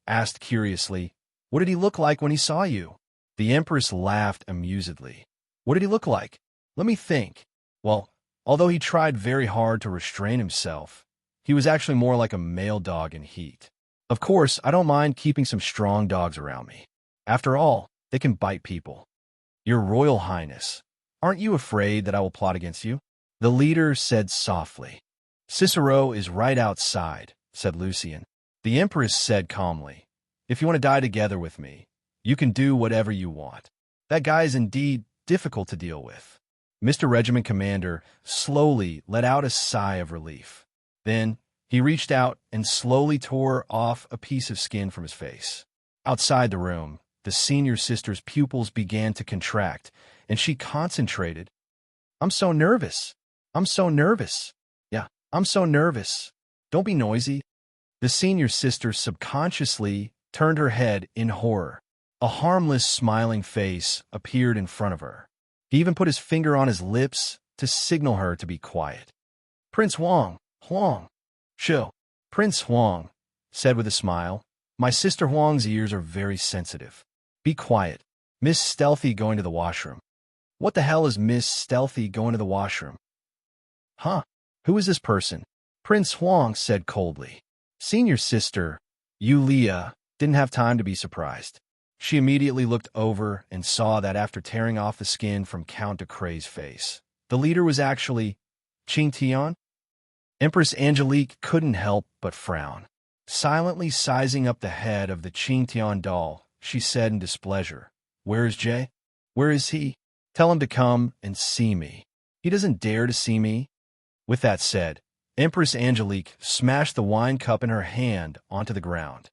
asked curiously, "What did he look like when he saw you?" The Empress laughed amusedly. "What did he look like? Let me think. Well, although he tried very hard to restrain himself, he was actually more like a male dog in heat. Of course, I don't mind keeping some strong dogs around me. After all, they can bite people. Your Royal Highness, aren't you afraid that I will plot against you?" The leader said softly. "Cicero is right outside," said Lucien. The Empress said calmly, "If you want to die together with me, you can do whatever you want. That guy is indeed difficult to deal with." Mr. Regiment Commander slowly let out a sigh of relief. Then he reached out and slowly tore off a piece of skin from his face. Outside the room, the senior sister's pupils began to contract, and she concentrated. "I'm so nervous. I'm so nervous. Yeah, I'm so nervous. Don't be noisy." The senior sister subconsciously turned her head in horror. A harmless, smiling face appeared in front of her. He even put his finger on his lips to signal her to be quiet. "Prince Huang, Shoo." Prince Huang said with a smile, "My sister Huang's ears are very sensitive. Be quiet. Miss Stealthy going to the washroom." "What the hell is Miss Stealthy going to the washroom?" "Huh? Who is this person?" Prince Huang said coldly. Senior sister, Yulia, didn't have time to be surprised. She immediately looked over and saw that after tearing off the skin from Count de Craye's face, the leader was actually Qing Tian. Empress Angelique couldn't help but frown. Silently sizing up the head of the Qing Tian doll, she said in displeasure, "Where is Jay? Where is he? Tell him to come and see me. He doesn't dare to see me." With that said, Empress Angelique smashed the wine cup in her hand onto the ground.